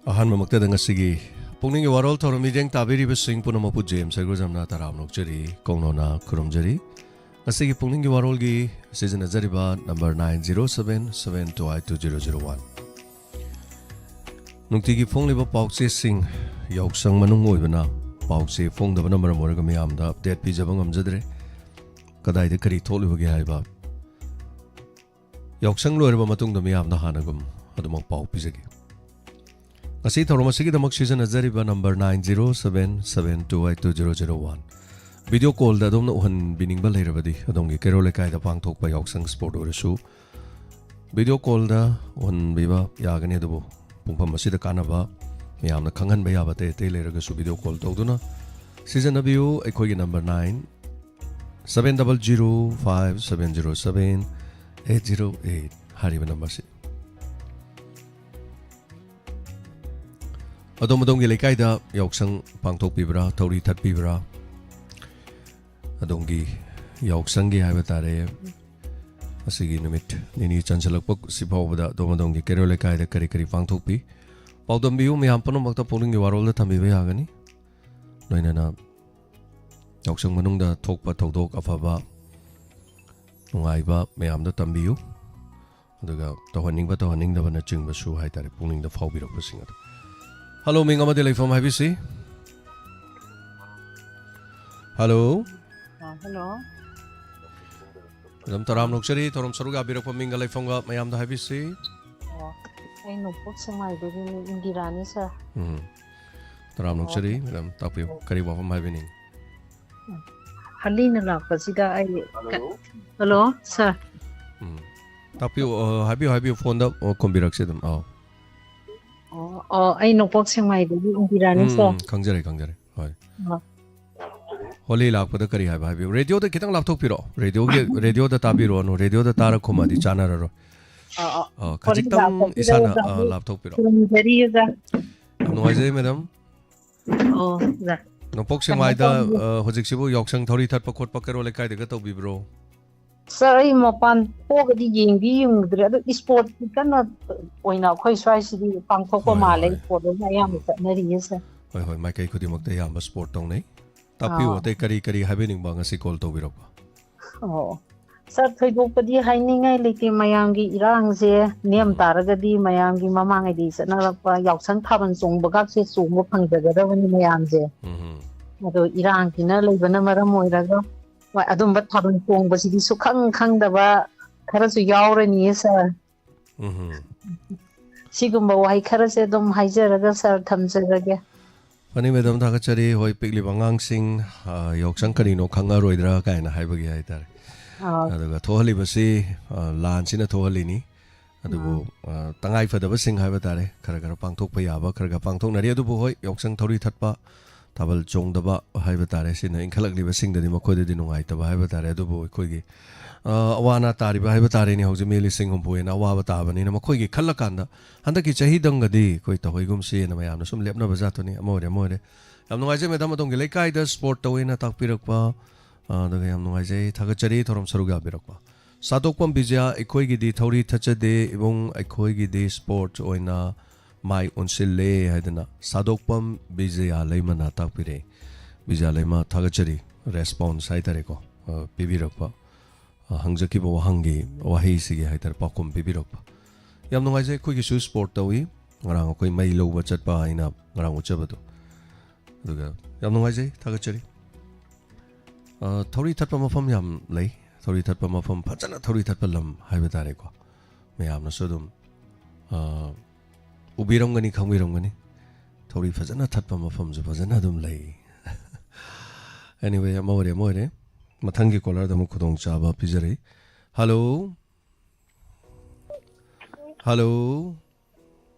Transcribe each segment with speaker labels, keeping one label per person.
Speaker 1: ꯑꯍꯥꯟꯕꯃꯛꯇꯗ ꯉꯁꯤꯒꯤ ꯄꯨꯛꯅꯤꯡꯒꯤ ꯋꯥꯔꯣꯜ ꯊꯧꯔꯝ ꯃꯤꯠꯌꯦꯡ ꯇꯥꯕꯤꯔꯤꯕꯁꯤꯡ ꯄꯨꯝꯅꯃꯛꯄꯨ ꯖꯦꯝꯁ ꯁꯩꯒꯨꯖꯝꯅ ꯇꯔꯥꯝ ꯅꯣꯛꯆꯔꯤ ꯀꯧꯅꯣꯅ ꯈꯨꯔꯨꯝꯖꯔꯤ ꯉꯁꯤꯒꯤ ꯄꯨꯛꯅꯤꯡꯒꯤ ꯋꯥꯔꯣꯜꯒꯤ ꯁꯤꯖꯤꯟꯅꯖꯔꯤꯕ ꯅꯝꯕꯔ 9077282001 ꯅꯨꯡꯇꯤꯒꯤ ꯐꯣꯡꯂꯤꯕ ꯄꯥꯎꯆꯦꯁꯤꯡ ꯌꯥꯎꯁꯪ ꯃꯅꯨꯡ ꯑꯣꯏꯕꯅ ꯄꯥꯎꯆꯦ ꯐꯣꯡꯗꯕꯅ ꯃꯔꯝ ꯑꯣꯏꯔꯒ ꯃꯤꯌꯥꯝꯗ ꯑꯞꯗꯦꯠ ꯄꯤꯖꯕ ꯉꯝꯖꯗ꯭ꯔꯦ ꯀꯗꯥꯏꯗ ꯀꯔꯤ ꯊꯣꯛꯂꯤꯕꯒꯦ ꯍꯥꯏꯕ ꯌꯥꯎꯁꯪ ꯂꯣꯏꯔꯕ ꯃꯇꯨꯡꯗ ꯃꯤꯌꯥꯝꯗ ꯍꯥꯟꯅꯒꯨꯝ ꯑꯗꯨꯃꯛ ꯄꯥꯎ ꯄꯤꯖꯒꯦ ꯉꯁꯤ ꯊꯧꯔꯝ ꯑꯁꯤꯒꯤꯗꯃꯛ ꯁꯤꯖꯤꯟꯅꯖꯔꯤꯕ ꯅꯝꯕꯔ 9077282001 ꯚꯤꯗꯤꯑꯣ ꯀꯣꯜꯗ ꯑꯗꯣꯝꯅ ꯎꯍꯟꯕꯤꯅꯤꯡꯕ ꯂꯩꯔꯕꯗꯤ ꯑꯗꯣꯝꯒꯤ ꯀꯩꯔꯣꯜ ꯂꯩꯀꯥꯏꯗ ꯄꯥꯡꯊꯣꯛꯄ ꯌꯥꯎꯁꯪ ꯁ꯭ꯄꯣꯔꯠ ꯑꯣꯏꯔꯁꯨ ꯚꯤꯗꯤꯑꯣ ꯀꯣꯜꯗ ꯎꯍꯟꯕꯤꯕ ꯌꯥꯒꯅꯤ ꯑꯗꯨꯕꯨ ꯄꯨꯡꯐꯝ ꯑꯁꯤꯗ ꯀꯥꯟꯅꯕ ꯃꯤꯌꯥꯝꯅ ꯈꯪꯍꯟꯕ ꯌꯥꯕ ꯑꯇꯩ ꯑꯇꯩ ꯂꯩꯔꯒꯁꯨ ꯚꯤꯗꯤꯑꯣ ꯀꯣꯜ ꯇꯧꯗꯨꯅ ꯁꯤꯖꯤꯟꯅꯕꯤꯌꯨ ꯑꯩꯈꯣꯏꯒꯤ ꯅꯝꯕꯔ 9005707808 ꯍꯥꯏꯔꯤꯕ ꯅꯝꯕꯔꯁꯤ ꯑꯗꯣꯝ ꯑꯗꯣꯝꯒꯤ ꯂꯩꯀꯥꯏꯗ ꯌꯥꯎꯁꯪ ꯄꯥꯡꯊꯣꯛꯄꯤꯕ꯭ꯔꯥ ꯊꯧꯔꯤ ꯊꯠꯄꯤꯕ꯭ꯔꯥ ꯑꯗꯣꯝꯒꯤ ꯌꯥꯎꯁꯪꯒꯤ ꯍꯥꯏꯕ ꯇꯥꯔꯦ ꯑꯁꯤꯒꯤ ꯅꯨꯃꯤꯠ ꯅꯤꯅꯤ ꯆꯟꯁꯤꯜꯂꯛꯄ ꯁꯤꯐꯥꯎꯕꯗ ꯑꯗꯣꯝ ꯑꯗꯣꯝꯒꯤ ꯀꯩꯔꯣꯜ ꯂꯩꯀꯥꯏꯗ ꯀꯔꯤ ꯀꯔꯤ ꯄꯥꯡꯊꯣꯛꯄꯤ ꯄꯥꯎꯗꯝꯕꯤꯌꯨ ꯃꯌꯥꯝ ꯄꯨꯝꯅꯃꯛꯇ ꯄꯨꯛꯅꯤꯡꯒꯤ ꯋꯥꯔꯣꯜꯗ ꯊꯝꯕꯤꯕ ꯌꯥꯒꯅꯤ ꯂꯣꯏꯅꯅ ꯌꯥꯎꯁꯪ ꯃꯅꯨꯡꯗ ꯊꯣꯛꯄ ꯊꯧꯗꯣꯛ ꯑꯐꯕ ꯅꯨꯡꯉꯥꯏꯕ ꯃꯌꯥꯝꯗ ꯇꯝꯕꯤꯌꯨ ꯑꯗꯨꯒ ꯇꯧꯍꯟꯅꯤꯡꯕ ꯇꯧꯍꯟꯅꯤꯡꯗꯕꯅꯆꯤꯡꯕꯁꯨ ꯍꯥꯏꯇꯥꯔꯦ ꯄꯨꯛꯅꯤꯡꯗ ꯐꯥꯎꯕꯤꯔꯛꯄꯁꯤꯡ ꯑꯗꯨ Hello, Ming Amade Leifam Habisi. Hello.
Speaker 2: Hello.
Speaker 1: Madam Taram Nokchari, Toram Saruga Birakpa Minga Leifam Mayam the Habisi.
Speaker 2: I know books in my baby Indirani, sir.
Speaker 1: Taram Nokchari, Madam Tapu, Kariwa from Havining.
Speaker 2: Halina Lapasida, I. Hello, sir.
Speaker 1: Tapu, have you phoned up or Kumbiraxidum?
Speaker 2: I know books in my baby Indirani, sir.
Speaker 1: Kangjari. Holy Lapada Kari have you. Radio the Kitang Laptop Piro, radio the Tabiro, no radio the Tarakuma, the Chanaro. Kajitam Isana laptop Piro. Noise, madam?
Speaker 2: Oh, that.
Speaker 1: No boxing Maida, Hojixibu, Yoksang Tori Tapakot Pakaro Lekai, the Gato Bibro.
Speaker 2: Sir, I'm upon over the game, the sport cannot point out quite twice the Pangtoko Malay for the Miami.
Speaker 1: My cake could you make the Yamba sport only? Tapi, take Kari having Bangasi called Tobiropa.
Speaker 2: Oh, Sir, Pagopadi Heining, I like Mayangi Iranze, Niam Taragadi, Mayangi Mamangadi, another Yaksan Tavan Song, Bagaxi, Sung, Panga, when Mayanze. Iran, Kina, Libanamara Moirago. I don't but Tavan Song, but it is so Kang Dava, Karasu Yaur and yes, sir. Sigumba, why Karasedum Hizeraga, sir, Tamseraga.
Speaker 1: Funny Madam Takachari, Hoi Pigli Bangang Sing, Yoksankarino, Kangaroidra, kind of Hibagi. Tohali Basi, Lance in a Tohalini, Adubu, Tangai for the Sing Havatare, Karagarapang Tokayaba, Karagapang Naria Duboy, Yoksang Tori Tatpa, Tabal Jong Daba, Havatare, in the Inkalakli Sing the Dimokodi Dinoita, Havatare Dubu, Kogi, Awana Tari, Havatari, Hosimili Singapore, and Awataban in a Makogi, Kalakanda, and the Kichahidangadi, Koita Hoigumsi, and Mayana, some Lepna Bazatoni, Amore. I'm no idea, Madame Dongeleka, the sport to win a Takpirakpa. The Gam Noise, Takachari, Torom Saruga Birakpa. Satokpam Bija, Ekoigi di Tori Tachade, Ibong Ekoigi di sport oina Mai Unsile Hadena. Sadokpam Bija Lemana Tapire. Bija Lema Takachari, response Haitareko, Bibirakpa. Hangzakibo Hangi, Wahisi Haitar Pakum Bibirakpa. Yam Noise, Koigi Shoe Sport Tawi, Rango Mailo Wachatpa in a Ranguchabado. Yam Noise, Takachari. Tori Tatpa Mafam Yam lay, Tori Tatpa Mafam Pachana Tori Tatpalam, Hibatareko. Mayam Sodum Ubirongani Kamirongani Tori Fazana Tatpa Mafam Zupazanadum lay. Anyway, More, Matangi Kolar the Mukudong Chaba Pizari. Hello. Hello,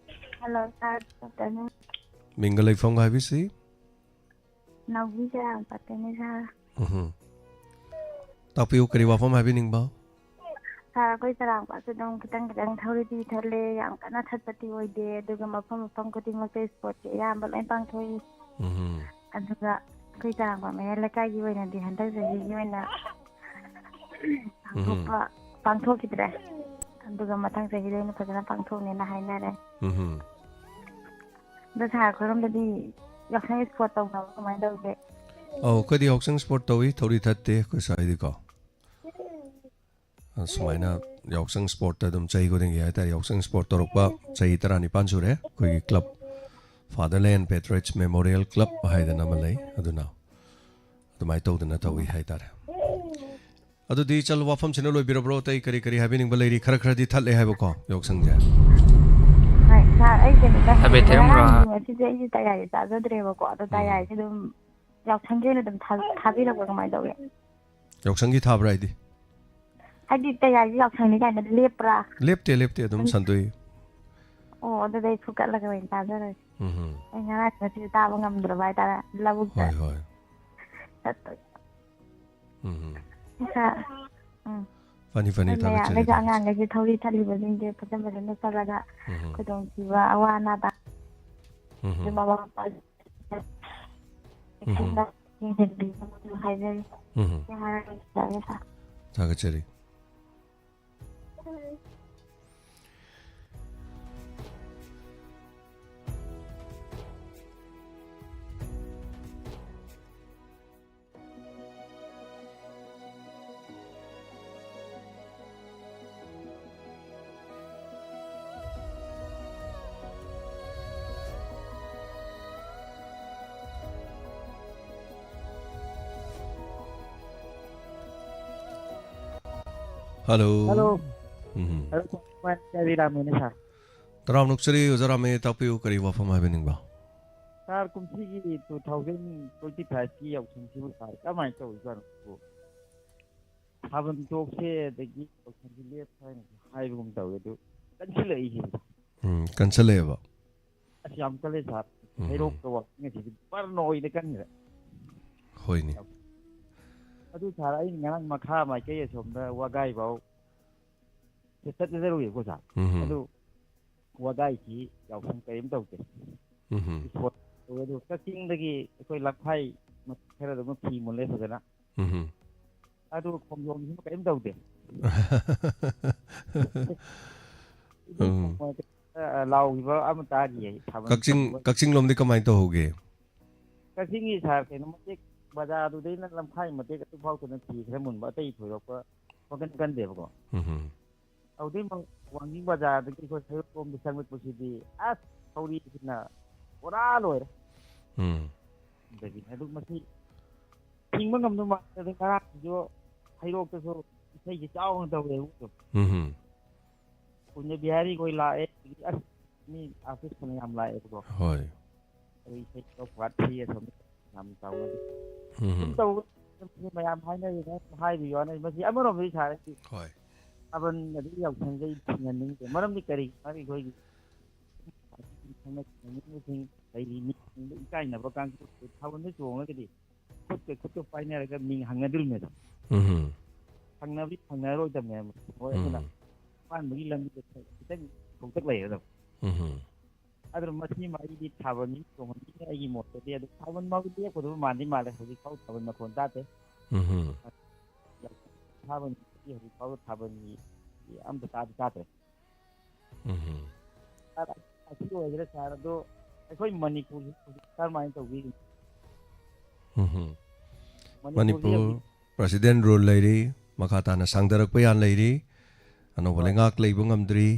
Speaker 3: sir.
Speaker 1: Mingalai Fong Habisi?
Speaker 3: No, we are, but then is
Speaker 1: Tapi Ukariwa from having Bow?
Speaker 3: Saragoy Sarang, but the don't get authority tele, young cannot have the tea day, the Gama from Punkoting of Facebook, Yambal and Pankoi. And the Kitang, Melaka, you and the Hunters, you and Pantoki dress. And the Gamatang, the President Panton and the Hainare. ꯑꯗꯣ ꯁꯥꯔ ꯈꯣꯏꯔꯣꯝꯗꯗꯤ ꯌꯥꯎꯁꯪ sport ꯇꯧꯅꯕ ꯀꯃꯥꯏꯅ ꯇꯧꯒꯦ?
Speaker 1: ꯑꯩꯈꯣꯏꯗꯤ ꯌꯥꯎꯁꯪ sport ꯇꯧꯏ ꯊꯧꯔꯤ ꯊꯠꯇꯦ ꯑꯩꯈꯣꯏ ꯁ꯭ꯋꯥꯏꯗꯤꯀꯣ ꯁꯨꯃꯥꯏꯅ ꯌꯥꯎꯁꯪ ꯁ꯭ꯄꯣꯔꯠꯇ ꯑꯗꯨꯝ ꯆꯍꯤ ꯈꯨꯗꯤꯡꯒꯤ ꯍꯥꯏꯇꯥꯔꯦ ꯌꯥꯎꯁꯪ ꯁ꯭ꯄꯣꯔꯠ ꯇꯧꯔꯛꯄ ꯆꯍꯤ 19 ꯁꯨꯔꯦ ꯑꯩꯈꯣꯏꯒꯤ ꯀ꯭ꯂꯕ ꯐꯥꯗꯔꯂꯦꯟ ꯄꯦꯇ꯭ꯔꯣꯏꯠꯁ ꯃꯦꯃꯣꯔꯤꯌꯦꯜ ꯀ꯭ꯂꯕ ꯍꯥꯏꯗꯅ ꯑꯃ ꯂꯩ ꯑꯗꯨꯅ ꯑꯗꯨꯃꯥꯏꯅ ꯇꯧꯗꯅ ꯇꯧꯏ ꯍꯥꯏꯇꯥꯔꯦ ꯑꯗꯨꯗꯤ ꯆꯜ ꯋꯥꯐꯝꯁꯤꯅ ꯂꯣꯏꯕꯤꯔꯕ꯭ꯔꯣ ꯑꯇꯩ ꯀꯔꯤ ꯀꯔꯤ ꯍꯥꯏꯕꯤꯅꯤꯡꯕ ꯂꯩꯔꯤ ꯈꯔꯗꯤ ꯊꯠꯂꯦ ꯍꯥꯏꯕꯀꯣ ꯌꯥꯎꯁꯪꯁꯦ
Speaker 3: ꯍꯣꯏ ꯁꯥꯔ ꯑꯩ ꯀꯩꯅꯣꯝꯇ
Speaker 4: ꯍꯥꯏꯐꯦꯠ
Speaker 3: ꯍꯪꯅꯤꯡꯕ
Speaker 4: ꯊꯦꯔꯝꯕ꯭ꯔꯣ
Speaker 3: ꯉꯔꯥꯡꯗꯤ ꯉꯁꯤꯁꯦ ꯑꯩꯁꯦ ꯇꯌꯥꯔꯤ ꯆꯥꯖꯗ꯭ꯔꯦꯕꯀꯣ ꯑꯗꯣ ꯇꯌꯥꯔꯤꯁꯦ ꯑꯗꯨꯝ ꯌꯥꯎꯁꯪꯒꯤ ꯑꯣꯏꯅ ꯑꯗꯨꯝ ꯊꯥꯕꯤꯔꯛꯄ ꯀꯃꯥꯏꯅ ꯇꯧꯒꯦ?
Speaker 1: ꯌꯥꯎꯁꯪꯒꯤ ꯊꯥꯕ꯭ꯔꯥ ꯍꯥꯏꯗꯤ
Speaker 3: ꯍꯥꯏꯗꯤ ꯇꯌꯥꯔꯤꯁꯦ ꯌꯥꯎꯁꯪꯅꯤ ꯀꯥꯏꯅ ꯂꯦꯞꯄ꯭ꯔꯥ?
Speaker 1: ꯂꯦꯞꯇꯦ ꯑꯗꯨꯝ ꯁꯟꯗꯣꯛꯏ
Speaker 3: ꯑꯣ ꯑꯗꯨꯗꯤ ꯑꯩ ꯐꯨꯀꯠꯂꯒ ꯑꯣꯏꯅ ꯆꯥꯖꯔꯒꯦ
Speaker 1: ꯎꯝ
Speaker 3: ꯑꯩ ꯉꯔꯥꯡ ꯉꯁꯤꯁꯦ ꯇꯥꯕ ꯉꯝꯗ꯭ꯔꯕ ꯍꯥꯏꯇꯥꯔꯦ ꯂꯧꯕꯨꯛꯇ
Speaker 1: ꯍꯣꯏ
Speaker 3: ꯆꯠꯄꯒꯤ
Speaker 1: ꯎꯝ
Speaker 3: ꯁꯥꯔ
Speaker 1: ꯐꯅꯤ
Speaker 3: ꯑꯩ
Speaker 1: ꯊꯥꯒꯠꯆꯔꯤ
Speaker 3: ꯃꯌꯥꯝꯈꯩꯁꯨ ꯑꯉꯥꯡꯈꯩꯁꯨ ꯊꯧꯔꯤ ꯊꯠꯂꯤꯕꯁꯤꯡꯁꯦ ꯐꯖꯅ ꯆꯠꯂꯒ ꯈꯨꯗꯣꯡꯊꯤꯕ ꯑꯋꯥ ꯑꯅꯥ ꯃꯃꯥ ꯃꯄꯥ ꯌꯦꯡꯁꯤꯟꯕꯤꯌꯨ ꯍꯥꯏꯖꯔꯤ ꯁꯥꯔ
Speaker 1: ꯊꯥꯒꯠꯆꯔꯤ हेलो तराम नुक्सरी उजरा में तापियो करी वफम है बिनिंगबा
Speaker 5: सर कुमसी की 2025 की याउसंसिबु सर कमाय तौजानो हाबन तोक्से दगी याउसंसि लेप हाइबगुम तौगे दु कंसिलई हि
Speaker 1: कंसलेबा
Speaker 5: असियाम कले सर हेरोक तो वाकिंग सि पर नोइ दे कन्ने
Speaker 1: होइनी
Speaker 5: अदु sir I ngang makha mai ke somda wagai bau tet zeru ye ko sa अदु wagai ki yausang kaim tauke ꯑꯗꯨ ꯀꯛꯆꯤꯡꯗꯒꯤ ꯑꯩꯈꯣꯏ ꯂꯛꯐꯥꯏ ꯈꯔ ꯑꯗꯨꯝ ꯐꯤ ꯃꯨꯜꯂꯦ ꯐꯖꯅ ꯑꯗꯨ ꯈꯣꯡꯖꯣꯝꯁꯤꯃ ꯀꯔꯤꯝ ꯇꯧꯗꯦ ꯂꯥꯎꯈꯤꯕ ꯑꯃ ꯇꯥꯈꯤꯌꯦ
Speaker 1: ꯀꯛꯆꯤꯡ ꯂꯣꯝꯗꯤ ꯀꯃꯥꯏꯅ ꯇꯧꯍꯧꯒꯦ
Speaker 5: ꯀꯛꯆꯤꯡꯒꯤ ꯁꯥꯔ ꯀꯩꯅꯣ ꯃꯇꯦꯛ ꯕꯖꯥꯔꯗꯨꯗꯩꯅ ꯂꯝꯈꯥꯏ ꯃꯇꯦꯛ ꯑꯗꯨ ꯐꯥꯎꯗꯅ ꯐꯤ ꯈꯔ ꯃꯨꯟꯕ ꯑꯇꯩ ꯊꯣꯏꯗꯣꯛꯄ ꯀꯟꯗꯦꯕꯀꯣ ꯑꯗꯨꯗꯩ ꯋꯥꯡꯖꯤꯡ ꯕꯖꯥꯔꯗꯒꯤ ꯑꯩꯈꯣꯏ ꯁꯌꯣꯛꯂꯣꯝꯗ ꯆꯪꯂꯛꯄꯁꯤꯗꯤ ꯑꯁ ꯊꯧꯔꯤꯁꯤꯅ ꯄꯨꯔꯥ ꯂꯣꯏꯔꯦ ꯑꯗꯒꯤ ꯑꯗꯨ ꯃꯁꯤ ꯊꯤꯡꯕ ꯉꯝꯗꯧ ꯃꯥꯜꯂꯦ ꯑꯗꯩ ꯉꯔꯥꯡꯁꯤꯁꯨ ꯍꯩꯔꯣꯛꯇꯁꯨ ꯏꯁꯩꯁꯤ ꯆꯥꯎꯅ ꯇꯧꯋꯦ ꯄꯨꯟꯅ ꯕꯤꯍꯥꯔꯤ ꯈꯣꯏ ꯂꯥꯛꯑꯦ ꯑꯁ ꯃꯤ ꯑꯥꯔꯇꯤꯁ ꯐꯅ ꯌꯥꯝ ꯂꯥꯛꯑꯦꯕꯀꯣ
Speaker 1: ꯍꯣꯏ
Speaker 5: ꯑꯗꯨ ꯏꯁꯩ ꯄꯥꯔꯠ 3 ꯑꯁꯣꯝ ꯌꯥꯝ ꯆꯥꯎꯅ ꯁꯨꯝ ꯇꯧꯕ ꯃꯌꯥꯝ ꯍꯥꯏꯅꯔꯤꯅ ꯍꯥꯏꯕꯤꯌꯨ ꯋꯥꯅꯤ ꯃꯁꯤ ꯑꯃꯔꯣꯝꯗꯗꯤ ꯁꯥꯔꯗꯤ
Speaker 1: ꯍꯣꯏ
Speaker 5: ꯊꯥꯕꯜ ꯑꯗꯒꯤ ꯌꯥꯎꯁꯪꯒꯩ ꯊꯤꯡꯍꯟꯅꯤꯡꯗꯦ ꯃꯔꯝꯗꯤ ꯀꯔꯤ ꯑꯩꯈꯣꯏꯒꯤ ꯈꯪꯅꯁꯤꯡ ꯂꯩꯔꯤ ꯃꯤꯁꯤꯡꯗ ꯏꯀꯥꯏꯅꯕ ꯀꯥꯡꯕꯨ ꯊꯥꯕꯜꯗ ꯆꯣꯡꯉꯒꯗꯤ ꯈꯨꯠꯀ ꯄꯥꯏꯅꯔꯒ ꯃꯤꯡ ꯍꯪꯅꯗꯣꯔꯤꯃꯦꯗꯣ ꯐꯪꯅꯕꯗꯤ ꯐꯪꯅꯔꯣꯏꯗꯕꯅꯦꯕ ꯍꯣꯏ ꯑꯗꯨꯅ ꯑꯄꯥꯟꯕꯒꯤ ꯂꯝꯕꯤꯗ ꯈꯤꯇꯪ ꯊꯣꯛꯇꯛ ꯂꯩꯒꯗꯕ ꯑꯗꯨꯅ ꯃꯁꯤꯃ ꯑꯩꯗꯤ ꯊꯥꯕꯜ ꯆꯣꯡꯍꯟꯅꯤꯡꯉꯦ ꯑꯩꯒꯤ ꯃꯣꯠꯇꯗꯤ ꯑꯗꯨ ꯊꯥꯕꯜ ꯃꯥꯕꯨ ꯂꯦꯞꯀꯗꯕ ꯃꯥꯜꯂꯦ ꯍꯧꯖꯤꯛꯐꯥꯎ ꯊꯥꯕꯜ ꯃꯈꯣꯟ ꯇꯥꯗꯦ ꯊꯥꯕꯜ ꯍꯧꯖꯤꯛꯐꯥꯎ ꯊꯥꯕꯜꯒꯤ ꯑꯝꯇ ꯇꯥꯗ꯭ꯔꯦ ꯑꯁꯤ ꯑꯣꯏꯈ꯭ꯔꯦ ꯁꯥꯔ ꯑꯗꯣ ꯑꯩꯈꯣꯏ ꯃꯅꯤꯄꯨꯔꯁꯤ ꯍꯧꯖꯤꯛ ꯀꯔꯝꯍꯥꯏꯅ ꯇꯧꯕꯤꯔꯤ
Speaker 1: ꯃꯅꯤꯄꯨꯔ ꯄ꯭ꯔꯁꯤꯗꯦꯟ ꯔꯨꯜ ꯂꯩꯔꯤ ꯃꯈꯥ ꯇꯥꯅ ꯁꯥꯡꯊꯔꯛꯄ ꯌꯥꯟ ꯂꯩꯔꯤ ꯑꯅꯧꯕ ꯂꯩꯉꯥꯛ ꯂꯩꯕ ꯉꯝꯗ꯭ꯔꯤ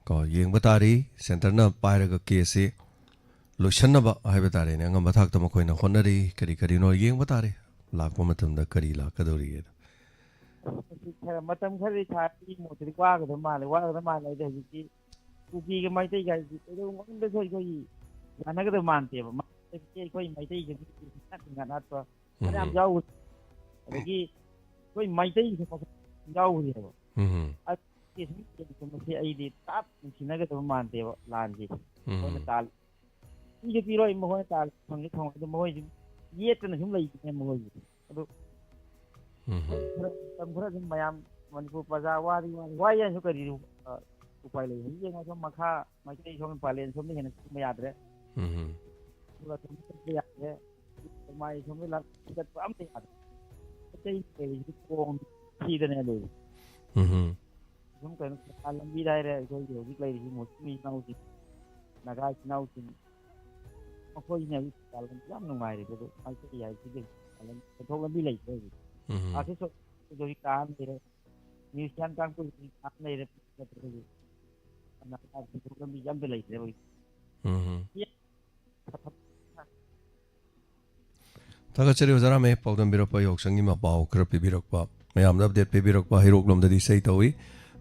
Speaker 1: ꯀꯣ ꯌꯦꯡꯕ ꯇꯥꯔꯤ ꯁꯦꯟꯇꯔꯅ ꯄꯥꯏꯔꯒ ꯀꯦꯁꯁꯤ ꯂꯣꯏꯁꯟꯅꯕ ꯍꯥꯏꯕ ꯇꯥꯔꯦꯅꯦ ꯑꯉꯝꯕ ꯊꯥꯛꯇ ꯃꯈꯣꯏꯅ ꯍꯣꯠꯅꯔꯤ ꯀꯔꯤꯅꯣ ꯌꯦꯡꯕ ꯇꯥꯔꯦ ꯂꯥꯛꯄ ꯃꯇꯝꯗ ꯀꯔꯤ ꯂꯥꯛꯀꯗꯧꯔꯤꯒꯦꯗꯣ
Speaker 5: ꯃꯇꯝ ꯈꯔꯗꯤ ꯁꯥꯔꯒꯤ ꯃꯣꯠꯇꯗꯤ ꯋꯥꯒꯗꯕ ꯃꯥꯜꯂꯦ ꯍꯥꯏꯗꯤ ꯍꯧꯖꯤꯛꯇꯤ ꯀꯨꯀꯤꯒ ꯃꯩꯇꯩꯒꯥꯏꯁꯤ ꯀꯩꯗꯧꯉꯩꯗꯁꯨ ꯑꯩꯈꯣꯏꯒꯤ ꯌꯥꯅꯒꯗꯕ ꯃꯥꯟꯗꯦꯕ ꯑꯩꯈꯣꯏ ꯃꯩꯇꯩꯒꯗꯤ ꯉꯥꯠꯄ ꯐꯅꯌꯥꯝ ꯌꯥꯎꯋꯤ ꯑꯗꯒꯤ ꯑꯩꯈꯣꯏ ꯃꯩꯇꯩꯒꯤꯁꯨ ꯌꯥꯎꯔꯤꯑꯕ ꯃꯁꯤ ꯑꯩꯗꯤ ꯇꯥꯞ ꯅꯨꯡꯁꯤꯅꯒꯗꯕ ꯃꯥꯟꯗꯦꯕ ꯂꯥꯟꯁꯤ ꯃꯈꯣꯏꯅ ꯇꯥꯜ ꯄꯤꯁꯨ ꯄꯤꯔꯣꯏ ꯃꯈꯣꯏꯅ ꯇꯥꯜ ꯐꯪꯉꯤ ꯑꯗꯨ ꯃꯈꯣꯏꯁꯤ ꯌꯦꯠꯇꯅ ꯁꯨꯝ ꯂꯩꯕꯅꯦ ꯃꯈꯣꯏꯁꯤ ꯑꯗꯨ ꯃꯇꯝ ꯈꯔ ꯑꯗꯨꯝ ꯃꯌꯥꯝ ꯃꯅꯤꯄꯨꯔ ꯄ꯭ꯔꯖꯥ ꯋꯥꯏ ꯍꯥꯏꯅꯁꯨ ꯀꯔꯤ ꯎꯄꯥꯏ ꯂꯩ ꯍꯧꯖꯤꯛ ꯌꯦꯡꯉꯣ ꯁꯣꯝ ꯃꯈꯥ ꯃꯩꯇꯩ ꯁꯣꯝ ꯄꯥꯂꯦꯟ ꯁꯣꯝꯗ ꯍꯦꯟꯅ ꯆꯠꯄ ꯌꯥꯗ꯭ꯔꯦ ꯑꯗꯨꯒ ꯁꯣꯝꯗ ꯆꯠꯄ ꯌꯥꯗ꯭ꯔꯦ ꯃꯥꯏ ꯁꯣꯝꯗ ꯆꯠꯄ ꯑꯝꯇ ꯌꯥꯗ꯭ꯔꯦ ꯃꯩꯇꯩ ꯀꯔꯤꯁꯤ ꯀꯣꯡ ꯊꯤꯗꯅꯦ ꯂꯩꯔꯤ ꯁꯨꯝ ꯀꯩꯅꯣ ꯂꯝꯕꯤꯗ ꯍꯥꯏꯔꯦ ꯑꯩꯈꯣꯏꯒꯤ ꯍꯧꯖꯤꯛ ꯂꯩꯔꯤꯁꯤ ꯃꯨꯁꯂꯤꯝ ꯏꯆꯤꯟ ꯏꯅꯥꯎꯁꯤꯡ ꯅꯥꯒꯥ ꯏꯆꯤꯟ ꯏꯅꯥꯎꯁꯤꯡ ꯃꯈꯣꯏꯅ ꯀꯥꯂꯟ ꯌꯥꯝ ꯅꯨꯡꯉꯥꯏꯔꯤꯕꯗꯣ ꯍꯥꯏꯖꯕ ꯌꯥꯏ ꯁꯤꯗꯤ ꯀꯥꯂꯟ ꯆꯠꯊꯣꯛ ꯂꯝꯕꯤ ꯂꯩꯇ꯭ꯔꯦ ꯍꯧꯖꯤꯛ ꯑꯥꯔꯇꯤꯁ ꯍꯧꯖꯤꯛ ꯀꯥ ꯑꯃ ꯂꯩꯔꯦ ꯃ꯭ꯌꯨꯖꯤꯌꯝ ꯀꯥꯡꯕꯨ ꯀꯥ ꯑꯃ ꯂꯩꯔꯦ ꯍꯧꯖꯤꯛ ꯆꯠꯊꯣꯛ ꯂꯝꯕꯤ ꯑꯝꯇ ꯂꯩꯇ꯭ꯔꯦ ꯍꯧꯖꯤꯛ
Speaker 1: ꯊꯥꯒꯠꯆꯔꯤ ꯑꯣꯖꯥꯔꯥꯝꯃꯦ ꯄꯥꯎꯗꯝꯕꯤꯔꯛꯄ ꯌꯥꯎꯁꯪꯒꯤ ꯃꯄꯥꯎ ꯈꯔ ꯄꯤꯕꯤꯔꯛꯄ ꯃꯌꯥꯝꯗ ꯑꯞꯗꯦꯠ ꯄꯤꯕꯤꯔꯛꯄ ꯍꯩꯔꯣꯛꯂꯣꯝꯗꯗꯤ ꯏꯁꯩ ꯇꯧꯏ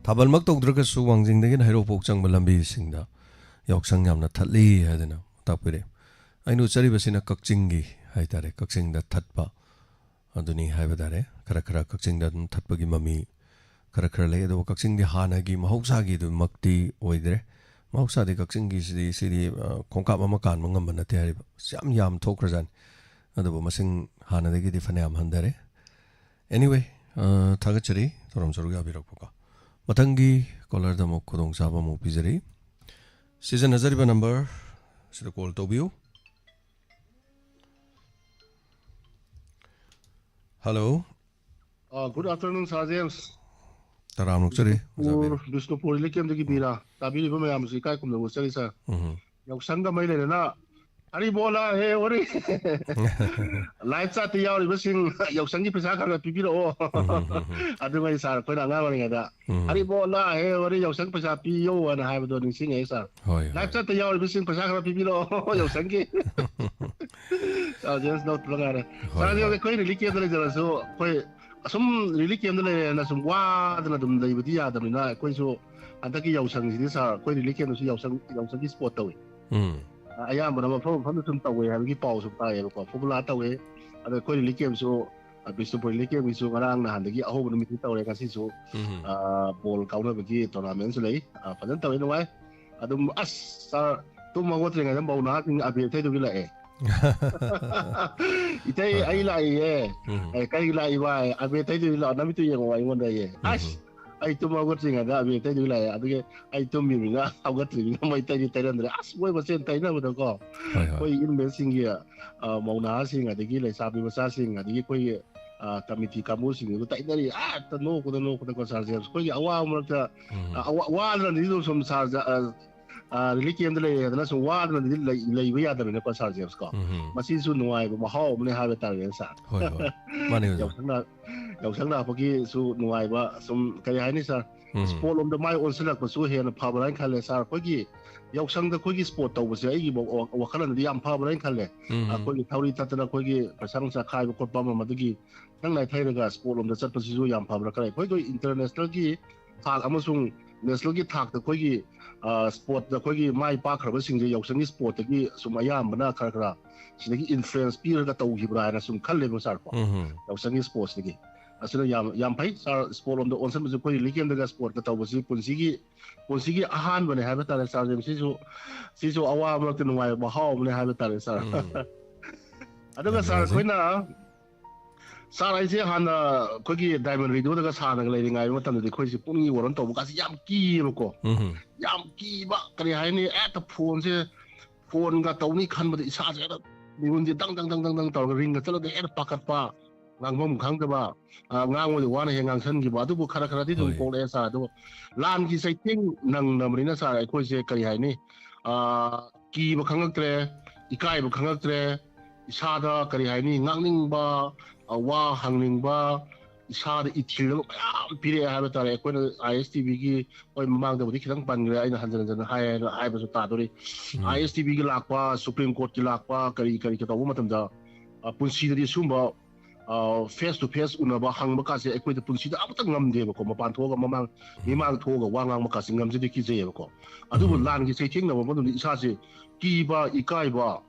Speaker 1: ꯊꯥꯕꯜꯃꯛ ꯇꯧꯗ꯭ꯔꯒꯁꯨ ꯋꯥꯡꯖꯤꯡꯗꯒꯤꯅ ꯍꯩꯔꯣꯛꯐꯥꯎ ꯆꯪꯕ ꯂꯝꯕꯤꯁꯤꯡꯗ ꯌꯥꯎꯁꯪ ꯌꯥꯝꯅ ꯊꯠꯂꯤ ꯍꯥꯏꯗꯅ ꯇꯥꯛꯄꯤꯔꯦ ꯑꯩꯅ ꯎꯠꯆꯔꯤꯕꯁꯤꯅ ꯀꯛꯆꯤꯡꯒꯤ ꯍꯥꯏꯇꯥꯔꯦ ꯀꯛꯆꯤꯡꯗ ꯊꯠꯄ ꯑꯗꯨꯅꯤ ꯍꯥꯏꯕ ꯇꯥꯔꯦ ꯈꯔ ꯈꯔ ꯀꯛꯆꯤꯡꯗ ꯑꯗꯨꯝ ꯊꯠꯄꯒꯤ ꯃꯃꯤ ꯈꯔ ꯈꯔ ꯂꯩ ꯑꯗꯨꯕꯨ ꯀꯛꯆꯤꯡꯗꯤ ꯍꯥꯟꯅꯒꯤ ꯃꯍꯧꯁꯥꯒꯤꯗꯨꯃꯛꯇꯤ ꯑꯣꯏꯗ꯭ꯔꯦ ꯃꯍꯧꯁꯥꯗꯤ ꯀꯛꯆꯤꯡꯒꯤꯁꯤꯗꯤ ꯁꯤꯗꯤ ꯈꯣꯡꯀꯥꯞ ꯑꯃ ꯀꯥꯟꯕ ꯉꯝꯕ ꯅꯠꯇꯦ ꯍꯥꯏꯔꯤꯕ ꯌꯥꯝ ꯊꯣꯛꯈ꯭ꯔꯖꯥꯠꯅꯤ ꯑꯗꯨꯕꯨ ꯃꯁꯤꯡ ꯍꯥꯟꯅꯗꯒꯤꯗꯤ ꯐꯅꯌꯥꯝ ꯍꯟꯊꯔꯦ ꯑꯦꯅꯤꯋꯦ ꯊꯥꯒꯠꯆꯔꯤ ꯊꯧꯔꯝ ꯁꯔꯨꯛ ꯌꯥꯕꯤꯔꯛꯄꯀꯣ ꯃꯊꯪꯒꯤ ꯀꯣꯂꯔꯗ ꯑꯃꯨꯛ ꯈꯨꯗꯣꯡꯆꯥꯕ ꯑꯃꯨꯛ ꯄꯤꯖꯔꯤ ꯁꯤꯖꯤꯟꯅꯖꯔꯤꯕ ꯅꯝꯕꯔ ꯁꯤꯗ ꯀꯣꯜ ꯇꯧꯕꯤꯌꯨ hello
Speaker 4: Good afternoon, Sir James.
Speaker 1: ꯇꯔꯥꯃꯨꯛꯆꯔꯤ ꯑꯣꯖꯥꯕꯤꯔꯣ
Speaker 4: Bishnupur Likem Bira, Tabi Mayam Sika Kum Sari Sir. Yoksanga Mailena, Aribola, hey, Ori. Lights at the Yauri Wishing Yoksangi Pisaka Pipiro. Otherwise, are put another that. Aribola, hey, Ori Yoksang Pisa Pio and I have done sing a sir. Lights at the Yauri Wishing Pisaka Pipiro, Yosangi. James not Plagara. Sarah, the queen really came to so quite. Some really came to some wild and the Vidia, the Mina, Quinso, and Taki Yosang, these are quite really came to see Yosang sport away. I am, but I'm from the Away, I give pause of time, Fobulata away, and the quite really came so a bishop really came with Sugarang and the home of the meeting tower, I can see so ball counter with the tournaments lay, for them to anyway. I don't ask, sir, two more watering and about nothing, I'll be to Villa. Itay ay lai ay kay lai ba abi tay du la na mi tu yang wai mon dai as ay tu ma got singa da abi tay du la abi ay tu mi nga au got ri mai tay di tay ran as boy ba sen tay na ba ko koi in ben sing ya mau na sing adi ki lai sa bi ba sa sing adi koi committee kamu sing ko tay na ri ta no ko ko sa ja koi awa mo ta awa na ni do som sa really came to lay and that's one lay we are the Sargents got. Massis no I go home and have a target. Yausanga Poki, so no I some Kayanis are sport on the my own select was so here and Pablo and Kales are Poki. Yausang the Kogi sport was a or Kalan the Pablo and Kale. A Kogi Tauri Tatana Kogi, Pasanga Kai, Kopama Madigi, and like Tiger sport on the Sapasu Yam Pablo Kai. Kogi international key, Amazon. Neslogi talk the Kogi sport the Kogi my parker was in the Yoksani sport the Sumayam Bana Karkara. She influence Peter that Hibra and some Kalim Sarpa. Yoksani sports the as soon as Yam Pites are sport on the onsen was a Kogi Ligan the sport that was Punsigi a hand when I have a talent sergeant. Siso Awa Merton Wai Baham when I have a talent sergeant. I don't know, Quina. Sara I say Hana Kogi Diamond Radio the Sana Lady I want to the Kogi Puni or on top because Yamki Roko. Yamki Bakari at the phone got only can but it's hard. The wound the dang ring the tell the air pocket pa. Langmum Kankaba, Nang with one hang on Sangi Badu Karakati to Paul Esado. Langi say thing Nang Marina Sara, I could say Kayani. Ki Bakangatre, Ikai Bakangatre, Isada Karihani, Nangling Ba. Wa hangling ba isada itil pire habitat ekwen ISTB gi oi mamang da budi khitang pangle aina hanjan hai ba su ta dori ISTB gi lakpa Supreme Court gi lakpa kari ka tawu matam da punsi da sumba face to face unaba hangba ka se ekwen punsi da abatang ngamde ba ko mapan thoga mamang mimang thoga wangang ma ka singam je ki je ba ko adu lan gi se thing na ba du isa se ki ba ikai ba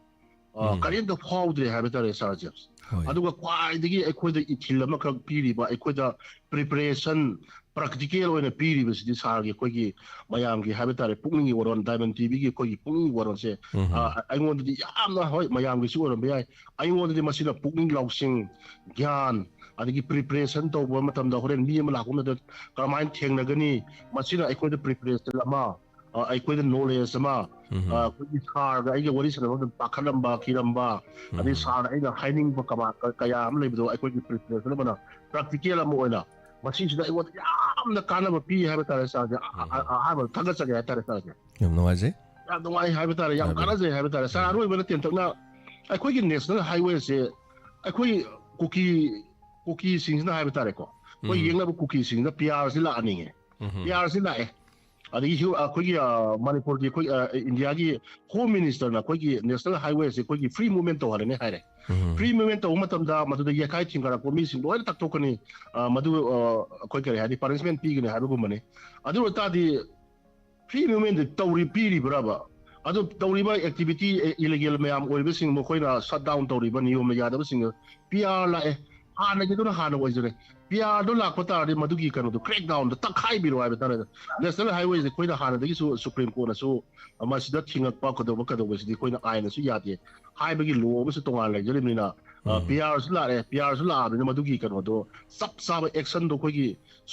Speaker 4: karin da phawdre habitat sarjams aduga kwai equid itilama ka piri ba equida preparation practical oina piri bes di sargi kogi mayam gi habitat pungni woron Diamond TV gi kogi pungni woron se I want di yamna hoi mayam gi suron be I want di masina pungni lausing gyan adigi preparation to bo matam da horen mi ma la ko na kamain thengna gani masina equid preparation lama equid knowledge sama kogi sar ga ai wari sana ba pakhalamba kiramba adi sar ai ga hiding ba kama kaya am le bido equid preparation bana practical am oina masina ai wat yamna kana ba pi ha ba tare sa ha ba thaga sa ga tare sa
Speaker 1: yam no aje
Speaker 4: ꯌꯥꯝ ꯅꯨꯡꯉꯥꯏ ꯍꯥꯏꯕ ꯇꯥꯔꯦ ꯌꯥꯝ ꯀꯥꯟꯅꯖꯩ ꯍꯥꯏꯕ ꯇꯥꯔꯦ ꯁꯥꯔ ꯑꯔꯣꯏꯕꯗ ꯇꯦꯟꯇꯛꯅ ꯑꯩꯈꯣꯏꯒꯤ national ꯍꯥꯏꯋꯦꯁꯦ ꯑꯩꯈꯣꯏ ꯀꯨꯀꯤꯁꯤꯡꯁꯤꯅ ꯍꯥꯏꯕ ꯇꯥꯔꯦꯀꯣ ꯑꯩꯈꯣꯏ ꯌꯦꯡꯅꯕ ꯀꯨꯀꯤꯁꯤꯡꯁꯤꯅ ꯄꯤ ꯑꯥꯔꯁꯤ ꯂꯥꯛꯍꯟꯅꯤꯡꯉꯦ ꯄꯤ ꯑꯥꯔꯁꯤ ꯂꯥꯛꯑꯦ ꯑꯗꯒꯤ ꯑꯩꯈꯣꯏꯒꯤ ꯃꯅꯤꯄꯨꯔꯒꯤ ꯑꯩꯈꯣꯏ ꯏꯟꯗꯤꯌꯥꯒꯤ ꯍꯣꯝ ꯃꯤꯅꯤꯁꯇꯔꯅ ꯑꯩꯈꯣꯏꯒꯤ ꯅꯦꯁꯅꯦꯜ ꯍꯥꯏꯋꯦꯁꯦ ꯑꯩꯈꯣꯏꯒꯤ ꯐ꯭ꯔꯤ ꯃꯨꯚꯃꯦꯟ ꯇꯧꯍꯜꯂꯅꯤ ꯍꯥꯏꯔꯦ ꯐ꯭ꯔꯤ ꯃꯨꯚꯃꯦꯟ ꯇꯧꯕ ꯃꯇꯝꯗ ꯃꯗꯨꯗ ꯌꯦꯠꯈꯥꯏ ꯊꯤꯡꯒꯠꯂꯛꯄ ꯃꯤꯁꯤꯡ ꯂꯣꯏꯅ ꯇꯛꯊꯣꯛꯀꯅꯤ ꯃꯗꯨ ꯑꯩꯈꯣꯏ ꯀꯔꯤ ꯍꯥꯏꯅꯤ ꯄꯥꯅꯤꯁꯃꯦꯟ ꯄꯤꯒꯅꯤ ꯍꯥꯏꯕꯒꯨꯝꯕꯅꯤ ꯑꯗꯨ ꯑꯣꯏꯇꯥꯔꯗꯤ ꯐ꯭ꯔꯤ ꯃꯨꯚꯃꯦꯟꯗ ꯄꯤꯔꯤꯕ꯭ꯔꯕ ꯑꯗꯨ ꯇꯧꯔꯤꯕ ꯑꯦꯛꯇꯤꯚꯤꯇꯤ ꯏꯂꯤꯒꯦꯜ ꯃꯌꯥꯝ ꯑꯣꯏꯕꯁꯤꯡ ꯃꯈꯣꯏꯅ ꯁꯠ ꯗꯥꯎꯟ ꯇꯧꯔꯤꯕ ꯅꯤꯌꯣꯝꯅ ꯌꯥꯗꯕꯁꯤꯡ ꯄꯤ ꯑꯥꯔ ꯂꯥꯛꯑꯦ ꯍꯥꯟꯅꯒꯤꯗꯨꯅ ꯍꯥꯟꯅ ꯑꯣꯏꯖꯔꯦ ꯄꯤ ꯑꯥꯔꯗꯣ ꯂꯥꯛꯄ ꯇꯥꯔꯗꯤ ꯃꯗꯨꯒꯤ ꯀꯩꯅꯣꯗꯣ ꯀ꯭ꯔꯦꯛ ꯗꯥꯎꯟꯗ ꯇꯛꯈꯥꯏꯕꯤꯔꯣ ꯍꯥꯏꯕ ꯇꯥꯔꯦ ꯅꯦꯁꯅꯦꯜ ꯍꯥꯏꯋꯦꯁꯦ ꯑꯩꯈꯣꯏꯅ ꯍꯥꯟꯅꯗꯒꯤꯁꯨ ꯁꯨꯄ꯭ꯔꯤꯝ ꯀꯣꯔꯠꯅꯁꯨ ꯃꯁꯤꯗ ꯊꯤꯡꯉꯛꯄ ꯀꯩꯗꯧꯕꯁꯤꯗꯤ ꯑꯩꯈꯣꯏꯅ ꯑꯥꯏꯅꯁꯨ ꯌꯥꯗꯦ ꯍꯥꯏꯕꯒꯤ ꯂꯣ ꯑꯃꯁꯨ ꯇꯣꯉꯥꯟꯅ ꯂꯩꯖꯔꯤꯕꯅꯤꯅ ꯄꯤ ꯑꯥꯔꯁꯨ ꯂꯥꯛꯑꯦ ꯄꯤ ꯑꯥꯔꯁꯨ ꯂꯥꯛꯑꯕꯅꯤꯅ ꯃꯗꯨꯒꯤ ꯀꯩꯅꯣꯗꯣ ꯆꯞ ꯆꯥꯕ ꯑꯦꯛꯁꯟꯗꯣ ꯑꯩꯈꯣꯏꯒꯤ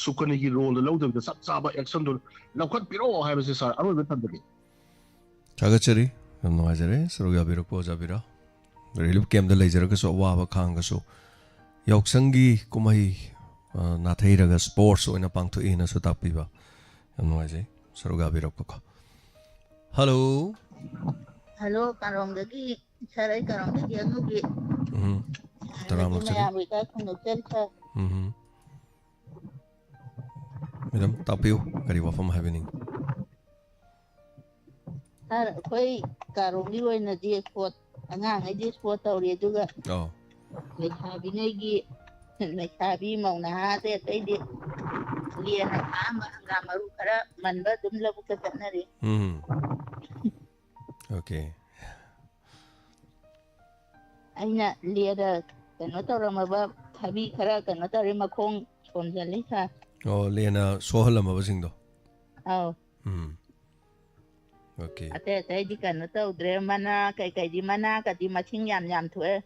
Speaker 4: ꯁꯨꯀꯅꯤꯒꯤ ꯔꯣꯜꯗ ꯂꯧꯗꯕꯤꯗ ꯆꯞ ꯆꯥꯕ ꯑꯦꯛꯁꯟꯗꯣ ꯂꯧꯈꯠꯄꯤꯔꯛꯑꯣ ꯍꯥꯏꯕꯁꯦ ꯁꯥꯔ ꯑꯔꯣꯏꯕ ꯊꯝꯖꯒꯦ
Speaker 1: ꯊꯥꯒꯠꯆꯔꯤ ꯌꯥꯝ ꯅꯨꯡꯉꯥꯏꯖꯔꯦ ꯁꯔꯨꯛ ꯌꯥꯕꯤꯔꯛꯄ ꯑꯣꯖꯥꯕꯤꯔ ꯔꯤꯂꯤꯐ ꯀꯦꯝꯞꯗ ꯂꯩꯖꯔꯒꯁꯨ ꯑꯋꯥꯕ ꯈꯥꯡꯒꯁꯨ ꯌꯥꯎꯁꯪꯒꯤ ꯀꯨꯝꯍꯩ ꯅꯥꯊꯩꯔꯒ ꯁ꯭ꯄꯣꯔꯠꯁ ꯑꯣꯏꯅ ꯄꯥꯡꯊꯣꯛꯏꯅꯁꯨ ꯇꯥꯛꯄꯤꯕ ꯌꯥꯝ ꯅꯨꯡꯉꯥꯏꯖꯩ ꯁꯔꯨꯛ ꯌꯥꯕꯤꯔꯛꯄꯀꯣ ꯍꯜꯂꯣ
Speaker 6: ꯍꯜꯂꯣ ꯀꯥꯔꯣꯡꯗꯒꯤ ꯁꯥꯔ ꯑꯩ ꯀꯥꯔꯣꯡꯗꯒꯤ ꯑꯗꯨꯒꯤ
Speaker 1: ꯇꯔꯥꯝꯅꯛꯆꯔꯤ
Speaker 6: ꯃꯌꯥꯝ ꯏꯀꯥꯏ ꯈꯨꯝꯅꯖꯔꯤ ꯁꯥꯔ
Speaker 1: ꯃꯦꯗꯥꯝ ꯇꯥꯛꯄꯤꯌꯨ ꯀꯔꯤ ꯋꯥꯐꯝ ꯍꯥꯏꯕꯤꯅꯤꯡꯉꯤ
Speaker 6: ꯁꯥꯔ ꯑꯩꯈꯣꯏ ꯀꯥꯔꯣꯡꯒꯤ ꯑꯣꯏꯅꯗꯤ ꯁ꯭ꯄꯣꯔꯠ ꯑꯉꯥꯡꯉꯩꯗꯤ ꯁ꯭ꯄꯣꯔꯠ ꯇꯧꯔꯤ ꯑꯗꯨꯒ ꯂꯩꯁꯥꯕꯤꯉꯩꯒꯤ ꯂꯩꯁꯥꯕꯤ ꯃꯧ ꯅꯍꯥ ꯑꯇꯩ ꯑꯇꯩꯗꯤ ꯂꯦꯟꯅ ꯑꯍꯥꯟꯕ ꯍꯪꯒꯥꯝ ꯃꯔꯨ ꯈꯔ ꯃꯟꯕ ꯑꯗꯨꯝ ꯂꯧꯕꯨꯛꯇ ꯆꯠꯅꯔꯤ
Speaker 1: ꯑꯣꯀꯦ
Speaker 6: ꯑꯩꯅ ꯂꯦꯗ ꯀꯩꯅꯣ ꯇꯧꯔꯝꯃꯕ ꯊꯕꯤ ꯈꯔ ꯀꯩꯅꯣ ꯇꯧꯔꯤ ꯃꯈꯣꯡ ꯁꯣꯝꯖꯜꯂꯤ ꯁꯥꯔ
Speaker 1: ꯑꯣ ꯂꯦꯟꯅ ꯁꯣꯛꯍꯜꯂꯝꯃꯕꯁꯤꯡꯗꯣ
Speaker 6: ꯑꯧ
Speaker 1: ꯑꯣꯀꯦ
Speaker 6: ꯑꯇꯩ ꯑꯇꯩꯗꯤ ꯀꯩꯅꯣ ꯇꯧꯗ꯭ꯔꯦ ꯃꯅꯥ ꯀꯩꯀꯩꯗꯤ ꯃꯅꯥꯒꯗꯤ ꯃꯁꯤꯡ ꯌꯥꯝ ꯊꯣꯛꯑꯦ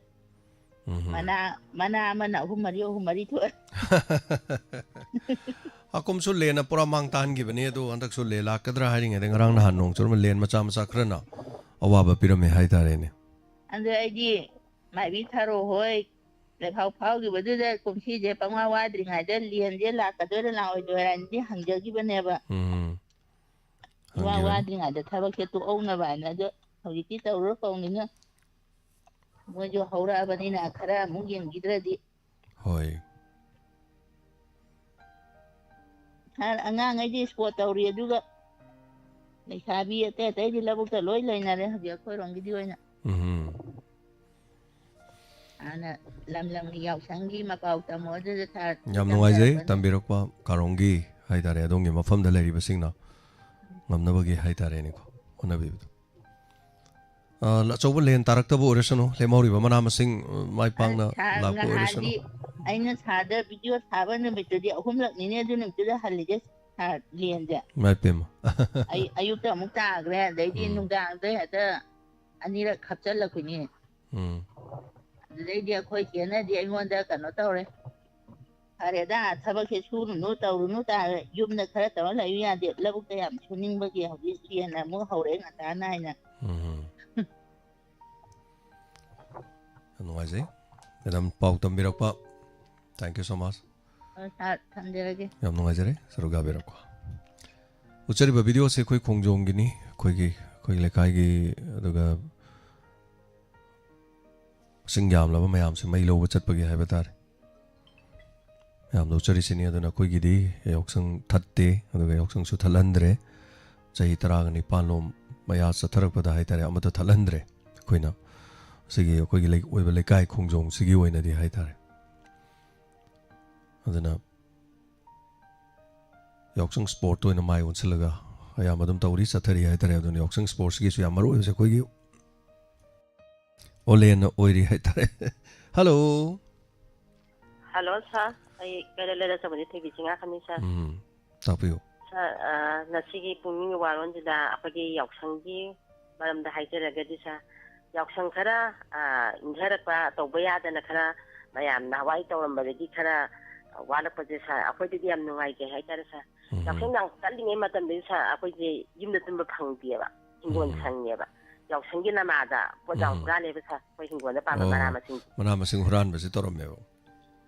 Speaker 6: ꯃꯅꯥ ꯑꯃꯅ ꯑꯍꯨꯝ ꯃꯔꯤ ꯊꯣꯛꯑꯦ
Speaker 1: ꯍꯥꯀꯨꯝꯁꯨ ꯂꯦꯟꯅ ꯄꯨꯔꯥ ꯃꯥꯡ ꯇꯥꯍꯟꯈꯤꯕꯅꯤ ꯑꯗꯣ ꯍꯟꯗꯛꯁꯨ ꯂꯦꯟ ꯂꯥꯛꯀꯗ꯭ꯔꯥ ꯍꯥꯏꯔꯤꯉꯩꯗ ꯉꯔꯥꯡ ꯅꯍꯥꯟ ꯅꯣꯡ ꯆꯨꯔꯝꯕ ꯂꯦꯟ ꯃꯆꯥ ꯈꯔꯅ ꯑꯋꯥꯕ ꯄꯤꯔꯝꯃꯦ ꯍꯥꯏꯇꯥꯔꯦꯅꯦ
Speaker 6: ꯑꯗꯨ ꯑꯩꯗꯤ ꯃꯥꯏꯕꯤ ꯊꯔꯣ ꯍꯣꯏ ꯂꯩꯐꯥꯎ ꯐꯥꯎꯈꯤꯕꯗꯨꯗ ꯀꯨꯝꯁꯤꯁꯦ ꯄꯪꯋꯥ ꯋꯥꯗ꯭ꯔꯤꯉꯩꯗ ꯂꯦꯟꯁꯦ ꯂꯥꯛꯀꯗꯣꯏꯔꯥ ꯂꯥꯛꯑꯣꯏꯗꯣꯏꯔꯥꯅꯗꯤ ꯍꯪꯖꯈꯤꯕꯅꯦꯕ ꯋꯥ
Speaker 1: ꯍꯪꯈꯤꯕꯅꯤ
Speaker 6: ꯋꯥꯗ꯭ꯔꯤꯉꯩꯗ ꯊꯕꯛꯁꯦ ꯇꯣꯛꯍꯧꯅꯕ ꯍꯥꯏꯅ ꯑꯗꯣ ꯍꯧꯖꯤꯛꯇꯤ ꯇꯧꯔꯨꯔ ꯀꯧꯅꯤꯅ ꯃꯣꯏꯁꯨ ꯍꯧꯔꯛꯑꯕꯅꯤꯅ ꯈꯔ ꯑꯃꯨꯛ ꯌꯦꯡꯕꯤꯗ꯭ꯔꯗꯤ
Speaker 1: ꯍꯣꯏ
Speaker 6: ꯑꯉꯥꯡꯉꯩꯗꯤ ꯁ꯭ꯄꯣꯔꯠ ꯇꯧꯔꯤ ꯑꯗꯨꯒ ꯂꯩꯁꯥꯕꯤ ꯑꯇꯩ ꯑꯇꯩꯗꯤ ꯂꯧꯕꯨꯛꯇ ꯂꯣꯏ ꯂꯩꯅꯔꯦ ꯍꯧꯖꯤꯛ ꯑꯩꯈꯣꯏꯔꯣꯝꯒꯤꯗꯤ ꯑꯣꯏꯅ ꯍꯥꯟꯅ ꯂꯝꯒꯤ ꯌꯥꯎꯁꯪꯒꯤ ꯃꯄꯥꯎ ꯇꯝꯃꯣ ꯑꯗꯨꯗ
Speaker 1: ꯌꯥꯝ ꯅꯨꯡꯉꯥꯏꯖꯩ ꯇꯝꯕꯤꯔꯛꯄ ꯀꯥꯔꯣꯡꯒꯤ ꯍꯥꯏꯇꯥꯔꯦ ꯑꯗꯣꯝꯒꯤ ꯃꯐꯝꯗ ꯂꯩꯔꯤꯕꯁꯤꯡꯅ ꯉꯝꯅꯕꯒꯤ ꯍꯥꯏꯇꯥꯔꯦꯅꯦꯀꯣ ꯍꯣꯠꯅꯕꯤꯕꯗꯣ ꯑꯆꯧꯕ ꯂꯦꯟ ꯇꯥꯔꯛꯇꯕ ꯑꯣꯏꯔꯁꯅꯨ ꯂꯦꯝꯍꯧꯔꯤꯕ ꯃꯅꯥ ꯃꯁꯤꯡ ꯃꯥꯏ ꯄꯥꯛꯅ ꯂꯥꯛꯄ ꯑꯣꯏꯔꯁꯅꯨ
Speaker 6: ꯑꯩꯅ ꯁꯥꯔꯗ ꯚꯤꯗꯤꯑꯣ ꯊꯥꯕ ꯅꯨꯃꯤꯠꯇꯨꯗꯤ 3ꯂꯛꯅꯤꯅꯦ ꯑꯗꯨ ꯅꯨꯃꯤꯠꯇꯨꯗ ꯍꯜꯂꯤꯁꯦ ꯁꯥꯔ ꯂꯦꯟꯁꯦ ꯑꯌꯨꯛꯇ ꯑꯃꯨꯛ ꯇꯥꯈ꯭ꯔꯦ ꯑꯗꯩꯗꯤ ꯅꯨꯡꯗꯥꯡꯗ ꯍꯦꯛꯇ ꯑꯅꯤꯔꯛ ꯍꯥꯞꯆꯤꯜꯂꯛꯄꯅꯤ ꯑꯗꯨꯗꯩꯗꯤ ꯑꯩꯈꯣꯏ ꯆꯦꯅꯗꯤ ꯑꯩꯉꯣꯟꯗ ꯀꯩꯅꯣ ꯇꯧꯔꯦ ꯐꯔꯦꯗ ꯊꯕꯛꯁꯦ ꯁꯨꯔꯨꯅꯨ ꯇꯧꯔꯨꯅꯨ ꯇꯥꯔꯦ ꯌꯨꯝꯗ ꯈꯔ ꯇꯧꯔ ꯂꯩꯌꯨ ꯌꯥꯗꯦ ꯂꯧꯕꯨꯛꯇ ꯌꯥꯝ ꯁꯨꯅꯤꯡꯕꯒꯤ ꯍꯧꯖꯤꯛ ꯂꯦꯟꯅ ꯑꯃꯨꯛ ꯍꯧꯔꯛꯑꯦ ꯉꯟꯇꯥꯅ ꯍꯥꯏꯅ
Speaker 1: ꯌꯥꯝ ꯅꯨꯡꯉꯥꯏꯖꯩ ꯃꯦꯗꯥꯝ ꯄꯥꯎ ꯇꯝꯕꯤꯔꯛꯄ ꯊꯦꯡꯛ ꯌꯨ ꯁꯣ ꯃꯆ
Speaker 6: ꯊꯝꯖꯔꯒꯦ
Speaker 1: ꯌꯥꯝ ꯅꯨꯡꯉꯥꯏꯖꯔꯦ ꯁꯔꯨꯛ ꯌꯥꯕꯤꯔꯛꯄ ꯎꯠꯆꯔꯤꯕ ꯚꯤꯗꯤꯑꯣꯁꯦ ꯑꯩꯈꯣꯏ ꯈꯣꯡꯖꯣꯝꯒꯤꯅꯤ ꯑꯩꯈꯣꯏꯒꯤ ꯂꯩꯀꯥꯏꯒꯤ ꯑꯗꯨꯒ ꯃꯁꯤꯡ ꯌꯥꯝꯂꯕ ꯃꯌꯥꯝꯁꯦ ꯃꯩ ꯂꯧꯕ ꯆꯠꯄꯒꯤ ꯍꯥꯏꯕ ꯇꯥꯔꯦ ꯃꯌꯥꯝꯗ ꯎꯠꯆꯔꯤꯁꯤꯅꯤ ꯑꯗꯨꯅ ꯑꯩꯈꯣꯏꯒꯤꯗꯤ ꯌꯥꯎꯁꯪ ꯊꯠꯇꯦ ꯑꯗꯨꯒ ꯌꯥꯎꯁꯪꯁꯨ ꯊꯠꯍꯟꯗ꯭ꯔꯦ ꯆꯍꯤ 19 ꯃꯌꯥ ꯆꯠꯊꯔꯛꯄꯗ ꯍꯥꯏꯇꯥꯔꯦ ꯑꯃꯠꯇ ꯊꯠꯍꯟꯗ꯭ꯔꯦ ꯑꯩꯈꯣꯏꯅ ꯁꯤꯒꯤ ꯑꯩꯈꯣꯏꯒꯤ ꯑꯣꯏꯕ ꯂꯩꯀꯥꯏ ꯈꯣꯡꯖꯣꯝꯁꯤꯒꯤ ꯑꯣꯏꯅꯗꯤ ꯍꯥꯏꯇꯥꯔꯦ ꯑꯗꯨꯅ ꯌꯥꯎꯁꯪ ꯁ꯭ꯄꯣꯔꯠ ꯑꯣꯏꯅ ꯃꯥꯏ ꯑꯣꯟꯁꯤꯜꯂꯒ ꯑꯌꯥꯝꯕ ꯑꯗꯨꯝ ꯇꯧꯔꯤ ꯆꯠꯊꯔꯤ ꯍꯥꯏꯇꯥꯔꯦ ꯑꯗꯨꯅ ꯌꯥꯎꯁꯪ ꯁ꯭ꯄꯣꯔꯠꯁꯤꯒꯤꯁꯨ ꯌꯥꯝ ꯃꯔꯨ ꯑꯣꯏꯕꯁꯦ ꯑꯩꯈꯣꯏꯒꯤ ꯑꯣꯂꯦꯟꯅ ꯑꯣꯏꯔꯤ ꯍꯥꯏꯇꯥꯔꯦ ꯍꯜꯂꯣ
Speaker 7: ꯍꯜꯂꯣ ꯁꯥꯔ ꯑꯩ ꯀꯩꯔꯣꯜ ꯆꯠꯄꯗꯤ ꯊꯣꯏꯕꯤ ꯆꯤꯡꯉꯥꯈꯅꯤ ꯁꯥꯔ
Speaker 1: ꯇꯥꯛꯄꯤꯌꯨ
Speaker 7: ꯁꯥꯔ ꯉꯁꯤꯒꯤ ꯄꯨꯛꯅꯤꯡꯒꯤ ꯋꯥꯔꯣꯜꯁꯤꯗ ꯑꯩꯈꯣꯏꯒꯤ ꯌꯥꯎꯁꯪꯒꯤ ꯃꯔꯝꯗ ꯍꯥꯏꯖꯔꯒꯗꯤ ꯁꯥꯔ ꯌꯥꯎꯁꯪ ꯈꯔ ꯏꯪꯊꯔꯛꯄ ꯇꯧꯕ ꯌꯥꯗꯅ ꯈꯔ ꯃꯌꯥꯝ ꯅꯍꯥꯟꯋꯥꯏ ꯇꯧꯔꯝꯕꯗꯒꯤ ꯈꯔ ꯋꯥꯠꯂꯛꯄꯁꯦ ꯁꯥꯔ ꯑꯩꯈꯣꯏꯗꯗꯤ ꯌꯥꯝ ꯅꯨꯡꯉꯥꯏꯖꯩ ꯍꯥꯏꯇꯥꯔꯦ ꯁꯥꯔ ꯌꯥꯎꯁꯪ ꯌꯥꯝ ꯀꯜꯂꯤꯉꯩ ꯃꯇꯝꯗꯗꯤ ꯁꯥꯔ ꯑꯩꯈꯣꯏꯁꯦ ꯌꯨꯝꯗ ꯇꯨꯝꯕ ꯐꯪꯗꯦꯕ ꯍꯤꯡꯒꯣꯜ ꯁꯪꯉꯦꯕ ꯌꯥꯎꯁꯪꯒꯤ ꯅꯃꯥꯗ ꯄꯣꯠ ꯌꯥꯝ ꯍꯨꯔꯥꯜꯂꯦꯕ ꯁꯥꯔ ꯑꯩꯈꯣꯏ ꯍꯤꯡꯒꯣꯜꯗ ꯄꯥꯟꯕ ꯃꯅꯥ ꯃꯁꯤꯡ
Speaker 1: ꯍꯨꯔꯥꯟꯕꯁꯤ ꯇꯧꯔꯝꯃꯦꯕ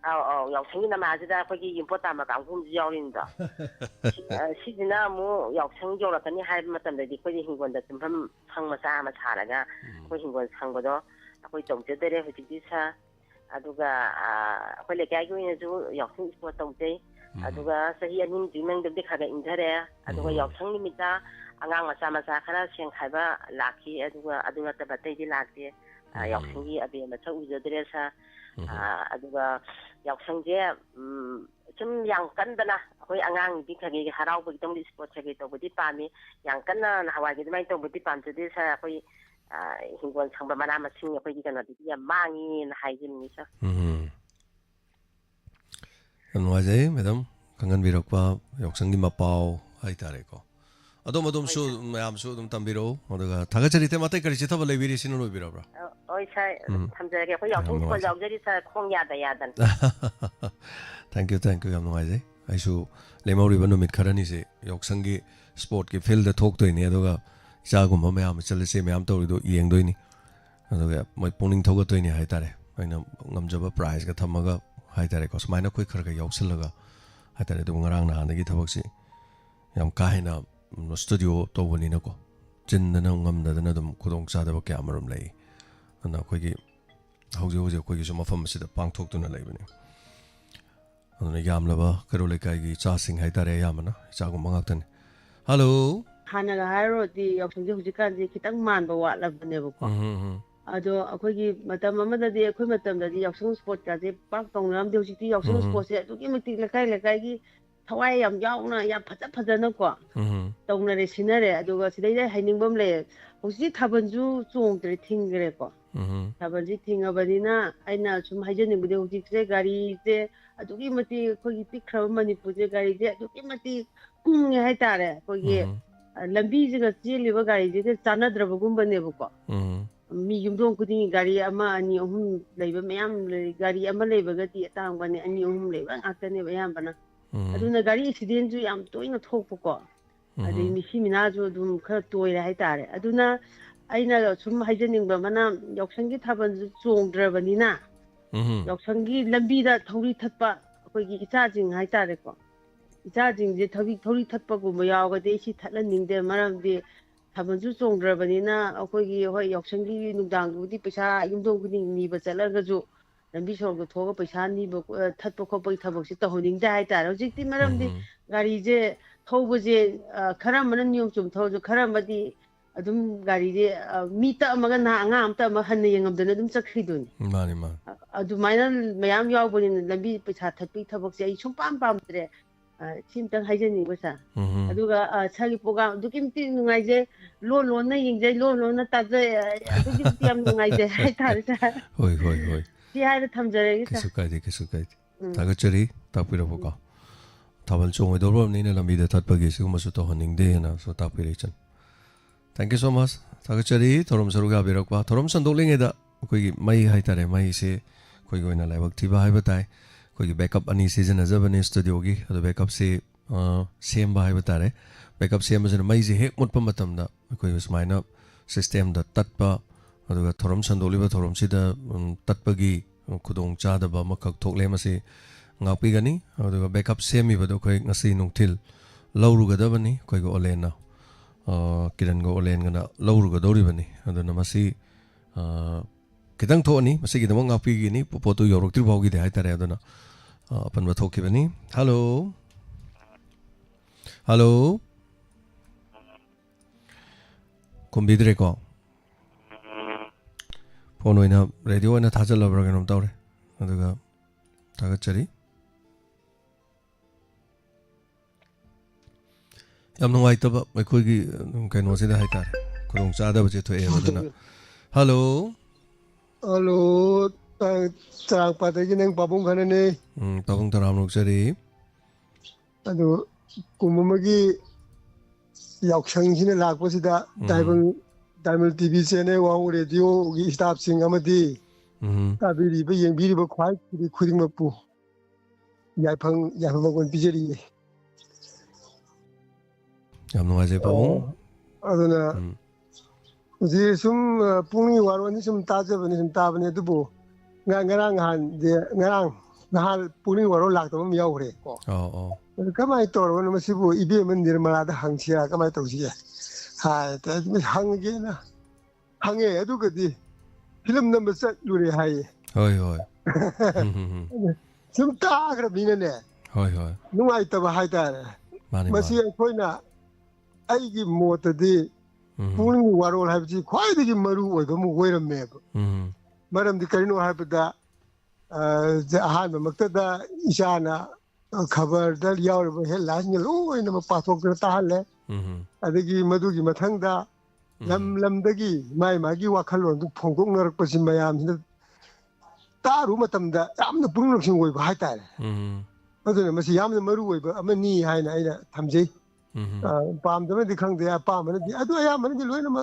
Speaker 7: ꯑꯧ ꯌꯥꯎꯁꯪꯒꯤ ꯅꯃꯥꯁꯤꯗ ꯑꯩꯈꯣꯏꯒꯤ ꯌꯨꯝꯄꯣꯠ ꯇꯥꯝꯕ ꯀꯥꯡꯕꯨꯁꯨ ꯌꯥꯎꯔꯤꯅꯤꯗꯣ ꯁꯤꯁꯤꯅ ꯑꯃꯨꯛ ꯌꯥꯎꯁꯪ ꯌꯧꯔꯛꯀꯅꯤ ꯍꯥꯏꯕ ꯃꯇꯝꯗꯗꯤ ꯑꯩꯈꯣꯏꯗꯤ ꯍꯤꯡꯒꯣꯜꯗ ꯇꯨꯝꯐꯝ ꯁꯪ ꯃꯆꯥ ꯑꯃ ꯁꯥꯔꯒ ꯑꯩꯈꯣꯏ ꯍꯤꯡꯒꯣꯜ ꯁꯪꯕꯗꯣ ꯑꯩꯈꯣꯏ ꯇꯧꯖꯗꯔꯦ ꯍꯧꯖꯤꯛꯇꯤ ꯁꯥꯔ ꯑꯗꯨꯒ ꯑꯩꯈꯣꯏ ꯂꯩꯀꯥꯏꯒꯤ ꯑꯣꯏꯅꯁꯨ ꯌꯥꯎꯁꯪ ꯏꯁꯄꯣꯔꯠ ꯇꯧꯖꯩ ꯑꯗꯨꯒ ꯆꯍꯤ 2 ꯑꯅꯤꯃꯨꯛꯀꯤ ꯃꯅꯨꯡꯗꯗꯤ ꯈꯔ ꯏꯪꯊꯔꯦ ꯑꯗꯨꯒ ꯌꯥꯎꯁꯪ ꯅꯨꯃꯤꯠꯇ ꯑꯉꯥꯡ ꯃꯆꯥ ꯈꯔ ꯁꯦꯟ ꯈꯥꯏꯕ ꯂꯥꯛꯈꯤ ꯑꯗꯨꯒ ꯑꯗꯨ ꯅꯠꯇꯕ ꯑꯇꯩꯗꯤ ꯂꯥꯛꯇꯦ ꯌꯥꯎꯁꯪꯒꯤ ꯑꯕꯦꯔ ꯃꯁꯛ ꯎꯖꯗ꯭ꯔꯦ ꯁꯥꯔ ꯑꯗꯨꯒ ꯌꯥꯎꯁꯪꯁꯦ ꯁꯨꯝ ꯌꯥꯝ ꯀꯟꯗꯅ ꯑꯩꯈꯣꯏ ꯑꯉꯥꯡꯗꯤ ꯈꯒꯤ ꯍꯔꯥꯎꯕꯒꯤꯗꯃꯛꯇ ꯏꯁꯄꯣꯔꯠ ꯈꯒꯤ ꯇꯧꯕꯗꯤ ꯄꯥꯝꯃꯤ ꯌꯥꯝ ꯀꯟꯅ ꯅꯍꯥꯟꯋꯥꯏꯒꯤ ꯑꯗꯨꯃꯥꯏꯅ ꯇꯧꯕꯗꯤ ꯄꯥꯝꯖꯗꯦ ꯁꯥꯔ ꯑꯩꯈꯣꯏ ꯍꯤꯡꯒꯣꯜ ꯁꯪꯕ ꯃꯅꯥ ꯃꯁꯤꯡ ꯑꯩꯈꯣꯏꯒꯤ ꯀꯩꯅꯣꯗꯗꯤ ꯌꯥꯝ ꯃꯥꯡꯉꯤꯅ ꯍꯥꯏꯖꯅꯤꯡꯉꯤ ꯁꯥꯔ
Speaker 1: ꯌꯥꯝ ꯅꯨꯡꯉꯥꯏꯖꯩ ꯃꯦꯗꯥꯝ ꯈꯪꯍꯟꯕꯤꯔꯛꯄ ꯌꯥꯎꯁꯪꯒꯤ ꯃꯄꯥꯎ ꯍꯥꯏꯇꯥꯔꯦꯀꯣ ꯑꯗꯣꯝꯁꯨ ꯃꯌꯥꯝꯁꯨ ꯑꯗꯨꯝ ꯇꯝꯕꯤꯔꯛꯎ ꯑꯗꯨꯒ ꯊꯥꯒꯠꯆꯔꯤ ꯑꯇꯩ ꯀꯔꯤ ꯆꯤꯊꯕ ꯂꯩꯕꯤꯔꯤ ꯁꯤꯅ ꯂꯣꯏꯕꯤꯔꯕ꯭ꯔꯥ
Speaker 7: ꯍꯣꯏ ꯁꯥꯔ ꯊꯝꯖꯔꯒꯦ ꯑꯩꯈꯣꯏ ꯌꯥꯎꯁꯪ ꯏꯁꯄꯣꯔꯠ ꯌꯥꯎꯖꯔꯤ ꯁꯥꯔ ꯈꯣꯡ ꯌꯥꯗꯅ
Speaker 1: ꯊꯦꯡꯛ ꯌꯨ ꯌꯥꯝ ꯅꯨꯡꯉꯥꯏꯖꯩ ꯑꯩꯁꯨ ꯂꯦꯝꯍꯧꯔꯤꯕ ꯅꯨꯃꯤꯠ ꯈꯔꯅꯤꯁꯦ ꯌꯥꯎꯁꯪꯒꯤ ꯁ꯭ꯄꯣꯔꯠꯀꯤ ꯐꯤꯜꯗ ꯊꯣꯛꯇꯣꯏꯅꯤ ꯑꯗꯨꯒ ꯏꯆꯥꯒꯨꯝꯕ ꯃꯌꯥꯝ ꯆꯠꯂꯁꯦ ꯃꯌꯥꯝ ꯇꯧꯔꯤꯗꯣ ꯌꯦꯡꯗꯣꯏꯅꯤ ꯑꯗꯨꯒ ꯃꯣꯏ ꯄꯨꯛꯅꯤꯡ ꯊꯧꯒꯠꯇꯣꯏꯅꯤ ꯍꯥꯏꯇꯥꯔꯦ ꯑꯩꯅ ꯉꯝꯖꯕ ꯄ꯭ꯔꯥꯏꯖꯀ ꯊꯝꯃꯒ ꯍꯥꯏꯇꯥꯔꯦꯀꯣ ꯁꯨꯃꯥꯏꯅ ꯑꯩꯈꯣꯏ ꯈꯔ ꯌꯥꯎꯁꯜꯂꯒ ꯍꯥꯏꯇꯥꯔꯦ ꯑꯗꯨꯕꯨ ꯉꯔꯥꯡ ꯅꯍꯥꯟꯗꯒꯤ ꯊꯕꯛꯁꯤ ꯌꯥꯝ ꯀꯥ ꯍꯦꯟꯅ ꯁ꯭ꯇꯨꯗꯤꯑꯣ ꯇꯧꯕꯅꯤꯅꯀꯣ ꯆꯤꯟꯗꯅ ꯉꯝꯗꯗꯅ ꯑꯗꯨꯝ ꯈꯨꯗꯣꯡꯆꯥꯗꯕ ꯀꯌꯥ ꯑꯃꯔꯣꯝ ꯂꯩ ꯑꯗꯨꯅ ꯑꯩꯈꯣꯏꯒꯤ ꯍꯧꯖꯤꯛ ꯑꯩꯈꯣꯏꯒꯤꯁꯨ ꯃꯐꯝ ꯑꯁꯤꯗ ꯄꯥꯡꯊꯣꯛꯇꯨꯅ ꯂꯩꯕꯅꯤ ꯑꯗꯨꯅ ꯌꯥꯝꯂꯕ ꯀꯩꯔꯣꯜ ꯂꯩꯀꯥꯏꯒꯤ ꯏꯆꯥꯁꯤꯡ ꯍꯥꯏꯇꯥꯔꯦ ꯑꯌꯥꯝꯕꯅ ꯏꯆꯥꯒꯨꯝꯕ ꯉꯥꯛꯇꯅꯤ ꯍꯜꯂꯣ
Speaker 8: ꯍꯥꯟꯅꯒ ꯍꯥꯏꯔꯨꯔꯗꯤ ꯌꯥꯎꯁꯪꯁꯦ ꯍꯧꯖꯤꯛꯀꯥꯟꯁꯦ ꯈꯤꯇꯪ ꯃꯥꯟꯕ ꯋꯥꯠꯂꯕꯅꯦꯕꯀꯣ ꯑꯗꯣ ꯑꯩꯈꯣꯏꯒꯤ ꯃꯇꯝ ꯑꯃꯗꯗꯤ ꯑꯩꯈꯣꯏ ꯃꯇꯝꯗꯗꯤ ꯌꯥꯎꯁꯪ ꯁ꯭ꯄꯣꯔꯠꯀꯥꯁꯦ ꯄꯥꯛ ꯇꯧꯅꯔꯝꯗꯦ ꯍꯧꯖꯤꯛꯇꯤ ꯌꯥꯎꯁꯪ ꯁ꯭ꯄꯣꯔꯠꯁꯦ ꯑꯗꯨꯛꯀꯤ ꯃꯇꯤꯛ ꯂꯩꯀꯥꯏꯒꯤ ꯊꯋꯥꯏ ꯌꯥꯝ ꯌꯥꯎꯅ ꯌꯥꯝ ꯐꯖꯅꯀꯣ ꯇꯧꯅꯔꯦ ꯁꯤꯟꯅꯔꯦ ꯑꯗꯨꯒ ꯁꯤꯗꯩꯗ ꯍꯥꯏꯅꯤꯡꯕ ꯑꯃ ꯂꯩꯌꯦ ꯍꯧꯖꯤꯛꯇꯤ ꯊꯥꯕꯜꯁꯨ ꯆꯣꯡꯗ꯭ꯔꯦ ꯊꯤꯡꯈ꯭ꯔꯦꯀꯣ ꯊꯥꯕꯜꯁꯤ ꯊꯤꯡꯉꯕꯅꯤꯅ ꯑꯩꯅ ꯁꯨꯝ ꯍꯥꯏꯖꯅꯤꯡꯕꯗꯤ ꯍꯧꯖꯤꯛꯁꯦ ꯒꯥꯔꯤꯁꯦ ꯑꯗꯨꯛꯀꯤ ꯃꯇꯤꯛ ꯑꯩꯈꯣꯏꯒꯤ ꯄꯤꯛꯈ꯭ꯔꯕ ꯃꯅꯤꯄꯨꯔꯁꯦ ꯒꯥꯔꯤꯁꯦ ꯑꯗꯨꯛꯀꯤ ꯃꯇꯤꯛ ꯀꯨꯡꯉꯦ ꯍꯥꯏꯇꯥꯔꯦ ꯑꯩꯈꯣꯏꯒꯤ ꯂꯝꯕꯤꯁꯤꯒ ꯆꯦꯜꯂꯤꯕ ꯒꯥꯔꯤꯁꯤꯒ ꯆꯥꯟꯅꯗ꯭ꯔꯕꯒꯨꯝꯕꯅꯦꯕꯀꯣ ꯃꯤ ꯌꯨꯝꯊꯣꯡ ꯈꯨꯗꯤꯡꯒꯤ ꯒꯥꯔꯤ 1 2 3 ꯂꯩꯕ ꯃꯌꯥꯝ ꯂꯩ ꯒꯥꯔꯤ ꯑꯃ ꯂꯩꯕꯒꯗꯤ ꯑꯇꯥꯡꯕꯅꯦ 2 3 ꯂꯩꯕ ꯉꯥꯛꯇꯅꯦꯕ ꯑꯌꯥꯝꯕꯅ ꯑꯗꯨꯅ ꯒꯥꯔꯤ ꯑꯦꯛꯁꯤꯗꯦꯟꯁꯨ ꯌꯥꯝ ꯇꯣꯏꯅ ꯊꯣꯛꯄꯀꯣ ꯑꯗꯩ ꯃꯤꯁꯤ ꯃꯤꯅꯥꯁꯨ ꯑꯗꯨꯝ ꯈꯔ ꯇꯣꯏꯔꯦ ꯍꯥꯏꯇꯥꯔꯦ ꯑꯗꯨꯅ ꯑꯩꯅ ꯁꯨꯝ ꯍꯥꯏꯖꯅꯤꯡꯕ ꯑꯃꯅ ꯌꯥꯎꯁꯪꯒꯤ ꯊꯥꯕꯜꯁꯨ ꯆꯣꯡꯗ꯭ꯔꯕꯅꯤꯅ ꯌꯥꯎꯁꯪꯒꯤ ꯂꯝꯕꯤꯗ ꯊꯧꯔꯤ ꯊꯠꯄ ꯑꯩꯈꯣꯏꯒꯤ ꯏꯆꯥꯁꯤꯡ ꯍꯥꯏꯇꯥꯔꯦꯀꯣ ꯏꯆꯥꯁꯤꯡꯁꯦ ꯊꯧꯔꯤ ꯊꯠꯄꯒꯨꯝꯕ ꯌꯥꯎꯔꯒꯗꯤ ꯁꯤ ꯊꯠꯍꯟꯅꯤꯡꯗꯦ ꯃꯔꯝꯗꯤ ꯊꯥꯕꯜꯁꯨ ꯆꯣꯡꯗ꯭ꯔꯕꯅꯤ나 ꯑꯩꯈꯣꯏꯒꯤ ꯍꯣꯏ ꯌꯥꯎꯁꯪꯒꯤ ꯅꯨꯡꯗꯥꯡꯗꯨꯕꯨꯗꯤ ꯄꯩꯁꯥ ꯌꯨꯝꯊꯣꯡ ꯈꯨꯗꯤꯡ ꯅꯤꯕ ꯆꯠꯂꯒꯁꯨ ꯂꯝꯕꯤ ꯁꯣꯔꯣꯛꯇ ꯊꯣꯛꯑꯒ ꯄꯩꯁꯥ ꯅꯤꯕ ꯊꯠꯄ ꯈꯣꯠꯄꯒꯤ ꯊꯕꯛꯁꯦ ꯇꯧꯍꯟꯅꯤꯡꯗꯦ ꯍꯥꯏꯇꯥꯔꯦ ꯍꯧꯖꯤꯛꯇꯤ ꯃꯔꯝꯗꯤ ꯒꯥꯔꯤꯁꯦ ꯊꯧꯕꯁꯦ ꯈꯔ ꯑꯃꯅ ꯅꯤꯌꯣꯝ ꯆꯨꯝ ꯊꯧꯔꯁꯨ ꯈꯔ ꯑꯃꯗꯤ ꯑꯗꯨꯝ ꯒꯥꯔꯤꯁꯦ ꯃꯤ ꯇꯛꯑꯝꯃꯒ ꯑꯉꯥꯡ ꯑꯃ ꯇꯛꯑꯝꯃꯒ ꯍꯟꯅ ꯌꯦꯡꯉꯝꯗꯅ ꯑꯗꯨꯝ ꯆꯠꯈ꯭ꯔꯤꯗꯨꯅꯤ
Speaker 1: ꯃꯥꯅꯤ
Speaker 8: ꯑꯗꯨꯃꯥꯏꯅ ꯃꯌꯥꯝ ꯌꯥꯎꯕꯅꯤꯅ ꯂꯝꯕꯤ ꯄꯩꯁꯥ ꯊꯠꯄꯒꯤ ꯊꯕꯛꯁꯦ ꯑꯩ ꯁꯨꯡꯄꯥꯝ ꯄꯥꯝꯗ꯭ꯔꯦ ꯁꯤꯝꯇꯪ ꯍꯥꯏꯖꯅꯤꯡꯕ ꯁꯥꯔ ꯑꯗꯨꯒ ꯁꯥꯔꯒꯤ ꯄ꯭ꯔꯣꯒ꯭ꯔꯥꯝ ꯑꯗꯨꯛꯀꯤ ꯃꯇꯤꯛ ꯅꯨꯡꯉꯥꯏꯖꯩ ꯂꯣꯟꯅ ꯌꯦꯡꯖꯩ ꯂꯣꯟꯅ ꯇꯥꯖꯩ ꯑꯗꯨꯛꯀꯤ ꯃꯇꯤꯛ ꯌꯥꯝ ꯅꯨꯡꯉꯥꯏꯖꯩ ꯍꯥꯏꯇꯥꯔꯦ ꯁꯥꯔ
Speaker 1: ꯍꯣꯏ
Speaker 8: ꯁꯤ ꯍꯥꯏꯔ ꯊꯝꯖꯔꯒꯦ
Speaker 1: ꯀꯩꯁꯨ ꯀꯥꯏꯗꯦ ꯊꯥꯒꯠꯆꯔꯤ ꯇꯥꯛꯄꯤꯔꯛꯄꯀꯣ ꯊꯥꯕꯜ ꯆꯣꯡꯉꯣꯏꯗꯧꯔꯕꯅꯤꯅ ꯂꯝꯕꯤꯗ ꯊꯠꯄꯒꯤ ꯁꯤꯒꯨꯝꯕꯁꯨ ꯇꯧꯍꯟꯅꯤꯡꯗꯦꯅꯁꯨ ꯇꯥꯛꯄꯤꯔꯛꯏ ꯊꯦꯡꯛ ꯌꯨ ꯁꯣ ꯃꯆ ꯊꯥꯒꯠꯆꯔꯤ ꯊꯧꯔꯝ ꯁꯔꯨꯛ ꯌꯥꯕꯤꯔꯛꯄ ꯊꯧꯔꯝ ꯁꯟꯗꯣꯛꯂꯤꯉꯩꯗ ꯑꯩꯈꯣꯏꯒꯤ ꯃꯩ ꯍꯥꯏꯇꯥꯔꯦ ꯃꯩꯁꯦ ꯑꯩꯈꯣꯏꯒꯤ ꯑꯣꯏꯅ ꯂꯥꯏꯕꯛ ꯊꯤꯕ ꯍꯥꯏꯕ ꯇꯥꯏ ꯑꯩꯈꯣꯏꯒꯤ ꯕꯦꯛꯑꯞ 2 ꯁꯤꯖꯤꯟꯅꯖꯕꯅꯤ ꯁ꯭ꯇꯨꯗꯤꯑꯣꯒꯤ ꯑꯗꯣ ꯕꯦꯛꯑꯞꯁꯤ ꯁꯦꯝꯕ ꯍꯥꯏꯕ ꯇꯥꯔꯦ ꯕꯦꯛꯑꯞ ꯁꯦꯝꯕꯁꯤꯅ ꯃꯩꯁꯦ ꯍꯦꯛ ꯃꯨꯠꯄ ꯃꯇꯝꯗ ꯑꯩꯈꯣꯏ ꯁꯨꯃꯥꯏꯅ ꯁꯤꯁꯇꯦꯝꯗ ꯇꯠꯄ ꯑꯗꯨꯒ ꯊꯧꯔꯝ ꯁꯟꯗꯣꯛꯂꯤꯕ ꯊꯧꯔꯝꯁꯤꯗ ꯇꯠꯄꯒꯤ ꯈꯨꯗꯣꯡꯆꯥꯗꯕ ꯑꯃꯈꯛ ꯊꯣꯛꯂꯦ ꯃꯁꯤ ꯉꯥꯛꯄꯤꯒꯅꯤ ꯑꯗꯨꯒ ꯕꯦꯛꯑꯞ ꯁꯦꯝꯃꯤꯕꯗꯣ ꯑꯩꯈꯣꯏ ꯉꯁꯤ ꯅꯨꯡꯊꯤꯜ ꯂꯧꯔꯨꯒꯗꯕꯅꯤ ꯑꯩꯈꯣꯏꯒ ꯑꯣꯂꯦꯟꯅ ꯀꯤꯔꯟꯒ ꯑꯣꯂꯦꯟꯒꯅ ꯂꯧꯔꯨꯒꯗꯧꯔꯤꯕꯅꯤ ꯑꯗꯨꯅ ꯃꯁꯤ ꯈꯤꯇꯪ ꯊꯣꯛꯑꯅꯤ ꯃꯁꯤꯒꯤꯗꯃꯛ ꯉꯥꯛꯄꯤꯒꯅꯤ ꯄꯣꯠꯇꯨ ꯌꯧꯔꯛꯇ꯭ꯔꯤ ꯐꯥꯎꯒꯤꯗꯤ ꯍꯥꯏꯇꯥꯔꯦ ꯑꯗꯨꯅ ꯑꯄꯟꯕ ꯊꯣꯛꯈꯤꯕꯅꯤ ꯍꯜꯂꯣ ꯈꯨꯝꯕꯤꯗ꯭ꯔꯦꯀꯣ ꯐꯣꯟ ꯑꯣꯏꯅ ꯔꯦꯗꯤꯑꯣ ꯑꯣꯏꯅ ꯊꯥꯖꯜꯂꯕ꯭ꯔꯥ ꯀꯩꯅꯣꯝ ꯇꯧꯔꯦ ꯑꯗꯨꯒ ꯊꯥꯒꯠꯆꯔꯤ ꯌꯥꯝ ꯅꯨꯡꯉꯥꯏꯇꯕ ꯑꯩꯈꯣꯏꯒꯤ ꯀꯩꯅꯣꯁꯤꯗ ꯍꯥꯏꯇꯥꯔꯦ ꯈꯨꯗꯣꯡꯆꯥꯗꯕꯁꯦ ꯊꯣꯛꯑꯦꯕ ꯑꯗꯨꯅ ꯍꯜꯂꯣ
Speaker 9: ꯆꯔꯥꯡꯄꯥꯠꯇꯒꯤ ꯅꯪ ꯄꯥꯕꯨꯡ ꯈꯅꯅꯤ
Speaker 1: ꯄꯥꯕꯨꯡ ꯇꯔꯥꯝ ꯅꯣꯛꯆꯔꯤ
Speaker 9: ꯑꯗꯨ ꯀꯨꯝ ꯑꯃꯒꯤ ꯌꯥꯎꯁꯪꯁꯤꯅ ꯂꯥꯛꯄꯁꯤꯗ ꯗꯥꯏꯃꯟ ꯇꯤꯚꯤ ꯆꯦꯅꯦꯜ ꯋꯥꯡ ꯔꯦꯗꯤꯑꯣꯒꯤ ꯏꯁꯇꯥꯐꯁꯤꯡ ꯑꯃꯗꯤ ꯇꯥꯕꯤꯔꯤꯕ ꯌꯦꯡꯕꯤꯔꯤꯕ ꯈꯨꯗꯤꯡꯃꯛꯄꯨ ꯌꯥꯏꯐ ꯄꯤꯖꯔꯤꯌꯦ
Speaker 1: ꯌꯥꯝ ꯅꯨꯡꯉꯥꯏꯖꯩ ꯄꯥꯕꯨꯡ
Speaker 9: ꯑꯗꯨꯅ ꯍꯧꯖꯤꯛ ꯁꯨꯝ ꯄꯨꯛꯅꯤꯡꯒꯤ ꯋꯥꯔꯣꯜꯗꯤ ꯁꯨꯝ ꯇꯥꯖꯕꯅꯤ ꯁꯨꯝ ꯇꯥꯕꯅꯤ ꯑꯗꯨꯕꯨ ꯉꯔꯥꯡ nahal puning waro lak to mi yaure ko kamai tor no masibu ibe man nirmala da hangsia kamai to ji ha ta mi hangge na hange adu gadi film number set lure hai
Speaker 1: hoi
Speaker 9: sum ta gra bina ne
Speaker 1: hoi
Speaker 9: nungai ta ba hai ta masi koina ai gi mota di puning waro hai ji khwai di maru oi ba mu goiram me maram di karino hai ba ahan maktada ishana khabar da yaur ba he lan ngel oi na pa thok ta hal adagi madu gi mathang da lam dagi mai ma gi wakhalon du phongkok narak pasin mayam sin ta ru matam da yamna purung sing oi ba hai ta aduna masi yamna maru oi ba amani hai na aina thamjei pam da di khang da pa man di adu ya man di loina ma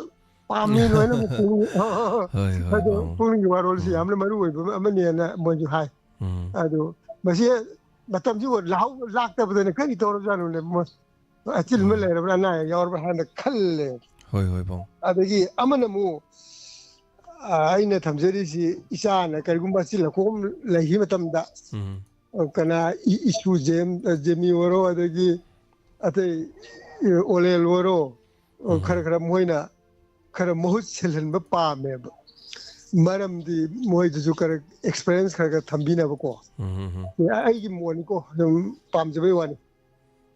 Speaker 9: pam ni loina ma puning warol si yamna maru oi ba amani na mo ju hai adu masi matam ji lau lak ta bada kan ito janu ne mo achil mele ra na yaur ba han khalle
Speaker 1: hoi bong
Speaker 9: adagi amana mu aina thamjeri si isana kargumba si lakom lahi matam da kana issue jemi woro adagi ate olel woro khara moina khara mohut selen ba pa me maram di moi ju kar experience khara thambina ba ko ai gi moni ko pam je bai wani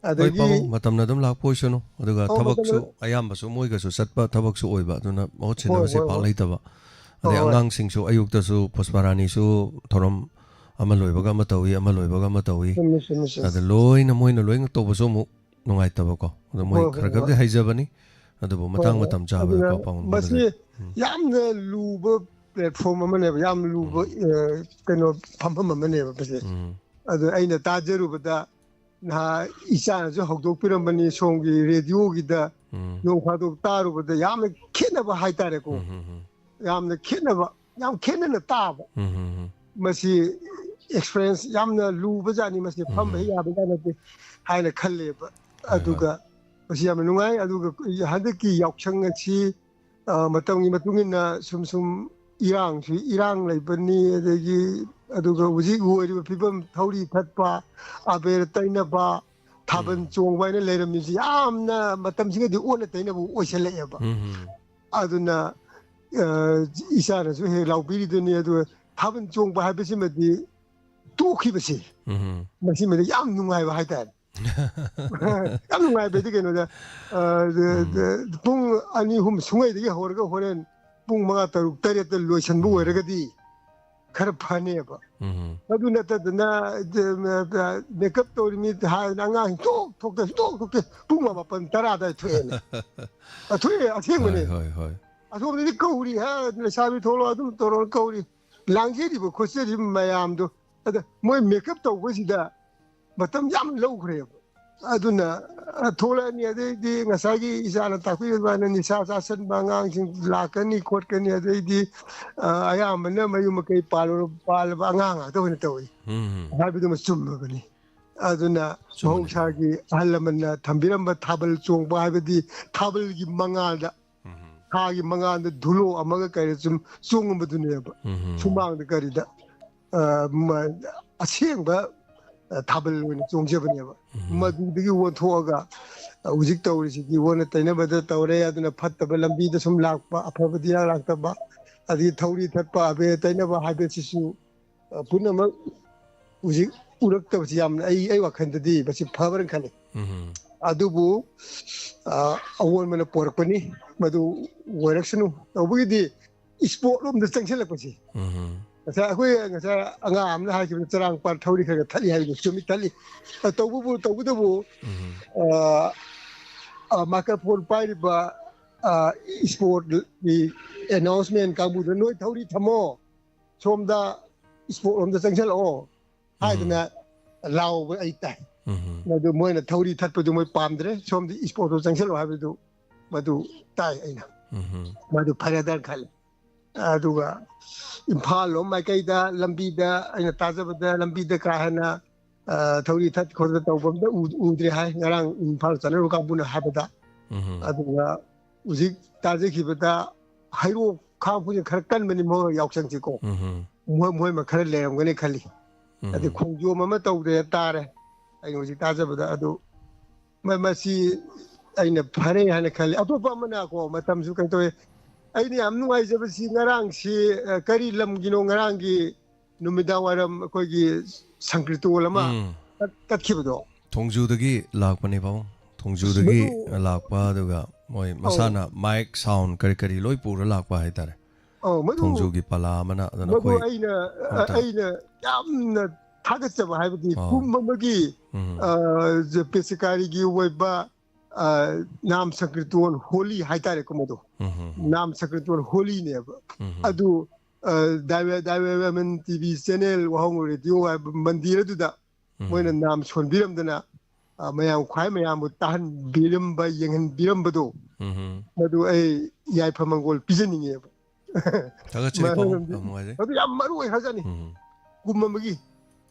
Speaker 1: adagi matam na dum lak poisonu aduga thabak su ayam ba su moi ga su satpa thabak su oi ba aduna mohut chen ba se pa lai ta ba ade angang sing su ayuk ta su posparani su thorom ama loi ba ga ma tawi ama loi ba ga ma tawi ade loi na moi na loi to ba su mu nungai ta ba ko adu moi khara ga de haijabani adu matang matam cha ba ko pa
Speaker 9: masi yamna luba platform amane yam luba kano pham amane ba base adu aina tajeru bada na isana jo hokdok piramani songi radio gi da no khadok taru bada yamna khena ba hai tare ko yamna khena ba yam khena na ta ba masi experience yamna luba jani masi pham ba ya ba na te hai na khalle ba aduga masi yam nungai aduga hadaki yaukchang chi matamgi matungina sum irang laibani adagi aduga uji uori pibam thauri thatpa aber taina ba thaban chongba na leirami si amna matam singa di ona taina bu oisale ba aduna isana su he laubiri duni adu thaban chongba habisi madi tukhi basi masi madi yam nungai ba haitar yam nungai be de no da pung ani hum sungai de horga horen pung mga taruk taret loisan bu weragadi khar phane ba aduna ta na makeup to mi ha nanga tok pung ma pan tara da thuene atheng mane
Speaker 1: hoi
Speaker 9: athom ni kauri ha sabi tholo adum toron kauri langje di bu khoseri mayam do ada moi makeup to ko sida matam yam low khre aduna thola ni ade di ngasagi isana takwi ba ni sa san bangang sing lakani khot kani ade di ayam na mayu makai pal bangang to ni to ha bi dum sum ba ni aduna mohsagi alamanna thambiram ba thabal chong ba ha di thabal gi mangal da ha gi mangal da dhulo amaga kai sum chong ba du ne ba sumang da kari da aseng ba tabal wani chongje ba madudigi won thoga ujik tawri gi wona taina bada tawre aduna phattaba lambi da sum lakpa afabadi lakta ba adi thauri thatpa abe taina ba habe sisu punama ujik urakta yam ai wakhan da di basi phabaran khale adubu awon mana porpani madu waraksanu awgi di sport rom da changchela pasi ngasa akoi ngasa anga amna ha ki charang par thauri kha thali ha ni chumi thali tawbu microphone pai ba sport the announcement ka bu noi thauri thamo somda sport om da changchel o hai na law ai tai na do moi na thauri that pa do moi pamdre somdi sport do changchel ha du madu tai aina madu pharadar khal aduga imphal lo mai kai da lambi da aina tajabada lambi da ka hana thauri that khod da tawbam da udre hai ngarang imphal chanaru ka buna habada aduga uzik taje khibada hairo kha pu khar kan mani mo yauksan chi ko moi ma khar leram gani khali ꯑꯗꯩ ꯈꯣꯡꯖꯣꯝ ꯑꯃ ꯇꯧꯗꯦ ꯇꯥꯔꯦ ꯑꯩ ꯍꯧꯖꯤꯛ ꯇꯥꯖꯕꯗ ꯑꯗꯨ ꯃꯁꯤ ꯑꯩꯅ ꯐꯔꯦ ꯍꯥꯏꯅ ꯈꯜꯂꯤ ꯑꯇꯣꯞꯄ ꯑꯃꯅꯀꯣ ꯃꯇꯝꯁꯨ ꯀꯩꯅꯣ ꯇꯧꯋꯦ ꯑꯩꯅ ꯌꯥꯝ ꯅꯨꯡꯉꯥꯏꯖꯕꯁꯤ ꯉꯔꯥꯡꯁꯤ ꯀꯔꯤ ꯂꯝꯒꯤꯅꯣ ꯉꯔꯥꯡꯒꯤ ꯅꯨꯃꯤꯗꯥꯡ ꯋꯥꯏꯔꯝ ꯑꯩꯈꯣꯏꯒꯤ ꯁꯪꯀ꯭ꯔꯤꯇꯣꯜ ꯑꯃ ꯇꯠꯈꯤꯕꯗꯣ
Speaker 1: ꯊꯣꯡꯖꯨꯗꯒꯤ ꯂꯥꯛꯄꯅꯦ ꯄꯥꯕꯨꯡ ꯊꯣꯡꯖꯨꯗꯒꯤ ꯂꯥꯛꯄ ꯑꯗꯨꯒ ꯃꯣꯏ ꯃꯁꯥꯅ ꯃꯥꯏꯛ ꯁꯥꯎꯟ ꯀꯔꯤ ꯂꯣꯏ ꯄꯨꯔ ꯂꯥꯛꯄ ꯍꯥꯏꯇꯥꯔꯦ ꯊꯣꯡꯖꯨꯒꯤ ꯄꯂꯥ ꯑꯃꯅ ꯑꯗꯨꯅ
Speaker 9: ꯃꯗꯨ ꯑꯩꯅ ꯌꯥꯝꯅ ꯊꯥꯒꯠꯆꯕ ꯍꯥꯏꯕꯗꯤ ꯀꯨꯝ ꯑꯃꯒꯤ ꯄꯦꯁꯤꯀꯥꯔꯤꯒꯤ ꯑꯣꯏꯕ ꯅꯥꯝ ꯁꯪꯀ꯭ꯔꯤꯇꯣꯟ ꯍꯣꯂꯤ ꯍꯥꯏꯇꯥꯔꯦꯀꯣ ꯃꯗꯨ ꯅꯥꯝ ꯁꯪꯀ꯭ꯔꯤꯇꯣꯟ ꯍꯣꯂꯤꯅꯦꯕ ꯑꯗꯨ ꯗꯥꯏꯃꯟ ꯇꯤꯚꯤ ꯆꯦꯅꯦꯜ ꯋꯥꯍꯣꯡ ꯔꯦꯗꯤꯑꯣ ꯍꯥꯏꯕ ꯃꯟꯗꯤꯔꯗꯨꯗ ꯃꯣꯏꯅ ꯅꯥꯝ ꯁꯣꯟꯕꯤꯔꯝꯗꯅ ꯃꯌꯥꯝ ꯈ꯭ꯋꯥꯏ ꯃꯌꯥꯝꯕꯨ ꯇꯥꯍꯟꯕꯤꯔꯝꯕ ꯌꯦꯡꯍꯟꯕꯤꯔꯝꯕꯗꯣ ꯃꯗꯨ ꯑꯩ ꯌꯥꯏꯐ ꯃꯪꯒꯣꯜ ꯄꯤꯖꯅꯤꯡꯉꯦꯕ ꯃꯗꯨ ꯌꯥꯝ ꯃꯔꯨ ꯑꯣꯏ ꯍꯥꯏꯖꯅꯤ ꯀꯨꯝ ꯑꯃꯒꯤ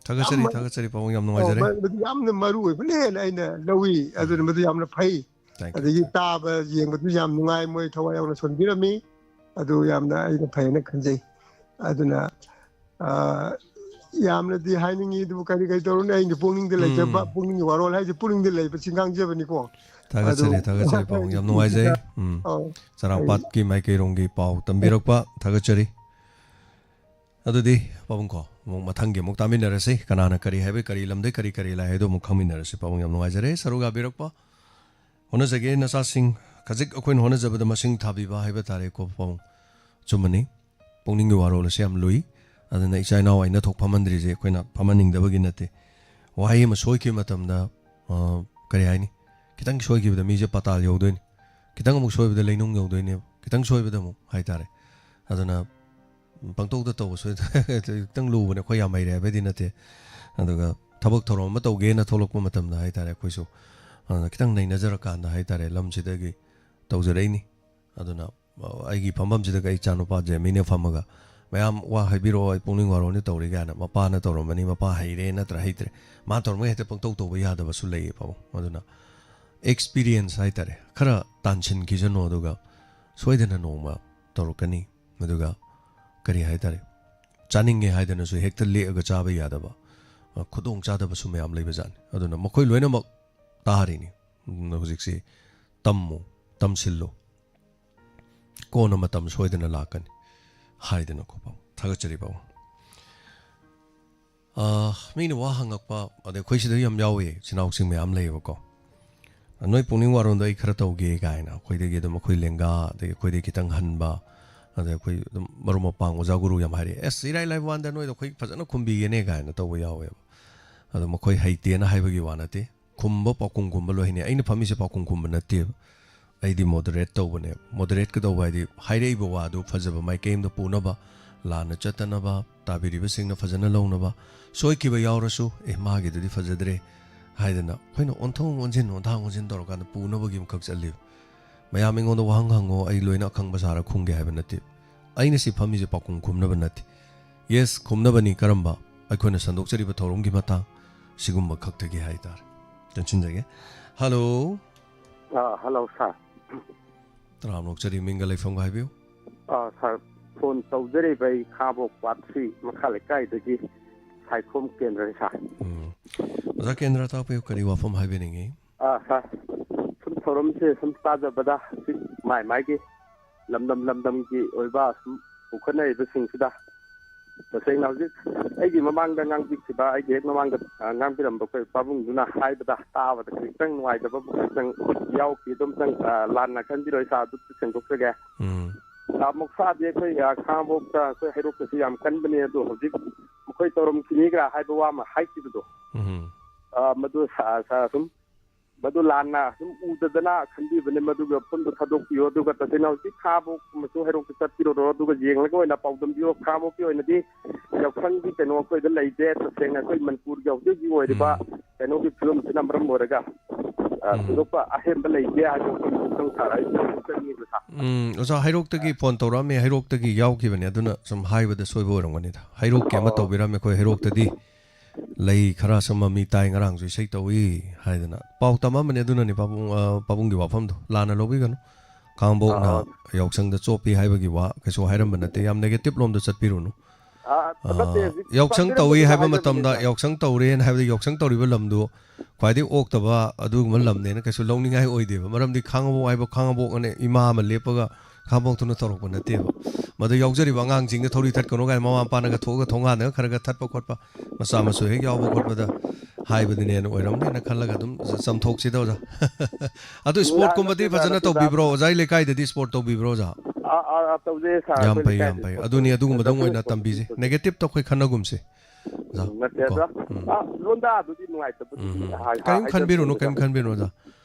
Speaker 1: ꯊꯥꯒꯠꯆꯔꯤ ꯄꯥꯕꯨꯡ ꯌꯥꯝ ꯅꯨꯡꯉꯥꯏꯖꯔꯦ
Speaker 9: ꯃꯗꯨ ꯌꯥꯝꯅ ꯃꯔꯨ ꯑꯣꯏꯕꯅꯦꯅ ꯑꯩꯅ ꯂꯧꯏ ꯑꯗꯨꯅ ꯃꯗꯨ ꯌꯥꯝꯅ ꯐꯩ ꯑꯗꯒꯤ ꯇꯥꯕ ꯌꯦꯡꯕꯗꯨ ꯌꯥꯝ ꯅꯨꯡꯉꯥꯏ ꯃꯣꯏ ꯊꯋꯥꯏ ꯌꯥꯎꯅ ꯁꯣꯟꯕꯤꯔꯝꯃꯤ ꯑꯗꯨ ꯌꯥꯝꯅ ꯑꯩꯅ ꯐꯩꯅ ꯈꯟꯖꯩ ꯑꯗꯨꯅ ꯌꯥꯝꯅꯗꯤ ꯍꯥꯏꯅꯤꯡꯉꯤ ꯑꯗꯨꯕꯨ ꯀꯔꯤ ꯇꯧꯔꯨꯅꯤ ꯑꯩꯅ ꯄꯨꯛꯅꯤꯡꯗ ꯂꯩꯖꯕ ꯄꯨꯛꯅꯤꯡꯒꯤ ꯋꯥꯔꯣꯜ ꯍꯥꯏꯁꯦ ꯄꯨꯛꯅꯤꯡꯗ ꯂꯩꯕꯁꯤ ꯉꯥꯡꯖꯕꯅꯤꯀꯣ
Speaker 1: ꯊꯥꯒꯠꯆꯔꯤ ꯄꯥꯕꯨꯡ ꯌꯥꯝ ꯅꯨꯡꯉꯥꯏꯖꯩ ꯆꯔꯥꯡꯄꯥꯠꯀꯤ ꯃꯥꯏꯀꯩꯔꯣꯝꯒꯤ ꯄꯥꯎ ꯇꯝꯕꯤꯔꯛꯄ ꯊꯥꯒꯠꯆꯔꯤ ꯑꯗꯨꯗꯤ ꯄꯥꯕꯨꯡ ꯀꯣ ꯑꯃꯨꯛ ꯃꯊꯪꯒꯤ ꯑꯃꯨꯛ ꯇꯥꯃꯤꯟꯅꯔꯁꯤ ꯀꯅꯥꯅ ꯀꯔꯤ ꯍꯥꯏꯕ ꯀꯔꯤ ꯂꯝꯗꯩ ꯀꯔꯤ ꯂꯥꯏ ꯍꯥꯏꯗꯣ ꯑꯃꯨꯛ ꯈꯪꯃꯤꯟꯅꯔꯁꯤ ꯄꯥꯕꯨꯡ ꯌꯥꯝ ꯅꯨꯡꯉꯥꯏꯖꯔꯦ ꯁꯔꯨꯛ ꯌꯥꯕꯤꯔꯛꯄ ꯍꯣꯠꯅꯖꯒꯦ ꯅꯆꯥꯁꯤꯡ ꯈꯖꯤꯛ ꯑꯩꯈꯣꯏꯅ ꯍꯣꯠꯅꯖꯕꯗ ꯃꯁꯤꯡ ꯊꯥꯕꯤꯕ ꯍꯥꯏꯕ ꯇꯥꯔꯦꯀꯣ ꯄꯥꯕꯨꯡ ꯆꯨꯝꯃꯅꯤ ꯄꯨꯛꯅꯤꯡꯒꯤ ꯋꯥꯔꯣꯜ ꯑꯁꯤ ꯌꯥꯝ ꯂꯨꯏ ꯑꯗꯨꯅ ꯏꯆꯥ ꯏꯅꯥꯎ ꯑꯩꯅ ꯊꯣꯛ ꯐꯝꯍꯟꯗ꯭ꯔꯤꯁꯦ ꯑꯩꯈꯣꯏꯅ ꯐꯝꯍꯟꯅꯤꯡꯗꯕꯒꯤ ꯅꯠꯇꯦ ꯋꯥꯍꯩ ꯑꯃ ꯁꯣꯏꯈꯤꯕ ꯃꯇꯝꯗ ꯀꯔꯤ ꯍꯥꯏꯅꯤ ꯈꯤꯇꯪ ꯁꯣꯏꯈꯤꯕꯗ ꯃꯤꯁꯦ ꯄꯇꯥꯜ ꯌꯧꯗꯣꯏꯅꯤ ꯈꯤꯇꯪ ꯑꯃꯨꯛ ꯁꯣꯏꯕꯗ ꯂꯩꯅꯨꯡ ꯌꯧꯗꯣꯏꯅꯦꯕ ꯈꯤꯇꯪ ꯁꯣꯏꯕꯗ ꯑꯃꯨꯛ ꯍꯥꯏꯇꯥꯔꯦ ꯑꯗꯨꯅ ꯄꯪꯇꯧꯗ ꯇꯧꯕꯁꯨ ꯈꯤꯇꯪ ꯂꯨꯕꯅꯦ ꯑꯩꯈꯣꯏ ꯌꯥꯝ ꯍꯩꯔꯦ ꯍꯥꯏꯕꯗꯤ ꯅꯠꯇꯦ ꯑꯗꯨꯒ ꯊꯕꯛ ꯊꯧꯔꯝ ꯑꯃ ꯇꯧꯒꯦꯅ ꯊꯣꯛꯂꯛꯄ ꯃꯇꯝꯗ ꯍꯥꯏꯇꯥꯔꯦ ꯑꯩꯈꯣꯏꯁꯨ ꯈꯤꯇꯪ ꯅꯩꯅꯖꯔꯀꯥꯟꯗ ꯍꯥꯏꯇꯥꯔꯦ ꯂꯝꯁꯤꯗꯒꯤ ꯇꯧꯖꯔꯛꯏꯅꯤ ꯑꯗꯨꯅ ꯑꯩꯒꯤ ꯐꯝꯐꯝꯁꯤꯗꯒ ꯑꯩ ꯏꯆꯥꯅꯨꯄꯥ ꯖꯦꯃꯤꯅ ꯐꯝꯃꯒ ꯃꯌꯥꯝ ꯋꯥ ꯍꯥꯏꯕꯤꯔꯛꯑꯣ ꯑꯩ ꯄꯨꯛꯅꯤꯡ ꯋꯥꯔꯣꯜꯅꯤ ꯇꯧꯔꯤ ꯀꯥꯏꯅ ꯃꯄꯥꯅ ꯇꯧꯔꯝꯕꯅꯤ ꯃꯄꯥ ꯍꯩꯔꯦ ꯅꯠꯇ꯭ꯔ ꯍꯩꯇ꯭ꯔꯦ ꯃꯥ ꯇꯧꯔꯝꯕ ꯍꯦꯛꯇ ꯄꯪꯇꯧ ꯇꯧꯕ ꯌꯥꯗꯕꯁꯨ ꯂꯩꯌꯦ ꯄꯥꯕꯨꯡ ꯑꯗꯨꯅ ꯑꯦꯛꯁꯄꯤꯔꯤꯌꯦꯟꯁ ꯍꯥꯏꯇꯥꯔꯦ ꯈꯔ ꯇꯥꯟꯁꯤꯟꯈꯤꯖꯅꯨ ꯑꯗꯨꯒ ꯁꯣꯏꯗꯅ ꯅꯣꯡꯃ ꯇꯧꯔꯛꯀꯅꯤ ꯃꯗꯨꯒ ꯀꯔꯤ ꯍꯥꯏꯇꯥꯔꯦ ꯆꯥꯅꯤꯡꯉꯦ ꯍꯥꯏꯗꯅꯁꯨ ꯍꯦꯛꯇ ꯂꯦꯛꯑꯒ ꯆꯥꯕ ꯌꯥꯗꯕ ꯈꯨꯗꯣꯡ ꯆꯥꯗꯕꯁꯨ ꯃꯌꯥꯝ ꯂꯩꯕꯖꯥꯠꯅꯤ ꯑꯗꯨꯅ ꯃꯈꯣꯏ ꯂꯣꯏꯅꯃꯛ ꯇꯥꯔꯤꯅꯤ ꯍꯧꯖꯤꯛꯁꯤ ꯇꯝꯁꯤꯜꯂꯨ ꯀꯣꯟꯅ ꯃꯇꯝ ꯁꯣꯏꯗꯅ ꯂꯥꯛꯀꯅꯤ ꯍꯥꯏꯗꯅꯀꯣ ꯄꯥꯕꯨꯡ ꯊꯥꯒꯠꯆꯔꯤ ꯄꯥꯕꯨꯡ ꯃꯤꯅ ꯋꯥ ꯍꯪꯉꯛꯄ ꯑꯗꯩ ꯑꯩꯈꯣꯏ ꯁꯤꯗ ꯌꯥꯝ ꯌꯥꯎꯋꯦ ꯏꯆꯤꯜ ꯏꯅꯥꯎꯁꯤꯡ ꯃꯌꯥꯝ ꯂꯩꯌꯦꯕꯀꯣ ꯅꯣꯏ ꯄꯨꯛꯅꯤꯡ ꯋꯥꯔꯣꯜꯗꯣ ꯑꯩ ꯈꯔ ꯇꯧꯒꯦ ꯀꯥꯏꯅ ꯑꯩꯈꯣꯏꯗꯒꯤ ꯑꯗꯨꯝ ꯑꯩꯈꯣꯏ ꯂꯦꯡꯒꯥ ꯑꯗꯒꯤ ꯑꯩꯈꯣꯏꯗꯒꯤ ꯈꯤꯇꯪ ꯍꯟꯕ ꯑꯗꯩ ꯑꯩꯈꯣꯏ ꯑꯗꯨꯝ ꯃꯔꯨꯞ ꯃꯄꯥꯡ ꯑꯣꯖꯥ ꯒꯨꯔु ꯌꯥꯝ ꯍꯥꯏꯔꯛꯑꯦ ꯑꯁ ꯏꯔꯥꯏ ꯂꯥꯏꯕ ꯋꯥꯟꯗ ꯅꯣꯏꯗꯣ ꯑꯩꯈꯣꯏ ꯐꯖꯅ ꯈꯨꯝꯕꯤꯒꯦꯅꯦ ꯀꯥꯏꯅ ꯇꯧꯕ ꯌꯥꯎꯋꯦꯕ ꯑꯗꯣ ꯃꯈꯣꯏ ꯍꯩꯇꯦꯅ ꯍꯥꯏꯕꯒꯤ ꯋꯥ ꯅꯠꯇꯦ ꯈꯨꯝꯕ ꯄꯥꯎꯈꯨꯝ ꯈꯨꯝꯕ ꯂꯣꯏ ꯍꯩꯅꯩ ꯑꯩꯅ ꯐꯝꯃꯤꯁꯦ ꯄꯥꯎꯈꯨꯝ ꯈꯨꯝꯕ ꯅꯠꯇꯦꯕ ꯑꯩꯗꯤ ꯃꯣꯗꯔꯦꯠ ꯇꯧꯕꯅꯦꯕ ꯃꯣꯗꯔꯦꯠꯀ ꯇꯧꯕ ꯍꯥꯏꯗꯤ ꯍꯥꯏꯔꯛꯏꯕ ꯋꯥꯗꯨ ꯐꯖꯕ ꯃꯥꯏꯀꯩ ꯑꯃꯗ ꯄꯨꯅꯕ ꯂꯥꯟꯅ ꯆꯠꯇꯅꯕ ꯇꯥꯕꯤꯔꯤꯕꯁꯤꯡꯅ ꯐꯖꯅ ꯂꯧꯅꯕ ꯁꯣꯏꯈꯤꯕ ꯌꯥꯎꯔꯁꯨ ꯃꯥꯒꯤꯗꯨꯗꯤ ꯐꯖꯗ꯭ꯔꯦ ꯍꯥꯏꯗꯅ ꯑꯩꯈꯣꯏꯅ ꯑꯣꯟꯊꯣꯡ ꯑꯣꯟꯊꯥꯡ ꯇꯧꯔꯀꯥꯟꯗ ꯄꯨꯅꯕꯒꯤ ꯑꯃꯈꯛ ꯆꯠꯂꯤꯕ ꯃꯌꯥꯝ ꯑꯩꯉꯣꯟꯗ ꯋꯥꯍꯪ ꯍꯪꯉꯣ ꯑꯩ ꯂꯣꯏꯅ ꯑꯈꯪꯕ ꯁꯥꯔ ꯈꯨꯝꯒꯦ ꯍꯥꯏꯕ ꯅꯠꯇꯦ ꯑꯩꯅ ꯁꯤ ꯐꯝꯃꯤꯁꯦ ꯄꯥꯎꯈꯨꯝ ꯈꯨꯝꯅꯕ ꯅꯠꯇꯦ ꯌꯦꯁ ꯈꯨꯝꯅꯕꯅꯤ ꯀꯔꯝꯕ ꯑꯩꯈꯣꯏꯅ ꯁꯟꯗꯣꯛꯆꯔꯤꯕ ꯊꯧꯔꯝꯒꯤ ꯃꯇꯥꯡ ꯁꯤꯒꯨꯝꯕ ꯈꯛꯇꯒꯤ ꯍꯥꯏꯇꯥꯔꯦ ꯇꯦꯟꯁꯤꯟꯖꯒꯦ ꯍꯜꯂꯣ
Speaker 10: ꯍꯜꯂꯣ ꯁꯥꯔ
Speaker 1: ꯇꯔꯥꯝꯅꯣꯛꯆꯔꯤ ꯃꯤꯡꯒ ꯂꯩꯐꯝꯒ ꯍꯥꯏꯕꯤꯌꯨ
Speaker 10: ꯁꯥꯔ ꯐꯣꯟ ꯇꯧꯖꯔꯤꯕ ꯑꯩ ꯈꯥꯕꯣꯛ ꯄꯥꯠꯁꯤ ꯃꯈꯥ ꯂꯩꯀꯥꯏꯗꯒꯤ ꯁꯥꯏꯈꯣꯝ ꯀꯦꯟꯗ꯭ꯔꯅꯤ ꯁꯥꯔ
Speaker 1: ꯑꯣꯖꯥ ꯀꯦꯟꯗ꯭ꯔ ꯇꯥꯛꯄꯤꯌꯨ ꯀꯔꯤ ꯋꯥꯐꯝ ꯍꯥꯏꯕꯤꯅꯤꯡꯉꯤ
Speaker 10: ꯁꯥꯔ ꯁꯨꯝ ꯊꯧꯔꯝꯁꯦ ꯁꯨꯝ ꯇꯥꯖꯕꯗ ꯍꯧꯖꯤꯛ ꯃꯥꯒꯤ ꯂꯝꯗꯝꯒꯤ ꯑꯣꯏꯕ ꯁꯨꯝ ꯄꯨꯈꯠꯅꯔꯤꯕꯁꯤꯡꯁꯤꯗ ꯇꯁꯦꯡꯅ ꯍꯧꯖꯤꯛ ꯑꯩꯒꯤ ꯃꯃꯥꯡꯗ ꯉꯥꯡꯕꯤꯈꯤꯕ ꯑꯩꯒꯤ ꯍꯦꯛ ꯃꯃꯥꯡꯗ ꯉꯥꯡꯕꯤꯔꯝꯕ ꯑꯩꯈꯣꯏ ꯄꯥꯕꯨꯡꯗꯨꯅ ꯍꯥꯏꯕꯗ ꯇꯥꯕꯗ ꯈꯤꯇꯪ ꯅꯨꯡꯉꯥꯏꯇꯕ ꯈꯤꯇꯪ ꯌꯥꯎꯈꯤ ꯑꯗꯨꯝꯇꯪ ꯂꯥꯟꯅ ꯈꯟꯕꯤꯔꯣꯏ ꯁꯥꯔ ꯑꯗꯨ ꯁꯦꯡꯗꯣꯛꯆꯒꯦ ꯃꯧꯁꯥꯗꯤ ꯑꯩꯈꯣꯏ ꯈꯥꯉꯕꯣꯛꯇ ꯑꯩꯈꯣꯏ ꯍꯩꯔꯣꯛꯇꯁꯨ ꯌꯥꯝ ꯀꯟꯕꯅꯤ ꯑꯗꯣ ꯍꯧꯖꯤꯛ ꯃꯈꯣꯏ ꯇꯧꯔꯝꯈꯤꯅꯤꯒ ꯍꯥꯏꯕ ꯋꯥ ꯑꯃ ꯍꯥꯏꯈꯤꯕꯗꯣ ꯃꯗꯨ ꯁꯨꯝ ꯃꯗꯨ ꯂꯥꯟꯅ ꯁꯨꯝ ꯎꯗꯗꯅ ꯈꯟꯕꯤꯕꯅꯤ ꯃꯗꯨꯒ ꯐꯨꯟꯗꯨ ꯊꯥꯗꯣꯛꯄꯤꯌꯣ ꯑꯗꯨꯒ ꯇꯁꯦꯡꯅ ꯍꯧꯖꯤꯛ ꯈꯥꯉꯕꯣꯛꯀꯨꯝꯕꯁꯨ ꯍꯩꯔꯣꯛꯇ ꯆꯠꯄꯤꯔꯨꯔꯣ ꯑꯗꯨꯒ ꯌꯦꯡꯂꯒ ꯑꯣꯏꯅ ꯄꯥꯎꯗꯝꯕꯤꯌꯣ ꯈꯥꯉꯕꯣꯛꯀꯤ ꯑꯣꯏꯅꯗꯤ ꯌꯥꯎꯁꯪꯒꯤ ꯀꯩꯅꯣ ꯑꯩꯈꯣꯏꯗ ꯂꯩꯇꯦ ꯇꯁꯦꯡꯅ ꯑꯩꯈꯣꯏ ꯃꯅꯤꯄꯨꯔꯒꯤ ꯍꯧꯖꯤꯛ ꯑꯣꯏꯔꯤꯕ ꯀꯩꯅꯣꯒꯤ ꯐꯤꯕꯝꯁꯤꯅ ꯃꯔꯝ ꯑꯣꯏꯔꯒ ꯊꯣꯏꯗꯣꯛꯄ ꯑꯍꯦꯟꯕ ꯂꯩꯇꯦ ꯍꯥꯏꯕ ꯋꯥꯐꯝ ꯁꯥꯔ
Speaker 1: ꯑꯣꯖꯥ ꯍꯩꯔꯣꯛꯇꯒꯤ ꯐꯣꯟ ꯇꯧꯔꯛꯑꯝꯃꯦ ꯍꯩꯔꯣꯛꯇꯒꯤ ꯌꯥꯎꯈꯤꯕꯅꯦ ꯑꯗꯨꯅ ꯁꯨꯝ ꯍꯥꯏꯕꯗ ꯁꯣꯏꯕ ꯑꯣꯏꯔꯝꯒꯅꯤꯗ ꯍꯩꯔꯣꯛꯀꯤ ꯑꯃ ꯇꯧꯕꯤꯔꯝꯃꯦ ꯑꯩꯈꯣꯏ ꯍꯩꯔꯣꯛꯇꯗꯤ ꯂꯩ ꯈꯔ ꯁꯨꯝ ꯃꯤ ꯇꯥꯏ ꯉꯔꯥꯡꯁꯨ ꯏꯁꯩ ꯇꯧꯏ ꯍꯥꯏꯗꯅ ꯄꯥꯎ ꯇꯝꯃꯝꯕꯅꯦ ꯑꯗꯨꯅꯅꯤ ꯄꯥꯕꯨꯡꯒꯤ ꯋꯥꯐꯝꯗꯣ ꯂꯥꯟꯅ ꯂꯧꯕꯤꯒꯅꯨ ꯈꯥꯉꯕꯣꯛꯅ ꯌꯥꯎꯁꯪꯗ ꯆꯣꯞꯄꯤ ꯍꯥꯏꯕꯒꯤ ꯋꯥ ꯀꯩꯁꯨ ꯍꯥꯏꯔꯝꯕ ꯅꯠꯇꯦ ꯌꯥꯝ ꯅꯦꯒꯦꯇꯤꯞ ꯂꯣꯝꯗ ꯆꯠꯄꯤꯔꯨꯅꯨ ꯌꯥꯎꯁꯪ ꯇꯧꯏ ꯍꯥꯏꯕ ꯃꯇꯝꯗ ꯌꯥꯎꯁꯪ ꯇꯧꯔꯦꯅ ꯍꯥꯏꯕꯗ ꯌꯥꯎꯁꯪ ꯇꯧꯔꯤꯕ ꯂꯝꯗꯨ ꯈ꯭ꯋꯥꯏꯗꯒꯤ ꯑꯣꯛꯇꯕ ꯑꯗꯨꯒꯨꯝꯕ ꯂꯝꯅꯦꯅ ꯀꯩꯁꯨ ꯂꯧꯅꯤꯡꯉꯥꯏ ꯑꯣꯏꯗꯦꯕ ꯃꯔꯝꯗꯤ ꯈꯥꯡꯉꯕꯣꯛ ꯍꯥꯏꯕ ꯈꯥꯡꯉꯕꯣꯛꯅ ꯏꯃꯥ ꯑꯃ ꯂꯦꯞꯄꯒ ꯈꯥꯡꯉꯕꯣꯛꯇꯨꯅ ꯇꯧꯔꯛꯄ ꯅꯠꯇꯦꯕ ꯃꯗꯨ ꯌꯥꯎꯖꯔꯤꯕ ꯑꯉꯥꯡꯁꯤꯡꯗ ꯊꯧꯔꯤ ꯊꯠꯀꯅꯣ ꯀꯥꯏꯅ ꯃꯃꯥ ꯃꯄꯥꯅꯒ ꯊꯣꯛꯑꯒ ꯊꯣꯡꯒꯥꯟꯗꯒ ꯈꯔ ꯊꯠꯄ ꯈꯣꯠꯄ ꯃꯆꯥ ꯃꯁꯨ ꯍꯦꯛ ꯌꯥꯎꯕ ꯈꯣꯠꯄꯗ ꯍꯥꯏꯕꯗꯨꯅꯦꯅ ꯑꯣꯏꯔꯝꯅꯦꯅ ꯈꯜꯂꯒ ꯑꯗꯨꯝ ꯆꯝꯊꯣꯛꯁꯤꯗ ꯑꯣꯖꯥ ꯑꯗꯨ ꯁ꯭ꯄꯣꯔꯠꯀꯨꯝꯕꯗꯤ ꯐꯖꯅ ꯇꯧꯕꯤꯕ꯭ꯔꯣ ꯑꯣꯖꯥꯒꯤ ꯂꯩꯀꯥꯏꯗꯗꯤ ꯁ꯭ꯄꯣꯔꯠ ꯇꯧꯕꯤꯕ꯭ꯔꯣ ꯑꯣꯖꯥ ꯌꯥꯝ ꯐꯩ ꯌꯥꯝ ꯐꯩ ꯑꯗꯨꯅꯤ ꯑꯗꯨꯒꯨꯝꯕꯗꯪ ꯑꯣꯏꯅ ꯇꯝꯕꯤꯁꯦ ꯅꯦꯒꯦꯇꯤꯞꯇ ꯑꯩꯈꯣꯏ ꯈꯟꯅꯒꯨꯝꯁꯦ ꯀꯔꯤꯝ ꯈꯟꯕꯤꯔꯨꯅꯨ ꯀꯔꯤꯝ ꯈꯟꯕꯤꯔꯨꯅꯨ ꯑꯣꯖꯥ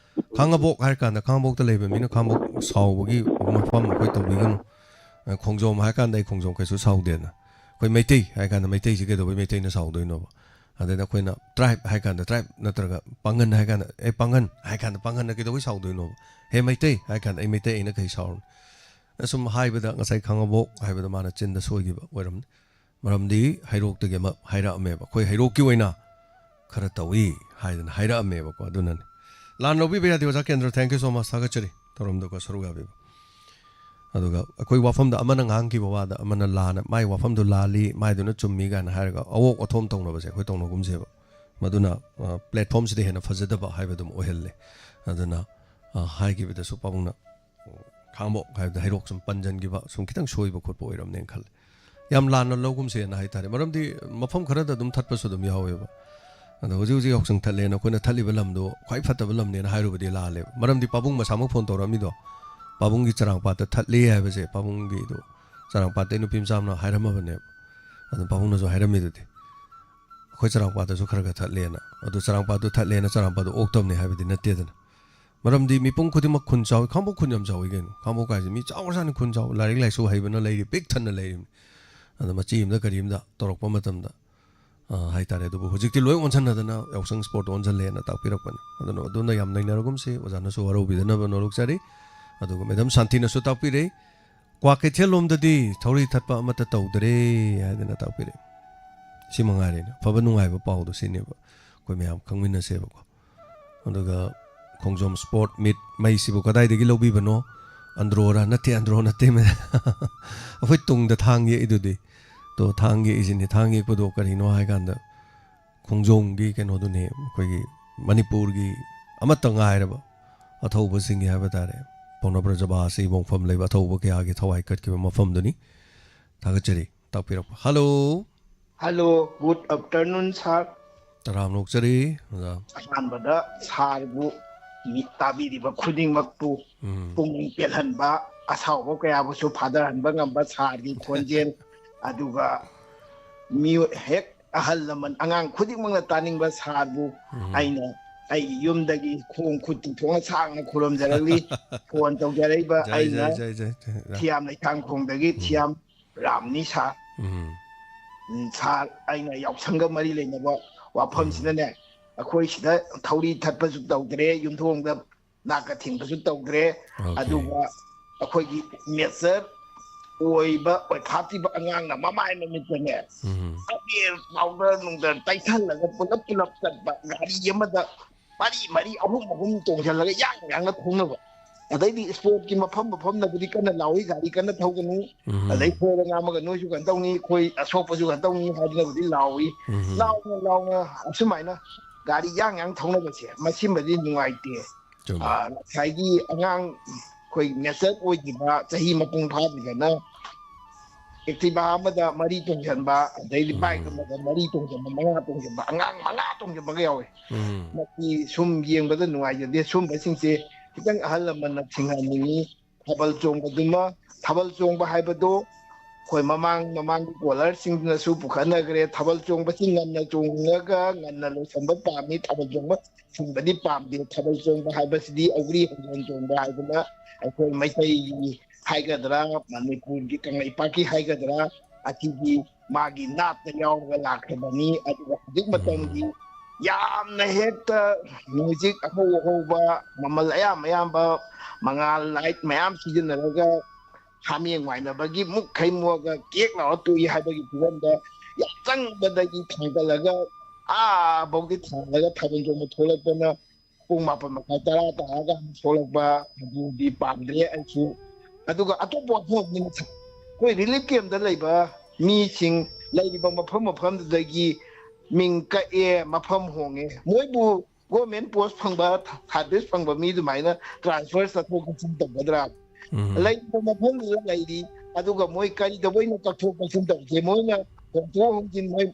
Speaker 1: ꯈꯥꯡꯉꯕꯣꯛ ꯍꯥꯏꯔ ꯀꯥꯟꯗ ꯈꯥꯡꯉꯕꯣꯛꯇ ꯂꯩꯕ ꯃꯤꯅ ꯈꯥꯡꯉꯕꯣꯛ ꯁꯥꯎꯕꯒꯤ ꯃꯐꯝ ꯑꯩꯈꯣꯏ ꯇꯧꯕꯤꯒꯅꯨ ꯈꯣꯡꯖꯣꯝ ꯍꯥꯏꯔ ꯀꯥꯟꯗ ꯑꯩ ꯈꯣꯡꯖꯣꯝ ꯀꯩꯁꯨ ꯁꯥꯎꯗꯦꯅ ꯑꯩꯈꯣꯏ ꯃꯩꯇꯩ ꯍꯥꯏꯔ ꯀꯥꯟꯗ ꯃꯩꯇꯩꯁꯤ ꯀꯩꯗꯧꯕꯩ ꯃꯩꯇꯩꯅ ꯁꯥꯎꯗꯣꯏꯅꯣꯕ ꯑꯗꯩꯗ ꯑꯩꯈꯣꯏꯅ ꯇ꯭ꯔꯥꯏꯕ ꯍꯥꯏꯔ ꯀꯥꯟꯗ ꯇ꯭ꯔꯥꯏꯕ ꯅꯠꯇ꯭ꯔꯒ ꯄꯥꯡꯒꯟ ꯍꯥꯏꯔ ꯀꯥꯟꯗ ꯄꯥꯡꯒꯟ ꯍꯥꯏꯔ ꯀꯥꯟꯗ ꯄꯥꯡꯒꯟꯅ ꯀꯩꯗꯧꯕꯩ ꯁꯥꯎꯗꯣꯏꯅꯣꯕ ꯍꯦ ꯃꯩꯇꯩ ꯍꯥꯏꯔ ꯀꯥꯟꯗ ꯑꯩ ꯃꯩꯇꯩ ꯑꯩꯅ ꯀꯩ ꯁꯥꯎꯔꯅꯤ ꯑꯁꯨꯝ ꯍꯥꯏꯕꯗ ꯉꯁꯥꯏ ꯈꯥꯡꯉꯕꯣꯛ ꯍꯥꯏꯕꯗ ꯃꯥꯅ ꯆꯤꯟꯗ ꯁꯣꯏꯈꯤꯕ ꯑꯣꯏꯔꯝꯅꯤ ꯃꯔꯝꯗꯤ ꯍꯩꯔꯣꯛꯇꯒꯤ ꯑꯃ ꯍꯥꯏꯔꯛꯑꯝꯃꯦꯕ ꯑꯩꯈꯣꯏ ꯍꯩꯔꯣꯛꯀꯤ ꯑꯣꯏꯅ ꯈꯔ ꯇꯧꯏ ꯍꯥꯏꯗꯅ ꯍꯥꯏꯔꯛꯑꯝꯃꯦꯕꯀꯣ ꯑꯗꯨꯅꯅꯤ ꯂꯥꯟ ꯂꯧꯕꯤꯕ ꯌꯥꯗꯦ ꯑꯣꯖꯥ ꯀꯦꯟꯗ꯭ꯔ ꯊꯦꯡꯛ ꯌꯨ ꯁꯣ ꯃꯆ ꯊꯥꯒꯠꯆꯔꯤ ꯇꯧꯔꯝꯗꯀꯣ ꯁꯔꯨꯛ ꯌꯥꯕꯤꯕ ꯑꯗꯨꯒ ꯑꯩꯈꯣꯏ ꯋꯥꯐꯝꯗ ꯑꯃꯅ ꯉꯥꯡꯈꯤꯕ ꯋꯥꯗ ꯑꯃꯅ ꯂꯥꯟꯅ ꯃꯥꯏ ꯋꯥꯐꯝꯗꯨ ꯂꯥꯜꯂꯤ ꯃꯥꯏꯗꯨꯅ ꯆꯨꯝꯃꯤ ꯀꯥꯏꯅ ꯍꯥꯏꯔꯒ ꯑꯋꯣꯛ ꯑꯊꯣꯝ ꯇꯧꯅꯕꯁꯦ ꯑꯩꯈꯣꯏ ꯇꯧꯅꯒꯨꯝꯁꯦꯕ ꯃꯗꯨꯅ ꯄ꯭ꯂꯦꯠꯐꯣꯝꯁꯤꯗ ꯍꯦꯟꯅ ꯐꯖꯗꯕ ꯍꯥꯏꯕꯗꯨꯝ ꯑꯣꯏꯍꯜꯂꯦ ꯑꯗꯨꯅ ꯍꯥꯏꯈꯤꯕꯗꯁꯨ ꯄꯥꯕꯨꯡꯅ ꯈꯥꯡꯉꯕꯣꯛ ꯍꯥꯏꯕꯗ ꯍꯩꯔꯣꯛ ꯁꯨꯝ ꯄꯟꯖꯟꯈꯤꯕ ꯁꯨꯝ खितंग सोइब खोप ओइरमनेन खल याम लान लौगुमसेना हाइतारे मरमदि मफम खरद अदुम थटपसु अदुम यावेबा अदो हुजि हुजि यौसंग थलेन कोइना थलिबा लमदो ख्वाइ फतब लमनेन हाइरुबदि लाले मरमदि पाबुंग मसामु फोन तौरमिदो पाबुंगी चरांगपात थटले हाइबसे पाबुंगी दो चरांगपाते नुपिम सामना हाइरमबने अदो पाबुंग जो हाइरमिदि अखोइ चरांगपात जो खरगा थटलेना अदो चरांगपात थटलेना चरांगपात ओक्तमने हाइबदि नतेदना मरमदि मिपुंग खुदिमक खुन चाउ खामबो खुन यम चाउ गेन खामबो काजे मि चाउरसान खुन चाउ लारिक लाइसु हाइबना लैरि पिक थन लैरि अदो मची इमदा करिमदा तोरकपा मतमदा हाइतारे दुबो हुजिकति लोय ओनसनदना यौसंग स्पोर्ट ओनजलेना तापिरकपन अदनो अदुना याम नैनरगुमसे ओजानसु वरोबिदना बनोरुकसरी अदुगो मेदम शांतिनसु तापिरे क्वाकेथेलोमददि थौरि थटपा अमत तौदरे हाइदना तापिरे सिमंगारेना फबा नुंगाइबा पाउदो सिनेबा कोइ मयाम खंगमिनसेबको अदुगा खोंजोम स्पोर्ट मीट मई सिबो कदाइदगी लौबिबनो अंद्रोरा नते अंद्रो नते मे अफोइ तुंग द थांगे इदुदि तो थांगे इजिनि थांगे पदो करिनो हाय कांदा खोंजोम गी केनो दुने कोइगी मणिपुर गी अमत ngairaba अथौब सिंगी हाबा तारे पौनब्र जबा से बोंफम लेबा अथौब के आगे थवाइ कटके मफम दुनि थागचरी तापिरप hello
Speaker 11: hello good afternoon sir
Speaker 1: तराम नोकचरी
Speaker 11: अहानबदा सारबु ताबीरिबा खुदिंगमक्पु पुंग पेलहनबा असावबो कयाबुसु फादरहनबा ngamba सारगी खोंजेल अदुगा मी हेक अहल लमन अंगांग खुदिंगमंगना तानिंगबा सारबु आइना आई युमदगी खोंग खुति थोंग सांगना खुरमजरली फोन तौजरैबा आइना थियाम लैथांग खोंगदगी थियाम रामनी सा सार आइना यावसंगा मरी लेनबा वाफमसिनने अखोई सिदा थौरी थटपसु तौदरे युमथोंगदा नाका थिंगसु तौदरे अदुगा अखोई मेजर ओइबा ओइखातिबा अंगांगना ममाय नमितने अबेर पाउडर नुंदा तैथलगा पुलप पुलप तबा गाड़ी यमदा मरी मरी अहुम तोंजलगा यांग यांग थोंगनबा अदैदि स्पोर्ट की मफम नबुदि कन लावी गाड़ी कन थौगनु अदै फोर ngaमगा नोइसु कन तौनी खोई असोपसु कन तौनी हादिनबुदि लावी लावना असुमाइना गाड़ी यांग यांग थौनबसे मसिमबदि नुवाइते साइगी अंगांग खोई नेचर ओइदिबा सही मपुंग फादिगना एक्टिबा अमदा मरी तोंजनबा दैली बाइक अमदा मरी तोंजनबा मंगा तोंजनबा अंगांग मंगा तोंजनबा यावे मकी सुम येंगबदा नुवाइजदे सुम बसिंगसे खितंग अहल मन थिंगहानिंगी थबल चोंगबा हाइबदो खोई ममांग कोलर सिंगनसु पुखनगरे थबल चोंगबसि ngana चोंगगा ngana लोसंबा पामी थबल चोंगबा सिंबदि पामदे थबल चोंगबा हाइबसिदि अग्री हंजन चोंगबा हाइबना अखोई मैथै हाइगदरा मणिपुर की कंगै पाकी हाइगदरा अतिगी मागी नात यावगा लाखबनी अदुगा दिक मतंगी यामना हेक्ता म्यूजिक अहोबा ममल अयामबा मंगाल लाइट मयाम सिजनरगा हामियंग वाइनबगी मुख खैमोगा केक लाव तुई हाइबगी फिवंदा या चंगबदगी थांगलगा बौदि थांगलगा थाबंजो थोलकपना पुंग मापन मखा तरा तागा थोलकबा अदुदि पामद्रे अइसु अदुगा अतोपो फोन कोई रिलीफ कैम्प दा लेबा मीसिंग ꯂꯩꯔꯤꯕ ꯃꯐꯝꯗꯨꯗꯒꯤ ꯃꯤꯡ ꯀꯛꯑꯦ ꯃꯐꯝ ꯍꯣꯡꯉꯦ ꯃꯣꯏꯕꯨ ꯒꯣꯔꯃꯦꯟ ꯄꯣꯁ ꯐꯪꯕ ꯁꯥꯔꯚꯤꯁ ꯐꯪꯕ ꯃꯤ ꯑꯗꯨꯃꯥꯏꯅ ꯇ꯭ꯔꯥꯟꯁꯐꯔ ꯆꯠꯊꯣꯛ ꯆꯠꯁꯤꯟ ꯇꯧꯒꯗ꯭ꯔꯥ ꯂꯩꯔꯤꯕ ꯃꯐꯝꯗꯨꯗ ꯂꯩꯔꯤ ꯑꯗꯨꯒ ꯃꯣꯏ ꯀꯔꯤꯗꯧꯕꯩꯅꯣ ꯀꯛꯊꯣꯛ ꯀꯛꯁꯤꯟ ꯇꯧꯁꯦ ꯃꯣꯏꯅ ꯍꯣꯡꯗꯣꯛ ꯍꯣꯡꯖꯤꯟ ꯃꯣꯏ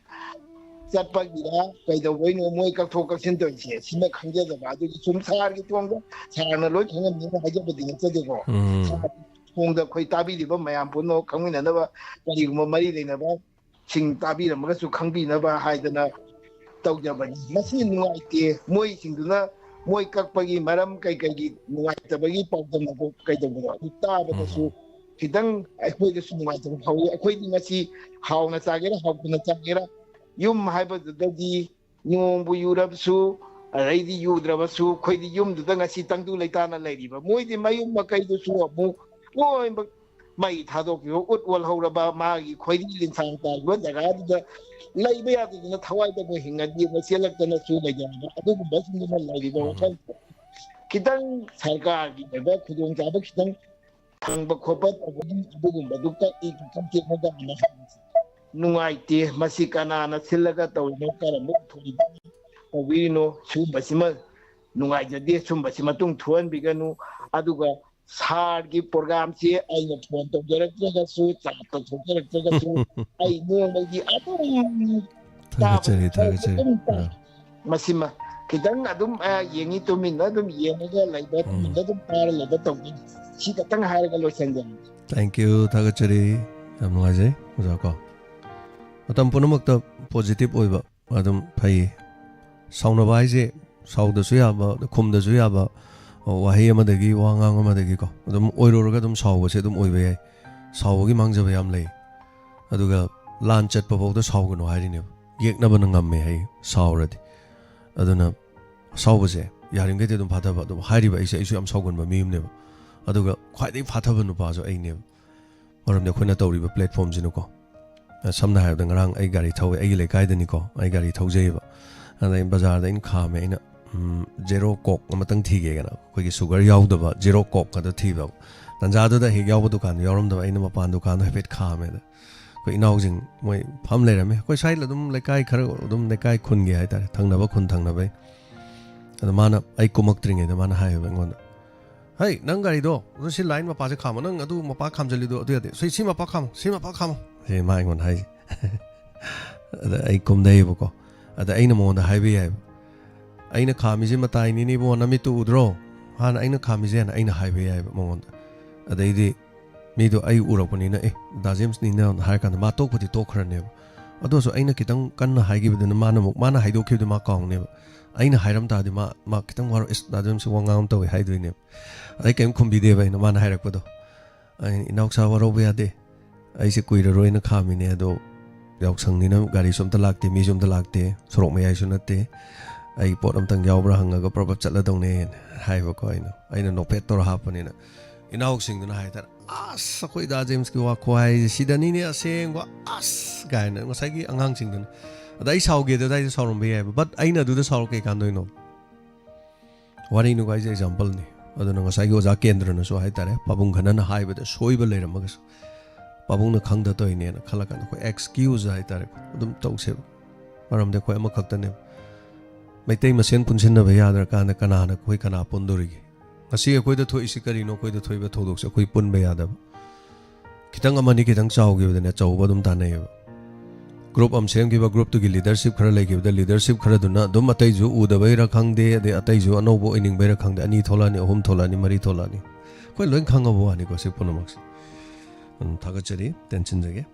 Speaker 11: ꯆꯠꯄꯒꯤꯔ ꯀꯩꯗꯧꯕꯩꯅꯣ ꯃꯣꯏ ꯀꯛꯊꯣꯛ ꯀꯛꯁꯤꯟ ꯇꯧꯔꯤꯁꯦ ꯁꯤꯃ ꯈꯪꯖꯗꯕ ꯑꯗꯨꯒꯤ ꯁꯨꯝ ꯁꯥꯔꯒꯤ ꯊꯣꯡꯗ ꯁꯥꯔꯅ ꯂꯣꯏ ꯈꯪꯉꯝꯅꯤꯅ ꯍꯥꯏꯖꯕꯗꯤ ꯅꯠꯆꯗꯦꯀꯣ ꯊꯣꯡꯗ ꯑꯩꯈꯣꯏ ꯇꯥꯕꯤꯔꯤꯕ ꯃꯌꯥꯝ ꯄꯨꯝꯅꯃꯛ ꯈꯪꯃꯤꯟꯅꯅꯕ ꯀꯔꯤꯒꯨꯝꯕ ꯃꯔꯤ ꯂꯩꯅꯕ ꯁꯤꯡ ꯇꯥꯕꯤꯔꯝꯃꯒꯁꯨ ꯈꯪꯕꯤꯅꯕ ꯍꯥꯏꯗꯅ ꯇꯧꯖꯕꯅꯤ ꯃꯁꯤ ꯅꯨꯡꯉꯥꯏꯇꯦ ꯃꯣꯏꯁꯤꯡꯗꯨꯅ ꯃꯣꯏ ꯀꯛꯄꯒꯤ ꯃꯔꯝ ꯀꯩꯀꯩꯒꯤ ꯅꯨꯡꯉꯥꯏꯇꯕꯒꯤ ꯄꯥꯎꯗꯝ ꯀꯩꯗꯧꯕꯅꯣ ꯑꯗꯨ ꯇꯥꯕꯗꯁꯨ खितंग अखोई नुमाइतम फाउ अखोई ngasi हावना चागेरा हावना चागेरा युम हाइबददी नोंबु युरबसु अरैदी युद्रबसु खोइदी युमदुदा ngasi तंगदु लेताना लेरिबा मोइदी मयुम मकैदुसु अमु लोइब मई थादोकियो उटवल हौरबा मागी खोइदी लिंसांग तागबा जगादुदा लैबा यादुना थवाइदबो हिंगदी मसेलक्तना सु लेजाना अदुगुबा सिंगना लेरिबा वखल खितंग सरकार की बेबा खुदोंग जाबा खितंग फंग खोप नुंगाइते मसी कनाना सिलगा तौनो करमु थोइनो सुबसिम नुंगाइजदे सुबसि मतुंग थोन बिगनु अदुगा सार की प्रोग्राम से आइना फोन तौजरक्तगसु चात थोजरक्तगसु आइ नोंगि अदुम मसीमा खितंग अदुम येंगी तुमिन अदुम येंगा लाइबा तुमिन अदुम पार लाइबा तौगी
Speaker 1: Thank you, Thagachari. Amazai, Muzako. Atam Punamakta positive oiba, Adam Pai. Soundavise, South the Suyaba, the Kum the Suyaba, or Wahiamadagi, Wangamadagiko. Adam Oirogadum Saw was Edum Oive, Sawagi Mangzavayam lay. Aduga lunch at Papa the Saugan Hiding. Yaknabanangam may Sawred. Aduna Saw was a Yaringated Pataba, the Hidi by issue am Saugan by me never. अदुगा ख्वाइदै फाथाबा नुपाजो आइने मरमदे खोइना तौरिबा platform जिनुको समना हायबदा ngarang ai gari thau ai lekai ko ai gari thaujeiba adai bazar da in khame ina zero kok amatang thige gana koi gi sugar yaudaba zero kok ka da thiba tanja da he yaw dukan yarum da ina mapan dukan hepet khame da koi inaujing moi pham lerame koi sai la dum lekai khar dum lekai khun ge hai ta thangnaba khun thangnaba ada mana ai kumak tringe da mana hayba ngon Hey, Nangarido, Rusi line my paja come, and do my pack comes a little bit. So see my pack come, Hey, my one high. I come there, Boko. At the Ainamo on the highway. Aina come is in my tiny neighbor, and me to draw. Han Aina come is in a highway moment. A day, me do I Uropanina, Dazims Nina on the hike and the mato put it talk her name. Although Aina Kitang can high give the mana I do keep the Macong name. Aina Hiram Tadi Marketing war is Dazim Swang to hide in him. I came combideva in a man Hirakodo. In Oxawarobiade, I see queer ruin a carminedo, Yoxanginum, Garisum the lacte, Misum the lacte, Sroke me I should not day. I bought them Tangabra hung a proper chaladone and Hivacoin. I know no pet or happen in it. In Oxing the night that Sakui Dazim Skiwakoi, Sidanina saying what us guy and Masaki and Hangsington. I saw get that I saw him behave, but I know do the sour cake and do know. What in you guys example? I don't know as I go a kendra so I tell Pabung can high with a soible later mugs. Pabung the Kanga toin and a Kalakan excuse I tell them talks him. Or am the Quema Coctanim. My time a sin punsin of a other kind of canana quick and up on Durigi. I see a quite a toy no quite a toy with Todox, a quick pun by other. Kitanga Manikitang Sao give the net over them Taneo. Group am same give a group to give leadership kara give the leadership kara duna dum ataizu uda baira khangde de ataizu anobo ining baira khangde ani tholani ahum tholani mari tholani koi loin khanga bo ani ko se punomax thagachari tension jage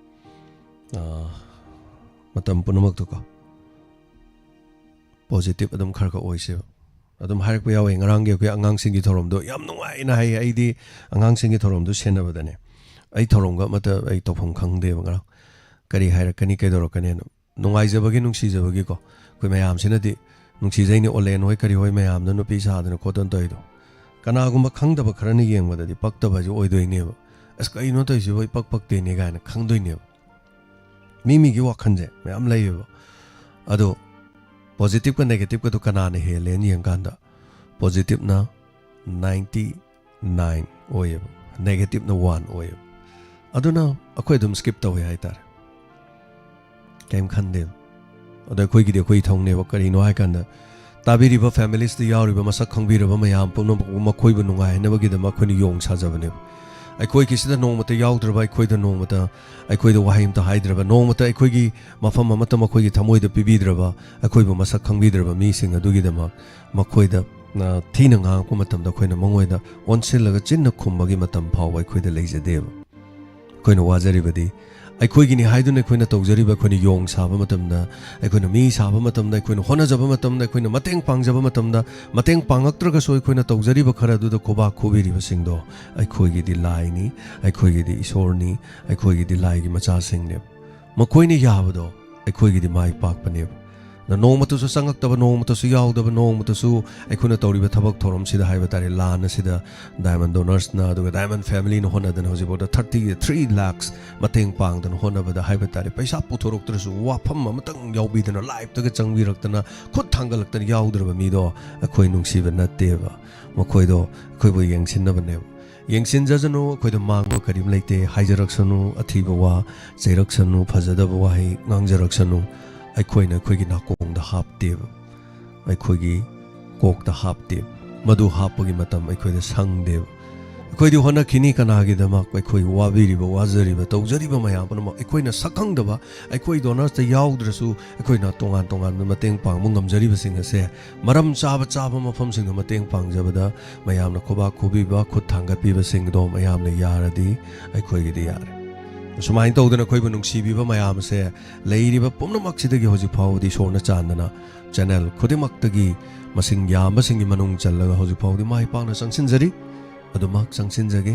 Speaker 1: matam punomak to ko positive adam khar ka oise adam harik pa yawe ngarang ge ko angang singi thorom do yam nungai na hai ai di angang singi thorom do senabadane ai thorom ga mata ai tofong khangde ngarang Kari Harakani Kedorokanian, Nungazabagi Nuxizabagiko, Quimayam Sinati, Nuxizani Olen, Wakari Mayam, no pisa and a cotton toido. Kanaguma Kanga Bakrani and whether the Pakta by Oido never. As I notice you Pak de Nigan, Kangdo never. Mimi Giwakanje, Mayam Layo. Ado positive and negative to Kanani here, Lenny and Ganda. Positive na 99 oil, negative na 1 oil. Aduna, a quidum skipped away. ꯀꯩꯝ ꯈꯟꯗꯦꯕ ꯑꯗ ꯑꯩꯈꯣꯏꯒꯤꯗꯤ ꯑꯩꯈꯣꯏ ꯊꯧꯅꯦꯕ ꯀꯔꯤꯅꯣ ꯍꯥꯏꯀꯥꯟꯗ ꯇꯥꯕꯤꯔꯤꯕ ꯐꯦꯃꯤꯂꯤꯁꯇ ꯌꯥꯎꯔꯤꯕ ꯃꯁꯛ ꯈꯪꯕꯤꯔꯕ ꯃꯌꯥꯝ ꯄꯨꯝꯅꯃꯛ ꯃꯈꯣꯏꯕꯨ ꯅꯨꯡꯉꯥꯏꯍꯟꯅꯕꯒꯤꯗꯃꯛ ꯑꯩꯈꯣꯏꯅ ꯌꯣꯡ ꯁꯥꯖꯕꯅꯦꯕ ꯑꯩꯈꯣꯏꯒꯤꯁꯤꯗ ꯅꯣꯡꯃꯇ ꯌꯥꯎꯗ꯭ꯔꯕ ꯑꯩꯈꯣꯏꯗ ꯅꯣꯡꯃꯇ ꯑꯩꯈꯣꯏꯗ ꯋꯥꯍꯩ ꯑꯃꯇ ꯍꯥꯏꯗ꯭ꯔꯕ ꯅꯣꯡꯃꯇ ꯑꯩꯈꯣꯏꯒꯤ ꯃꯐꯝ ꯑꯃꯠꯇ ꯃꯈꯣꯏꯒꯤ ꯊꯃꯣꯏꯗ ꯄꯤꯕꯤꯗ꯭ꯔꯕ ꯑꯩꯈꯣꯏꯕꯨ ꯃꯁꯛ ꯈꯪꯕꯤꯗ꯭ꯔꯕ ꯃꯤꯁꯤꯡ ꯑꯗꯨꯒꯤꯗꯃꯛ ꯃꯈꯣꯏꯗ ꯊꯤꯅ ꯉꯥꯡꯉꯛꯄ ꯃꯇꯝꯗ ꯑꯩꯈꯣꯏꯅ ꯃꯉꯣꯏꯗ ꯑꯣꯟꯁꯤꯜꯂꯒ ꯆꯤꯟꯅ ꯈꯨꯝꯕꯒꯤ ꯃꯇꯝ ꯐꯥꯎꯕ ꯑꯩꯈꯣꯏꯗ ꯂꯩꯖꯗꯦꯕ ꯑꯩꯈꯣꯏꯅ ꯋꯥꯖꯔꯤꯕꯗꯤ ꯑꯩꯈꯣꯏꯒꯤꯅꯤ ꯍꯥꯏꯗꯨꯅ ꯑꯩꯈꯣꯏꯅ ꯇꯧꯖꯔꯤꯕ ꯑꯩꯈꯣꯏꯅ ꯌꯣꯡ ꯁꯥꯕ ꯃꯇꯝꯗ ꯑꯩꯈꯣꯏꯅ ꯃꯤ ꯁꯥꯕ ꯃꯇꯝꯗ ꯑꯩꯈꯣꯏꯅ ꯍꯣꯠꯅꯖꯕ ꯃꯇꯝꯗ ꯑꯩꯈꯣꯏꯅ ꯃꯇꯦꯡ ꯄꯥꯡꯖꯕ ꯃꯇꯝꯗ ꯃꯇꯦꯡ ꯄꯥꯡꯉꯛꯇ꯭ꯔꯒꯁꯨ ꯑꯩꯈꯣꯏꯅ ꯇꯧꯖꯔꯤꯕ ꯈꯔ ꯑꯗꯨꯗ ꯈꯨꯕꯥꯛ ꯈꯨꯕꯤꯔꯤꯕꯁꯤꯡꯗꯣ ꯑꯩꯈꯣꯏꯒꯤꯗꯤ ꯂꯥꯏꯅꯤ ꯑꯩꯈꯣꯏꯒꯤꯗꯤ ꯏꯁꯣꯔꯅꯤ ꯑꯩꯈꯣꯏꯒꯤꯗꯤ ꯂꯥꯏꯒꯤ ꯃꯆꯥꯁꯤꯡꯅꯦꯕ ꯃꯈꯣꯏꯅ ꯌꯥꯕꯗꯣ ꯑꯩꯈꯣꯏꯒꯤꯗꯤ ꯃꯥꯏ ꯄꯥꯛꯄꯅꯦꯕ ꯅꯣꯡꯃꯇꯁꯨ ꯆꯪꯉꯛꯇꯕ ꯅꯣꯡꯃꯇꯁꯨ ꯌꯥꯎꯗꯕ ꯅꯣꯡꯃꯇꯁꯨ ꯑꯩꯈꯣꯏꯅ ꯇꯧꯔꯤꯕ ꯊꯕꯛ ꯊꯧꯔꯝꯁꯤꯗ ꯍꯥꯏꯕ ꯇꯥꯔꯦ ꯂꯥꯟ ꯑꯁꯤꯗ ꯗꯥꯏꯃꯟ ꯗꯣꯅꯔꯁꯅ ꯑꯗꯨꯒ ꯗꯥꯏꯃꯟ ꯐꯦꯃꯤꯂꯤꯅ ꯍꯣꯠꯅꯗꯅ ꯍꯧꯖꯤꯛꯐꯥꯎꯗ 33 lakhs ꯃꯇꯦꯡ ꯄꯥꯡꯗꯅ ꯍꯣꯠꯅꯕꯗ ꯍꯥꯏꯕ ꯇꯥꯔꯦ ꯄꯩꯁꯥ ꯄꯨꯊꯣꯔꯛꯇ꯭ꯔꯁꯨ ꯋꯥꯐꯝ ꯑꯃꯇꯪ ꯌꯥꯎꯕꯤꯗꯅ ꯂꯥꯏꯐꯇꯒ ꯆꯪꯕꯤꯔꯛꯇꯅ ꯈꯨꯠ ꯊꯥꯡꯒꯠꯂꯛꯇꯅ ꯌꯥꯎꯗ꯭ꯔꯕ ꯃꯤꯗꯣ ꯑꯩꯈꯣꯏ ꯅꯨꯡꯁꯤꯕ ꯅꯠꯇꯦꯕ ꯃꯈꯣꯏꯗꯣ ꯑꯩꯈꯣꯏꯕꯨ ꯌꯦꯡꯁꯤꯟꯅꯕꯅꯦꯕ ꯌꯦꯡꯁꯤꯟꯖꯖꯅꯨ ꯑꯩꯈꯣꯏꯗ ꯃꯥꯡꯕ ꯀꯔꯤꯝ ꯂꯩꯇꯦ ꯍꯥꯏꯖꯔꯛꯁꯅꯨ ꯑꯊꯤꯕ ꯋꯥ ꯆꯩꯔꯛꯁꯅꯨ ꯐꯖꯗꯕ ꯋꯥꯍꯩ ꯉꯥꯡꯖꯔꯛꯁꯅꯨ ꯑꯩꯈꯣꯏꯅ ꯑꯩꯈꯣꯏꯒꯤ ꯅꯥꯀꯣꯡꯗ ꯍꯥꯞꯇꯦꯕ ꯑꯩꯈꯣꯏꯒꯤ ꯀꯣꯛꯇ ꯍꯥꯞꯇꯦꯕ ꯃꯗꯨ ꯍꯥꯞꯄꯒꯤ ꯃꯇꯝ ꯑꯩꯈꯣꯏꯗ ꯁꯪꯗꯦꯕ ꯑꯩꯈꯣꯏꯗꯤ ꯍꯣꯠꯅꯈꯤꯅꯤ ꯀꯅꯥꯒꯤꯗꯃꯛ ꯑꯩꯈꯣꯏ ꯋꯥꯕꯤꯔꯤꯕ ꯋꯥꯖꯔꯤꯕ ꯇꯧꯖꯔꯤꯕ ꯃꯌꯥꯝ ꯄꯨꯝꯅꯃꯛ ꯑꯩꯈꯣꯏꯅ ꯁꯛꯈꯪꯗꯕ ꯑꯩꯈꯣꯏ ꯗꯣꯅꯔꯁꯇ ꯌꯥꯎꯗ꯭ꯔꯁꯨ ꯑꯩꯈꯣꯏꯅ ꯇꯣꯉꯥꯟ ꯇꯣꯉꯥꯟꯕ ꯃꯇꯦꯡ ꯄꯥꯡꯕ ꯉꯝꯖꯔꯤꯕꯁꯤꯡ ꯑꯁꯦ ꯃꯔꯝ ꯆꯥꯕ ꯃꯐꯝꯁꯤꯡꯗ ꯃꯇꯦꯡ ꯄꯥꯡꯖꯕꯗ ꯃꯌꯥꯝꯅ ꯈꯨꯕꯥꯛ ꯈꯨꯕꯤꯕ ꯈꯨꯠ ꯊꯥꯡꯒꯠꯄꯤꯕꯁꯤꯡꯗꯣ ꯃꯌꯥꯝꯅ ꯌꯥꯔꯗꯤ ꯑꯩꯈꯣꯏꯒꯤꯗꯤ ꯌꯥꯔꯦ ꯁꯨꯃꯥꯏꯅ ꯇꯧꯗꯅ ꯑꯩꯈꯣꯏꯕꯨ ꯅꯨꯡꯁꯤꯕꯤꯕ ꯃꯌꯥꯝ ꯑꯁꯦ ꯂꯩꯔꯤꯕ ꯄꯨꯝꯅꯃꯛꯁꯤꯗꯒꯤ ꯍꯧꯖꯤꯛ ꯐꯥꯎꯕꯗꯤ ꯏꯁꯣꯔꯅ ꯆꯥꯟꯗꯅ ꯆꯦꯅꯦꯜ ꯈꯨꯗꯤꯡꯃꯛꯇꯒꯤ ꯃꯁꯤꯡ ꯌꯥꯝꯕꯁꯤꯡꯒꯤ ꯃꯅꯨꯡ ꯆꯜꯂꯒ ꯍꯧꯖꯤꯛ ꯐꯥꯎꯕꯗꯤ ꯃꯥꯏ ꯄꯥꯛꯅ ꯆꯪꯁꯤꯟꯖꯔꯤ ꯑꯗꯨꯃꯛ ꯆꯪꯁꯤꯟꯖꯒꯦ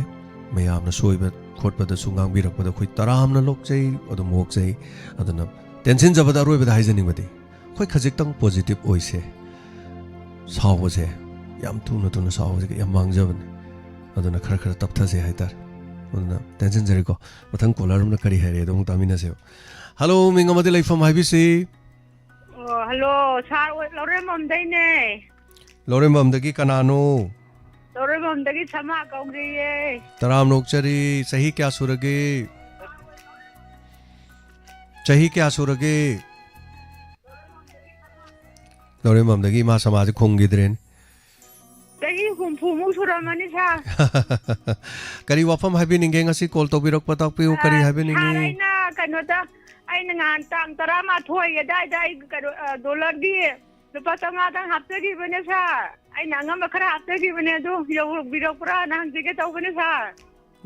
Speaker 1: ꯃꯌꯥꯝꯅ ꯁꯣꯏꯕ ꯈꯣꯠꯄꯗꯁꯨ ꯉꯥꯡꯕꯤꯔꯛꯄꯗ ꯑꯩꯈꯣꯏ ꯇꯔꯥꯝꯅ ꯂꯣꯛꯆꯩ ꯑꯗꯨꯝ ꯑꯣꯛꯆꯩ ꯑꯗꯨꯅ ꯇꯦꯟꯁꯤꯟꯖꯕꯗ ꯑꯔꯣꯏꯕꯗ ꯍꯥꯏꯖꯅꯤꯡꯕꯗꯤ ꯑꯩꯈꯣꯏ ꯈꯖꯤꯛꯇꯪ ꯄꯣꯖꯤꯇꯤꯚ ꯑꯣꯏꯁꯦ ꯁꯥꯎꯕꯁꯦ ꯌꯥꯝ ꯊꯨꯅ ꯁꯥꯎꯕꯁꯦ ꯌꯥꯝ ꯃꯥꯡꯖꯕꯅꯦ ꯑꯗꯨꯅ ꯈꯔ ꯇꯞꯊꯁꯦ ꯍꯥꯏꯇꯥꯔꯦ ꯑꯗꯨꯅ ꯇꯦꯟꯁꯤꯟꯖꯔꯤꯀꯣ ꯃꯊꯪ ꯀꯣꯂꯔ ꯀꯔꯤ ꯍꯥꯏꯔꯦ ꯑꯗꯨ ꯑꯃꯨꯛ ꯇꯥꯃꯤꯟꯅꯁꯦꯕ ꯍꯜꯂꯣ ꯃꯤꯡ ꯑꯃꯗꯤ ꯂꯩꯐꯝ ꯍꯥꯏꯕꯤꯁꯤ
Speaker 12: ꯍꯜꯂꯣ ꯁꯥꯔ ꯂꯧꯔꯦꯝꯕꯝꯗꯩꯅꯦ
Speaker 1: ꯂꯧꯔꯦꯝꯕꯝꯗꯒꯤ ꯀꯅꯥꯅꯣ
Speaker 12: ꯂꯧꯔꯦꯝꯕꯝꯗꯒꯤ ꯁꯃꯥ ꯀꯧꯖꯩꯌꯦ
Speaker 1: ꯇꯔꯥꯝꯅ ꯑꯣꯛꯆꯔꯤ ꯆꯍꯤ ꯀꯌꯥ ꯁꯨꯔꯒꯦ ꯂꯧꯔꯦꯝꯕꯝꯗꯒꯤ ꯏꯃꯥ ꯁꯃꯥꯁꯦ ꯈꯨꯝꯈꯤꯗ꯭ꯔꯦꯅꯦ
Speaker 12: ꯆꯍꯤ 60ꯃꯨꯛ ꯁꯨꯔꯝꯃꯅꯤ ꯁꯥꯔ
Speaker 1: ꯀꯔꯤ ꯋꯥꯐꯝ ꯍꯥꯏꯕꯤꯅꯤꯡꯒꯦ ꯉꯁꯤ ꯀꯣꯜ ꯇꯧꯕꯤꯔꯛꯄ ꯇꯥꯛꯄꯤꯌꯨ ꯀꯔꯤ ꯍꯥꯏꯕꯤꯅꯤꯡꯉꯤ
Speaker 12: ꯁꯥꯔ ꯑꯩꯅ ꯀꯩꯅꯣꯗ ꯑꯩꯅ ꯉꯍꯥꯟ ꯇꯥꯡ 12 ꯑꯗꯥꯏꯗ ꯑꯩ ꯀꯩꯅꯣ ꯗꯣꯂꯔꯗꯤ ꯂꯨꯄꯥ 500ꯗꯪ ꯍꯥꯞꯆꯈꯤꯕꯅꯦ ꯁꯥꯔ ꯑꯩꯅ ꯑꯉꯝꯕ ꯈꯔ ꯍꯥꯞꯆꯈꯤꯕꯅꯦ ꯑꯗꯨ ꯌꯧꯕꯤꯔꯛꯄ꯭ꯔꯥꯅ ꯍꯪꯖꯒꯦ ꯇꯧꯕꯅꯦ ꯁꯥꯔ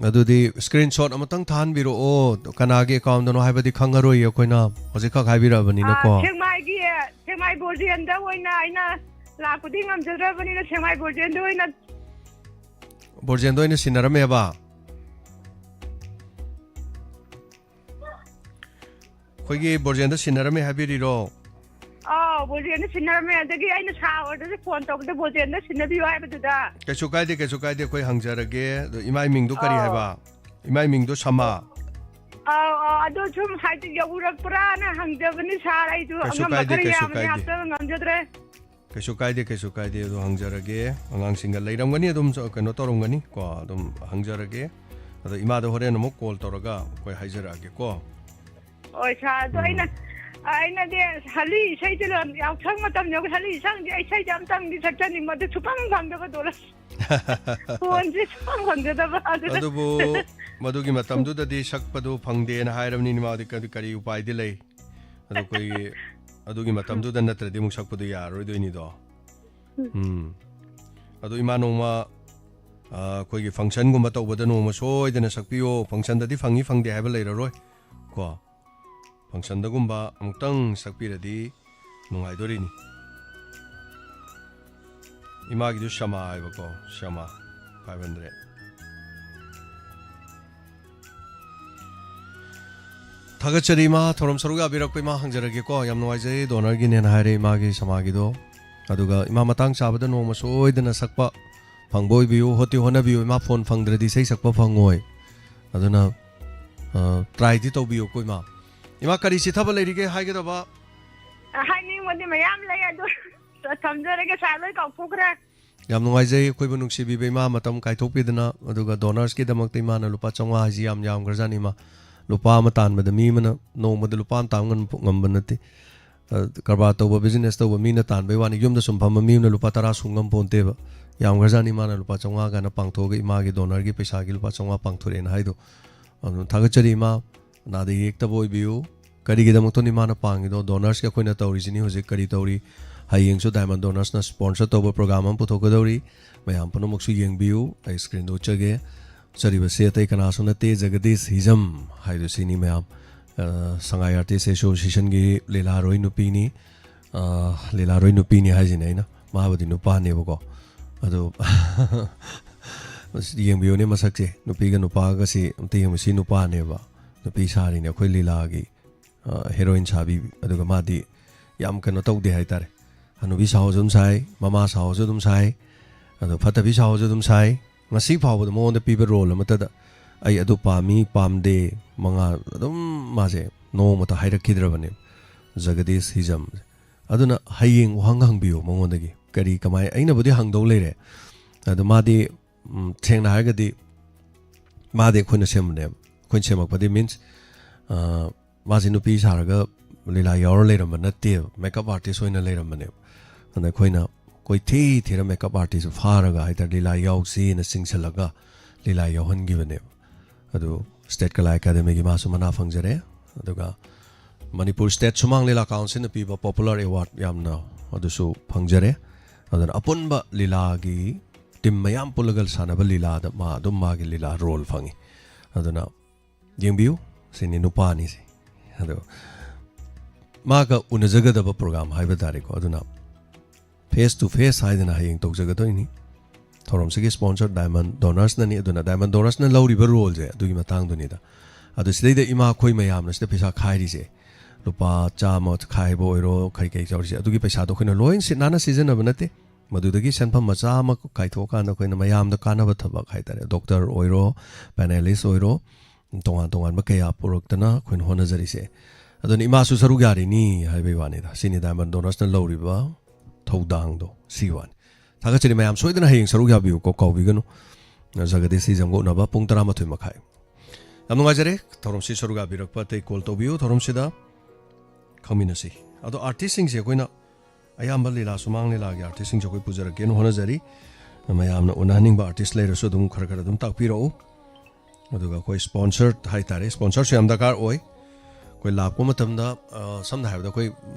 Speaker 1: ꯑꯗꯨꯗꯤ ꯁ꯭ꯀ꯭ꯔꯤꯟ ꯁꯣꯠ ꯑꯃꯇꯪ ꯊꯥꯍꯟꯕꯤꯔꯛꯑꯣ ꯀꯅꯥꯒꯤ ꯑꯦꯀꯥꯎꯟꯗꯅꯣ ꯍꯥꯏꯕꯗꯤ ꯈꯪꯉꯔꯣꯏ ꯑꯩꯈꯣꯏꯅ ꯍꯧꯖꯤꯛꯈꯛ ꯍꯥꯏꯕꯤꯔꯛꯑꯕꯅꯤꯅꯀꯣ
Speaker 12: ꯁꯦꯡꯃꯥꯏ ꯕꯣꯔꯖꯦꯟꯗ ꯑꯣꯏꯅ ꯑꯩꯅ ꯂꯥꯛꯄꯗꯤ ꯉꯝꯖꯗ꯭ꯔꯕꯅꯤꯅ ꯁꯦꯡꯃꯥꯏ ꯕꯣꯔꯖꯦꯟꯗ
Speaker 1: ꯑꯣꯏꯅ ꯁꯤꯟꯅꯔꯝꯃꯦꯕ ꯑꯩꯈꯣꯏꯒꯤ ꯕꯣꯔꯖꯦꯟꯗ ꯁꯤꯟꯅꯔꯝꯃꯦ ꯍꯥꯏꯕꯤꯔꯤꯔꯣ
Speaker 12: ꯕꯣꯔꯖꯦꯟꯗ ꯁꯤꯟꯅꯔꯝꯃꯦ ꯑꯗꯒꯤ ꯑꯩꯅ ꯁꯥꯔꯗꯁꯨ ꯐꯣꯟ ꯇꯧꯕꯗ ꯕꯣꯔꯖꯦꯟꯗ ꯁꯤꯟꯅꯕꯤꯌꯨ ꯍꯥꯏꯕꯗꯨꯗ
Speaker 1: ꯀꯩꯁꯨ ꯀꯥꯏꯗꯦ ꯑꯩꯈꯣꯏ ꯍꯪꯖꯔꯒꯦ ꯑꯗꯣ ꯏꯃꯥꯏ ꯃꯤꯡꯗꯣ ꯀꯔꯤ ꯍꯥꯏꯕ ꯏꯃꯥꯏ ꯃꯤꯡꯗꯣ ꯁꯃꯥ
Speaker 12: ꯑꯗꯣ ꯁꯨꯝ ꯍꯥꯏꯗꯤ ꯌꯧꯔꯛꯄ꯭ꯔꯥꯅ ꯍꯪꯖꯕꯅꯤ ꯁꯥꯔ ꯑꯩꯁꯨ ꯑꯉꯝꯕ ꯈꯔ ꯌꯥꯝꯕꯗꯤ ꯍꯥꯞꯆꯕ ꯉꯝꯖꯗ꯭ꯔꯦ
Speaker 1: ꯀꯩꯁꯨ ꯀꯥꯏꯗꯦ ꯑꯗꯣ ꯍꯪꯖꯔꯒꯦ ꯑꯉꯥꯡꯁꯤꯡꯒ ꯂꯩꯔꯝꯒꯅꯤ ꯑꯗꯨꯝ ꯀꯩꯅꯣ ꯇꯧꯔꯝꯒꯅꯤ ꯀꯣ ꯑꯗꯨꯝ ꯍꯪꯖꯔꯒꯦ ꯑꯗꯣ ꯏꯃꯥꯗ ꯍꯣꯔꯦꯟ ꯑꯃꯨꯛ ꯀꯣꯜ ꯇꯧꯔꯒ ꯑꯩꯈꯣꯏ ꯍꯥꯏꯖꯔꯛꯑꯒꯦ ꯀꯣ
Speaker 12: ꯍꯣꯏ ꯁꯥꯔ ꯑꯗꯣ ꯑꯩꯅꯗꯤ ꯍꯜꯂꯤ ꯏꯁꯩꯗꯤ ꯌꯥꯎꯁꯪ ꯃꯇꯝ ꯌꯧ ꯍꯜꯂꯤ ꯏꯁꯩꯗꯤ ꯑꯝꯇꯪꯗꯤ ꯁꯛꯆꯅꯤꯡꯕ ꯑꯗꯨ ꯁꯨꯐꯪ ꯐꯪꯗꯕ ꯗꯣꯂꯔ ꯐꯣꯟꯁꯦ ꯁꯨꯐꯪ ꯐꯪꯖꯗꯕ
Speaker 1: ꯑꯗꯨꯕꯨ ꯃꯗꯨꯒꯤ ꯃꯇꯝꯗꯨꯗꯗꯤ ꯁꯛꯄꯗꯨ ꯐꯪꯗꯦꯅ ꯍꯥꯏꯔꯕꯅꯤꯅ ꯃꯥꯗꯤ ꯀꯔꯤ ꯎꯄꯥꯏꯗꯤ ꯂꯩ ꯑꯗꯣ ꯑꯩꯈꯣꯏꯒꯤ ꯑꯗꯨꯒꯤ ꯃꯇꯝꯗꯨꯗ ꯅꯠꯇ꯭ꯔꯗꯤ ꯑꯃꯨꯛ ꯁꯛꯄꯗꯨ ꯌꯥꯔꯔꯣꯏꯗꯣꯏꯅꯤꯗꯣ ꯑꯗꯣ ꯏꯃꯥ ꯅꯣꯡꯃ ꯑꯩꯈꯣꯏꯒꯤ ꯐꯪꯁꯟꯒꯨꯝꯕ ꯇꯧꯕꯗ ꯅꯣꯡꯃ ꯁꯣꯏꯗꯅ ꯁꯛꯄꯤꯌꯣ ꯐꯪꯁꯟꯗꯗꯤ ꯐꯪꯉꯤ ꯍꯥꯏꯕ ꯂꯩꯔꯔꯣꯏ ꯀꯣ ꯐꯪꯁꯟꯗꯒꯨꯝꯕ ꯑꯃꯨꯛꯇꯪ ꯁꯛꯄꯤꯔꯗꯤ ꯅꯨꯡꯉꯥꯏꯗꯣꯔꯤꯅꯤ 이마기도 샤마 해보고 샤마 500 타가처리 이마 토럼 서로가 비럭고 이마 항저러겠고 얌노와이제 도널기 내나하레 이마기 샤마기도 아두가 이마 마땅 잡아도 너무 소이드나 삭바 방보이 비우 호티 호나비우 이마 폰 팡드레디 세이 삭바 팡오이 아두나 트라이디 또 비우고 이마 까리시 타바 레리게 하이게다바
Speaker 12: 하이닝 뭐니 매암 레야도 ꯊꯝꯖꯔꯒꯦ ꯁꯥꯔ ꯂꯣꯏ ꯀꯥꯎꯊꯣꯛꯈ꯭ꯔꯦ
Speaker 1: ꯌꯥꯝ ꯅꯨꯡꯉꯥꯏꯖꯩ ꯑꯩꯈꯣꯏꯕꯨ ꯅꯨꯡꯁꯤꯕꯤꯕ ꯏꯃꯥ ꯃꯇꯝ ꯀꯥꯏꯊꯣꯛꯄꯤꯗꯅ ꯑꯗꯨꯒ ꯗꯣꯅꯔꯁꯀꯤꯗꯃꯛꯇ ꯏꯃꯥꯅ ꯂꯨꯄꯥ 500 ꯍꯥꯏꯁꯤ ꯌꯥꯝ ꯌꯥꯝꯈ꯭ꯔꯖꯥꯠꯅꯤ ꯏꯃꯥ lupa ama tan mada mi mana no mada lupa tan ngam nati karba tauba business tauba mi na tan bai wani yum da sum phama mi na lupa tara sungam ponte ba yam garjani mana lupa chonga ga na pangtho ga ima gi donor gi paisa gi lupa chonga pangthore na haido thagachari ma na de ek ta boy biu kari gi damok to ni mana pangi do donors ka koina tawri jini hoje kari tawri hayeng so diamond donors na sponsor tawba program am puthok dawri mayam pano moksu yeng biu ai screen do chage chari ba se tai kana sona te jagadish hijam haido sini mayam sangai artist association gi lela roi nupi ni hajine na mahabadi nupa ne boko ado yeng biu ne masak che nupi ga nupa ga si te yeng si nupa ne ba nupi sari ne khoi lela gi heroine sabi aduga madi yam kano tawde haitare anubi saho zum sai mama saho zum sai ado phatabi saho zum sai ngasi phawbo mo on the people role amata da ai adu pami pamde manga adum maje no mata hairakhidrabane jagadish hijam aduna hayeng hangang biu mongondagi kari kamai aina budi hangdo leire adu madi thengna hagadi made khona semne khon semak padi means maji nupi saraga lila yaur leiram nate makeup artist hoina leiram ne ana khoina koi thira makeup artist faraga haita lila yaw si na singsalaga lila yawhan gi bane adu state kala academy gi masu mana fangjare aduga manipur state sumang lila council na piba popular award yamna adu su fangjare adana apunba lila gi tim mayam pulagal sanaba lila da ma dum ma gi lila role fangi adana yengbiu sini nupani si ado maga unajagadaba program haiba tare ko aduna face to face haidana hayeng tokjagadoi thorom sigi sponsor diamond donors na ni aduna diamond donors na lauri ba role je dugi matang duni da adu sidai da ima khoi mayam na sida pesa khairi je lupa chama khai bo ero khai kai chawri je adugi pesa do khoina loin sit nana season abanate madudagi sanpham macha ma kai thoka na khoina mayam da kana ba thaba khai tare doctor oiro panelist oiro tongan ba kaya puruktana khoin hona jari se adon ima su saru gari ni haibai wani da sini diamond donors na lauri ba thodang do siwan thaga chiri mayam soidana hayeng saru ga biu ko bi ganu jagadish hijam go na ba pung 13 makhai am ngai jare thorom si saru ga birak pa te call to biu thorom sida khaminasi ado artist sing se koina ayamba lila sumang lila ga artist sing jokoi pujara ken hona jari mayam na unaning ba artist lai raso dum khar khar dum tak pi ro aduga koi sponsor hai tare sponsor se am dakar oi koi lakpo matam da samna haibda koi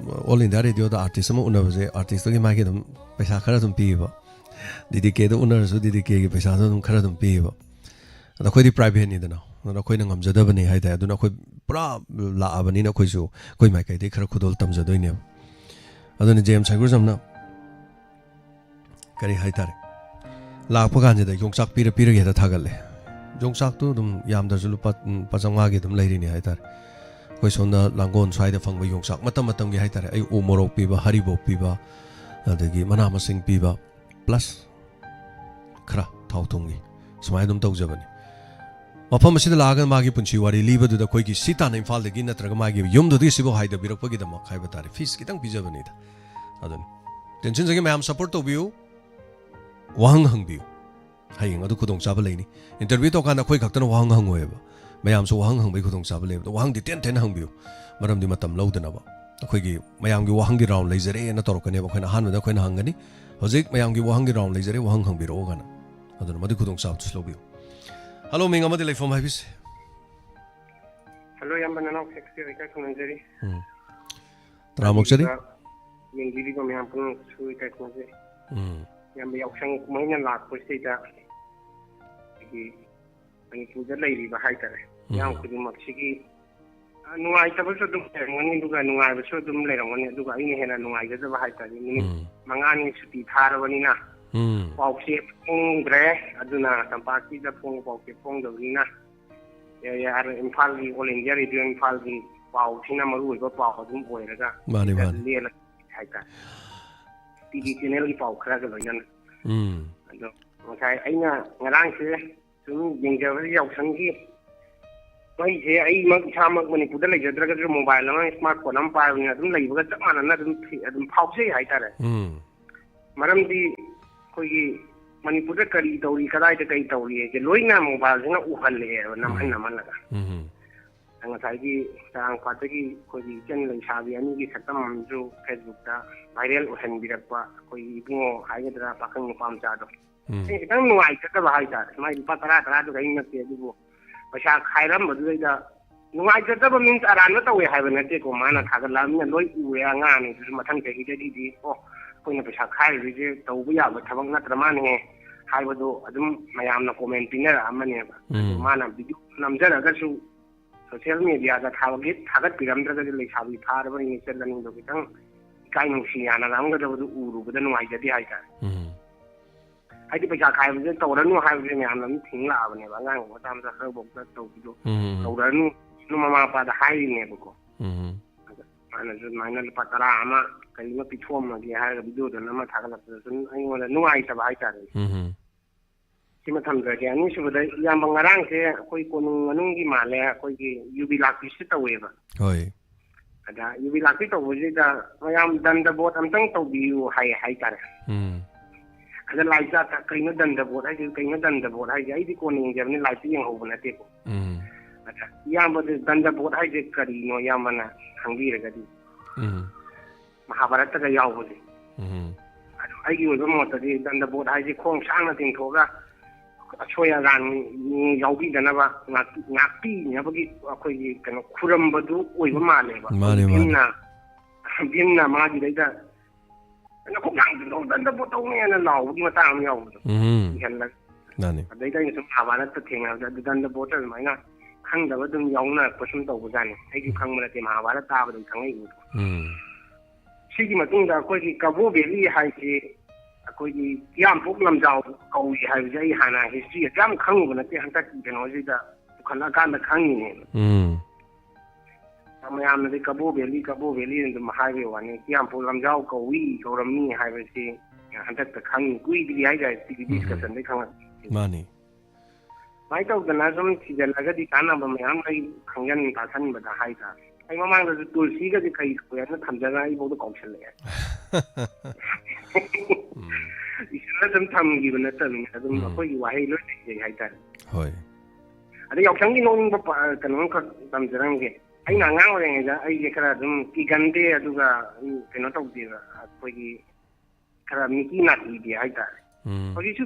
Speaker 1: all india radio da artist ma unabaje artist gi ma gi dum paisa khara dum pi ba didi ke da unar so didi ke gi paisa dum khara dum pi ba da koi di private ni da na koi na ngamjada bani hai da aduna koi pura la abani na koi su koi mai kai de khara khudol tamja doi ne aduna jem sagur jamna kari hai tare lakpo gan da yongsak pira ge da thagal le yongsak tu dum yam da zulu pachanga gi dum lairi ni hai tare koi sonda langon sai da phangba yongsak matam gi hai tare ai o morok pi ba haribo pi ba adagi mana masing pi ba plus khara thautungi smai dum taujabani mafam asida lagan magi punchi wari liba du da koi gi sita na imphal de gi natraga magi yum du di sibo haida birak pagi da ma khai batare fees kitang bijabani da adun tension jage mayam support to biu wang hang biu hayeng adu khudong chaba leini interview to kana koi khaktan wang hang hoeba mayam so wang hang bai khudong chaba le wang di ten hang biu maram di matam laudana ba khoi gi mayam gi wang gi round leizare na torkane ba khoina han da khoina hangani hojik mayam gi wang gi round leizare wang hang biro gana adun madi khudong chab slow biu hello minga madi lai form habis
Speaker 13: hello yam banana sexy rika kunanjari
Speaker 1: tramok chari
Speaker 13: mingi ko mayam pun sui ka kunanjari yam yaw sang mangnya lak ko sita gi ani puja lai ri ba hai tare yam ku mak sigi nuai ta so dum ngani duga nuai ba so dum lai rangani duga ini hena nuai ga ba hai tare ni mangani suti thar bani na pau se pung gre aduna tampaki da pung pau ke pung do ni na ya ar imphal gi all india radio imphal gi pau thina maru ba pau dum boi ra ga
Speaker 1: mani
Speaker 13: le la hai ta tv channel gi pau khara ga lo yan ado ngai aina ngarang se sum jingja ba yaw sang gi mai je ai mak chamak mani puda lai jadra ga mobile na smartphone am pa ni adum lai ba chak mana na adum phau se hai ta re maram di koi manipur kari tauri kadai da kai tauri je loina mobile sina uhan le nam han naman laga ꯉꯁꯥꯏꯒꯤ ꯆꯔꯥꯡꯄꯥꯠꯇꯒꯤ ꯑꯩꯈꯣꯏꯒꯤ ꯏꯆꯟ ꯂꯩꯁꯥꯕꯤ ꯑꯅꯤꯒꯤ ꯁꯛꯇꯝ ꯑꯃꯁꯨ ꯐꯦꯁꯕꯨꯛꯇ viral ꯑꯣꯏꯍꯟꯕꯤꯔꯛꯄ ꯑꯩꯈꯣꯏꯒꯤ ꯏꯕꯨꯡꯉꯣ ꯍꯥꯏꯒꯗ꯭ꯔꯥ ꯄꯥꯈꯪ ꯅꯨꯄꯥ ꯃꯆꯥꯗꯣ ꯑꯩ ꯈꯤꯇꯪ ꯅꯨꯡꯉꯥꯏꯖꯗꯕ ꯍꯥꯏꯇꯥꯔꯦ ꯃꯥꯏ ꯂꯨꯄꯥ 10 ꯀꯔꯤꯝ ꯅꯠꯇꯦ ꯑꯗꯨꯕꯨ ꯄꯩꯁꯥ ꯈꯥꯏꯔꯝꯕꯗꯨꯗꯩꯗ ꯅꯨꯡꯉꯥꯏꯖꯗꯕ ꯃꯤꯟꯁ ꯑꯔꯥꯟꯕ ꯇꯧꯋꯦ ꯍꯥꯏꯕ ꯅꯠꯇꯦꯀꯣ ꯃꯥꯅ ꯊꯥꯒꯠꯂꯛꯑꯕꯅꯤꯅ ꯂꯣꯏ ꯎꯔꯦ ꯑꯉꯥꯡꯅꯤꯗꯨꯁꯨ ꯃꯊꯪ ꯆꯍꯤꯗꯒꯤꯗꯤ ꯑꯩꯈꯣꯏꯅ ꯄꯩꯁꯥ ꯈꯥꯏꯔꯤꯁꯦ ꯇꯧꯕ ꯌꯥꯕ ꯊꯕꯛ ꯅꯠꯇ꯭ꯔ ꯃꯥꯅꯦ ꯍꯥꯏꯕꯗꯣ ꯑꯗꯨꯝ ꯃꯌꯥꯝꯅ ꯀꯣꯃꯦꯟ ꯄꯤꯅꯔꯛꯑꯝꯕꯅꯦꯕ ꯑꯗꯨ ꯃꯥꯅ ꯚꯤꯗꯤꯑꯣ ꯅꯝꯖꯔꯒꯁꯨ ꯁꯣꯁꯤꯌꯦꯜ ꯃꯦꯗꯤꯌꯥꯗ ꯊꯥꯒꯠꯄꯤꯔꯝꯗ꯭ꯔꯒꯗꯤ ꯂꯩꯁꯥꯕꯤ ꯐꯥꯔꯕꯅꯤ ꯏꯆꯜ ꯑꯅꯤꯗꯣ ꯈꯤꯇꯪ ꯏꯀꯥꯏ ꯅꯨꯡꯁꯤ ꯌꯥꯅꯔꯝꯒꯗꯕꯗꯨ ꯎꯔꯨꯕꯗ ꯅꯨꯡꯉꯥꯏꯖꯗꯦ ꯍꯥꯏꯇꯥꯔꯦ ꯍꯥꯏꯗꯤ ꯄꯩꯁꯥ ꯈꯥꯏꯕꯁꯦ ꯇꯧꯔꯅꯨ ꯍꯥꯏꯕꯁꯦ ꯃꯌꯥꯝꯅ ꯑꯗꯨꯝ ꯊꯤꯡꯂꯛꯑꯕꯅꯦꯕ ꯑꯉꯥꯡ ꯃꯆꯥ ꯃꯆꯥ ꯈꯔꯐꯥꯎꯗ ꯇꯧꯕꯤꯗꯣ ꯇꯧꯔꯅꯨ ꯃꯃꯥ ꯃꯄꯥꯗ ꯍꯥꯏꯔꯤꯅꯦꯕꯀꯣ ꯃꯥꯅꯁꯨ ꯑꯗꯨꯃꯥꯏꯅ ꯂꯨꯄꯥ 10 ꯑꯃ ꯀꯔꯤꯃ ꯄꯤꯊꯣꯛꯑꯝꯃꯒꯦ ꯍꯥꯏꯔꯒ ꯚꯤꯗꯤꯑꯣꯗ ꯑꯃ ꯊꯥꯒꯠꯂꯛꯄꯗ ꯁꯨꯝ ꯑꯩꯉꯣꯟꯗ ꯅꯨꯡꯉꯥꯏꯇꯕ ꯍꯥꯏꯇꯥꯔꯦ ꯁꯤꯃ ꯊꯝꯖꯔꯒꯦ ꯑꯅꯤꯁꯨꯕꯗ ꯏꯌꯥꯝꯕ ꯉꯔꯥꯡꯁꯦ ꯑꯩꯈꯣꯏ ꯀꯣꯅꯨꯡ ꯃꯅꯨꯡꯒꯤ ꯃꯥꯜꯂꯦ ꯑꯩꯈꯣꯏꯒꯤ ꯌꯨꯕꯤ ꯂꯥꯛꯄꯤꯁꯨ ꯇꯧꯋꯦꯕ
Speaker 1: ꯍꯣꯏ
Speaker 13: ꯑꯗ ꯌꯨꯕꯤ ꯂꯥꯛꯄꯤ ꯇꯧꯕꯁꯤꯗ ꯃꯌꯥꯝ ꯗꯟꯗ ꯚꯣꯠ ꯑꯝꯇꯪ ꯇꯧꯕꯤꯌꯨ ꯍꯥꯏꯇꯥꯔꯦ ꯑꯗ ꯂꯥꯏꯆꯥ ꯀꯩꯅꯣ ꯗꯟꯗ ꯚꯣꯠ ꯍꯥꯏꯁꯦ ꯀꯩꯅꯣ ꯗꯟꯗ ꯚꯣꯠ ꯍꯥꯏꯁꯦ ꯑꯩꯗꯤ ꯀꯣꯟꯅ ꯌꯦꯡꯖꯕꯅꯤ ꯂꯥꯏꯐꯇ ꯌꯦꯡꯍꯧꯕ ꯅꯠꯇꯦꯀꯣ ꯑꯗ ꯏꯌꯥꯝꯕꯗ ꯗꯟꯗ ꯚꯣꯠ ꯍꯥꯏꯁꯦ ꯀꯔꯤꯅꯣ ꯏꯌꯥꯝꯕꯅ ꯈꯪꯕꯤꯔꯒꯗꯤ ꯃꯍꯥꯚꯥꯔꯠꯇꯒ ꯌꯥꯎꯕꯁꯦ ꯑꯗꯣ ꯑꯩꯒꯤ ꯑꯣꯏꯕ ꯃꯣꯠꯇꯗꯤ ꯗꯟꯗ ꯚꯣꯠ ꯍꯥꯏꯁꯦ ꯈꯣꯡ ꯁꯥꯡꯅ ꯇꯤꯡꯊꯣꯛꯑꯒ ꯑꯁꯣꯏ ꯑꯉꯥꯝ ꯌꯥꯎꯕꯤꯗꯅꯕ ꯉꯥꯛꯄꯤꯅꯕꯒꯤ ꯑꯩꯈꯣꯏꯒꯤ ꯀꯩꯅꯣ ꯈꯨꯔꯝꯕꯗꯨ ꯑꯣꯏꯕ ꯃꯥꯜꯂꯦꯕ ꯚꯤꯝꯅ ꯃꯥꯒꯤꯗꯩꯗ ꯗꯟꯗ ꯚꯣꯠ ꯇꯧꯅꯦꯅ ꯂꯥꯎꯕꯒꯤ ꯃꯇꯥꯡ ꯑꯃ ꯌꯥꯎꯕꯗꯣ ꯏꯍꯜꯂꯒ ꯑꯗꯩꯗ ꯑꯩꯅ ꯁꯨꯝ ꯃꯍꯥꯚꯥꯔꯠꯇ ꯊꯦꯡꯅꯕꯗ ꯑꯗꯨ ꯗꯟꯗ ꯚꯣꯠꯇ ꯑꯗꯨꯃꯥꯏꯅ ꯈꯪꯗꯕ ꯑꯗꯨꯝ ꯌꯥꯎꯅꯔꯛꯄ ꯁꯨꯝ ꯇꯧꯕꯖꯥꯠꯅꯤ ꯑꯩꯁꯨ ꯈꯪꯕ ꯅꯠꯇꯦ ꯃꯍꯥꯚꯥꯔꯠ ꯇꯥꯕ ꯑꯗꯨꯝ ꯈꯪꯉꯛꯏꯕ ꯁꯤꯒꯤ ꯃꯇꯨꯡꯗ ꯑꯩꯈꯣꯏꯒꯤ ꯀꯕꯣ ꯚꯦꯂꯤ ꯍꯥꯏꯁꯤ ꯑꯩꯈꯣꯏꯒꯤ ꯀꯤꯌꯥꯝꯄꯣꯛ ꯂꯝꯖꯥꯎ ꯀꯧꯏ ꯍꯥꯏꯕꯁꯦ ꯑꯩ ꯍꯥꯟꯅ ꯍꯤꯁꯇ꯭ꯔꯤ ꯌꯥꯝ ꯈꯪꯉꯨꯕ ꯅꯠꯇꯦ ꯍꯟꯗꯛꯀꯤ ꯀꯩꯅꯣꯁꯤꯗ ꯄꯨꯈꯠꯂꯛꯑꯀꯥꯟꯗ ꯈꯪꯉꯤꯅꯦꯕ ꯃꯌꯥꯝꯅꯗꯤ ꯀꯕꯣ ꯚꯦꯂꯤ ꯑꯗꯨꯝ ꯍꯥꯏꯕꯒꯤ ꯋꯥꯅꯤ ꯀꯤꯌꯥꯝꯄꯣꯛ ꯂꯝꯖꯥꯎ ꯀꯧꯔꯝꯃꯤ ꯍꯥꯏꯕꯁꯤ ꯍꯟꯗꯛꯇ ꯈꯪꯉꯤ ꯀꯨꯏꯗ꯭ꯔꯤ ꯍꯥꯏꯇꯥꯔꯦ ꯇꯤꯚꯤ ꯗꯤꯁꯀꯁꯟꯗꯩ ꯈꯪꯉꯛꯏ
Speaker 1: ꯃꯥꯅꯤ
Speaker 13: ꯁꯨꯃꯥꯏꯅ ꯇꯧꯗꯅ ꯁꯨꯝ ꯊꯤꯖꯤꯜꯂꯒꯗꯤ ꯀꯥꯟꯅꯕ ꯃꯌꯥꯝ ꯑꯩ ꯈꯪꯖꯟ ꯇꯥꯁꯟꯕꯗ ꯍꯥꯏꯇꯥꯔꯦ ꯑꯩ ꯃꯃꯥꯡꯗꯁꯨ ꯇꯨꯜꯁꯤꯒꯁꯦ ꯀꯩ ꯀꯧꯌꯦꯅ ꯊꯝꯖꯔꯒ ꯑꯩꯐꯥꯎꯗ ꯀꯥꯎꯁꯜꯂꯛꯑꯦ ꯏꯁꯣꯔꯅ ꯁꯨꯝ ꯊꯝꯈꯤꯕ ꯅꯠꯇꯕꯅꯤꯅ ꯑꯗꯨꯝ ꯑꯩꯈꯣꯏꯒꯤ ꯋꯥꯍꯩ ꯂꯣꯏ ꯂꯩꯖꯩ ꯍꯥꯏꯇꯥꯔꯦ
Speaker 1: ꯍꯣꯏ
Speaker 13: ꯑꯗ ꯌꯥꯎꯁꯪꯒꯤ ꯅꯣꯛꯅꯤꯡꯕ ꯀꯩꯅꯣꯝꯈꯛ ꯇꯝꯖꯔꯝꯒꯦ ꯑꯩꯅ ꯑꯉꯥꯡ ꯑꯣꯏꯔꯤꯉꯩꯗ ꯑꯩꯁꯦ ꯈꯔ ꯑꯗꯨꯝ ꯀꯤꯒꯟꯗꯦ ꯑꯗꯨꯒ ꯀꯩꯅꯣ ꯇꯧꯗꯦꯕ ꯑꯩꯈꯣꯏꯒꯤ ꯈꯔ ꯃꯤꯀꯤ ꯅꯥꯀꯤꯗꯦ ꯍꯥꯏꯇꯥꯔꯦ ꯍꯧꯖꯤꯛꯁꯨ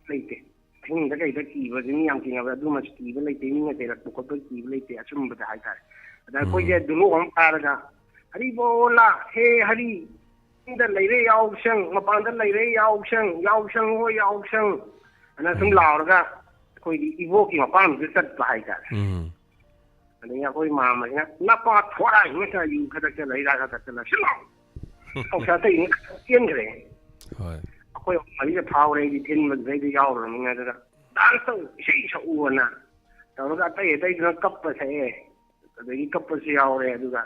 Speaker 13: ꯂꯩꯇꯦ ꯑꯍꯤꯡꯗ ꯀꯩꯗ ꯀꯤꯕꯁꯤ ꯃꯤ ꯌꯥꯝ ꯀꯤꯅꯕ ꯑꯗꯨꯃꯁꯨ ꯀꯤꯕ ꯂꯩꯇꯦ ꯃꯤꯅ ꯆꯩꯔꯛꯄ ꯈꯣꯠꯄ ꯀꯤꯕ ꯂꯩꯇꯦ ꯑꯆꯨꯝꯕꯗ ꯍꯥꯏꯇꯥꯔꯦ ꯑꯗ ꯑꯩꯈꯣꯏꯁꯦ ꯗꯨꯂꯣꯛ ꯑꯃ ꯐꯥꯔꯒ ꯍꯔꯤꯕꯣꯂꯥ ꯍꯦ ꯍꯔꯤ ꯗ ꯂꯩꯔꯦ ꯌꯥꯎꯁꯪ ꯃꯄꯥꯟꯗ ꯂꯩꯔꯦ ꯌꯥꯎꯁꯪ ꯍꯣꯏ ꯌꯥꯎꯁꯪ ꯑꯅ ꯁꯨꯝ ꯂꯥꯎꯔꯒ ꯑꯩꯈꯣꯏꯒꯤ ꯏꯕꯣꯛꯀꯤ ꯃꯄꯥꯝꯗꯨꯗ ꯆꯠꯄ ꯍꯥꯏꯇꯥꯔꯦ ꯑꯗꯒꯤ ꯑꯩꯈꯣই ꯃꯥꯝꯃꯁꯤꯅ ꯅꯄꯥ ꯊꯣꯔꯥꯏ ꯉꯁꯥ ꯌꯨ ꯈꯗꯛꯇ ꯂꯩꯔꯥ ꯈꯗꯛꯇ ꯁꯤꯜꯂꯥꯎ ꯄꯧꯁꯥꯇꯩ ꯆꯦꯟꯈ꯭ꯔꯦ ꯑꯩꯈꯣꯏ ꯃꯔꯤꯗ ꯐꯥꯎꯔꯦ ꯑꯩꯗꯤ ꯊꯤꯟꯕꯗꯨꯗꯩꯗ ꯌꯥꯎꯔꯕꯅꯤꯅ ꯑꯗꯨꯗ ꯗꯥꯟꯁ ꯇꯧ ꯏꯁꯩ ꯁꯛꯎꯑꯅ ꯇꯧꯔꯒ ꯑꯇꯩꯗꯨꯅ ꯀꯞꯄ ꯁꯛꯑꯦ ꯑꯗꯒꯤ ꯀꯞꯄꯁꯨ ꯌꯥꯎꯔꯦ ꯑꯗꯨꯒ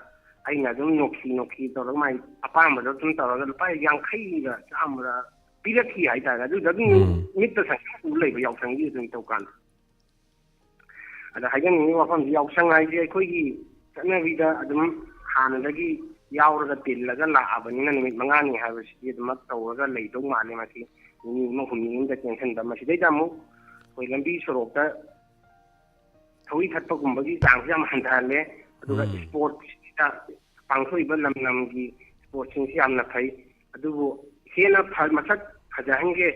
Speaker 13: ꯑꯩꯅ ꯑꯗꯨꯝ ꯅꯣꯛꯈꯤ ꯇꯧꯔꯒ ꯃꯥꯏ ꯑꯄꯥꯝꯕꯗꯣ ꯑꯗꯨꯝ ꯇꯧꯔꯒ ꯂꯨꯄꯥ 50ꯒ 100ꯒ ꯄꯤꯔꯛꯈꯤ ꯍꯥꯏꯇꯥꯔꯦ ꯑꯗꯨꯗ ꯑꯗꯨꯝ ꯃꯤꯠꯇ ꯁꯪꯁꯪ ꯎ ꯂꯩꯕ ꯌꯥꯎꯁꯪꯒꯤ ꯑꯗꯨꯝ ꯇꯧꯀꯥꯟꯗ ꯑꯗ ꯍꯥꯏꯖꯅꯤꯡꯉꯤ ꯋꯥꯐꯝꯁꯤ ꯌꯥꯎꯁꯪ ꯍꯥꯏꯁꯦ ꯑꯩꯈꯣꯏꯒꯤ ꯆꯠꯅꯕꯤꯗ ꯑꯗꯨꯝ ꯍꯥꯟꯅꯗꯒꯤ ꯌꯥꯎꯔꯒ ꯇꯤꯜꯂꯒ ꯂꯥꯛꯑꯕꯅꯤꯅ ꯅꯨꯃꯤꯠ 5ꯅꯤ ꯍꯥꯏꯕꯁꯤꯗꯤ ꯑꯗꯨꯃꯛ ꯇꯧꯔꯒ ꯂꯩꯗꯧ ꯃꯥꯜꯂꯦ ꯃꯁꯤ ꯅꯨꯃꯤꯠ 1 ꯍꯨꯝꯅꯤ ꯑꯃꯗ ꯇꯦꯟꯁꯟꯕ ꯃꯁꯤꯗꯩꯗ ꯑꯃꯨꯛ ꯑꯩꯈꯣꯏ ꯂꯝꯕꯤ ꯁꯣꯔꯣꯛꯇ ꯊꯧꯔꯤ ꯊꯠꯄꯒꯨꯝꯕꯒꯤ ꯆꯥꯡꯁꯦ ꯌꯥꯝ ꯍꯟꯊꯍꯜꯂꯦ ꯑꯗꯨꯒ ꯏꯁꯄꯣꯔꯠꯁꯤꯗ ꯄꯥꯡꯊꯣꯛꯏꯕ ꯂꯝꯒꯤ ꯏꯁꯄꯣꯔꯠꯁꯤꯡꯁꯤ ꯌꯥꯝꯅ ꯐꯩ ꯑꯗꯨꯕꯨ ꯍꯦꯟꯅ ꯃꯁꯛ ꯐꯖꯍꯟꯒꯦ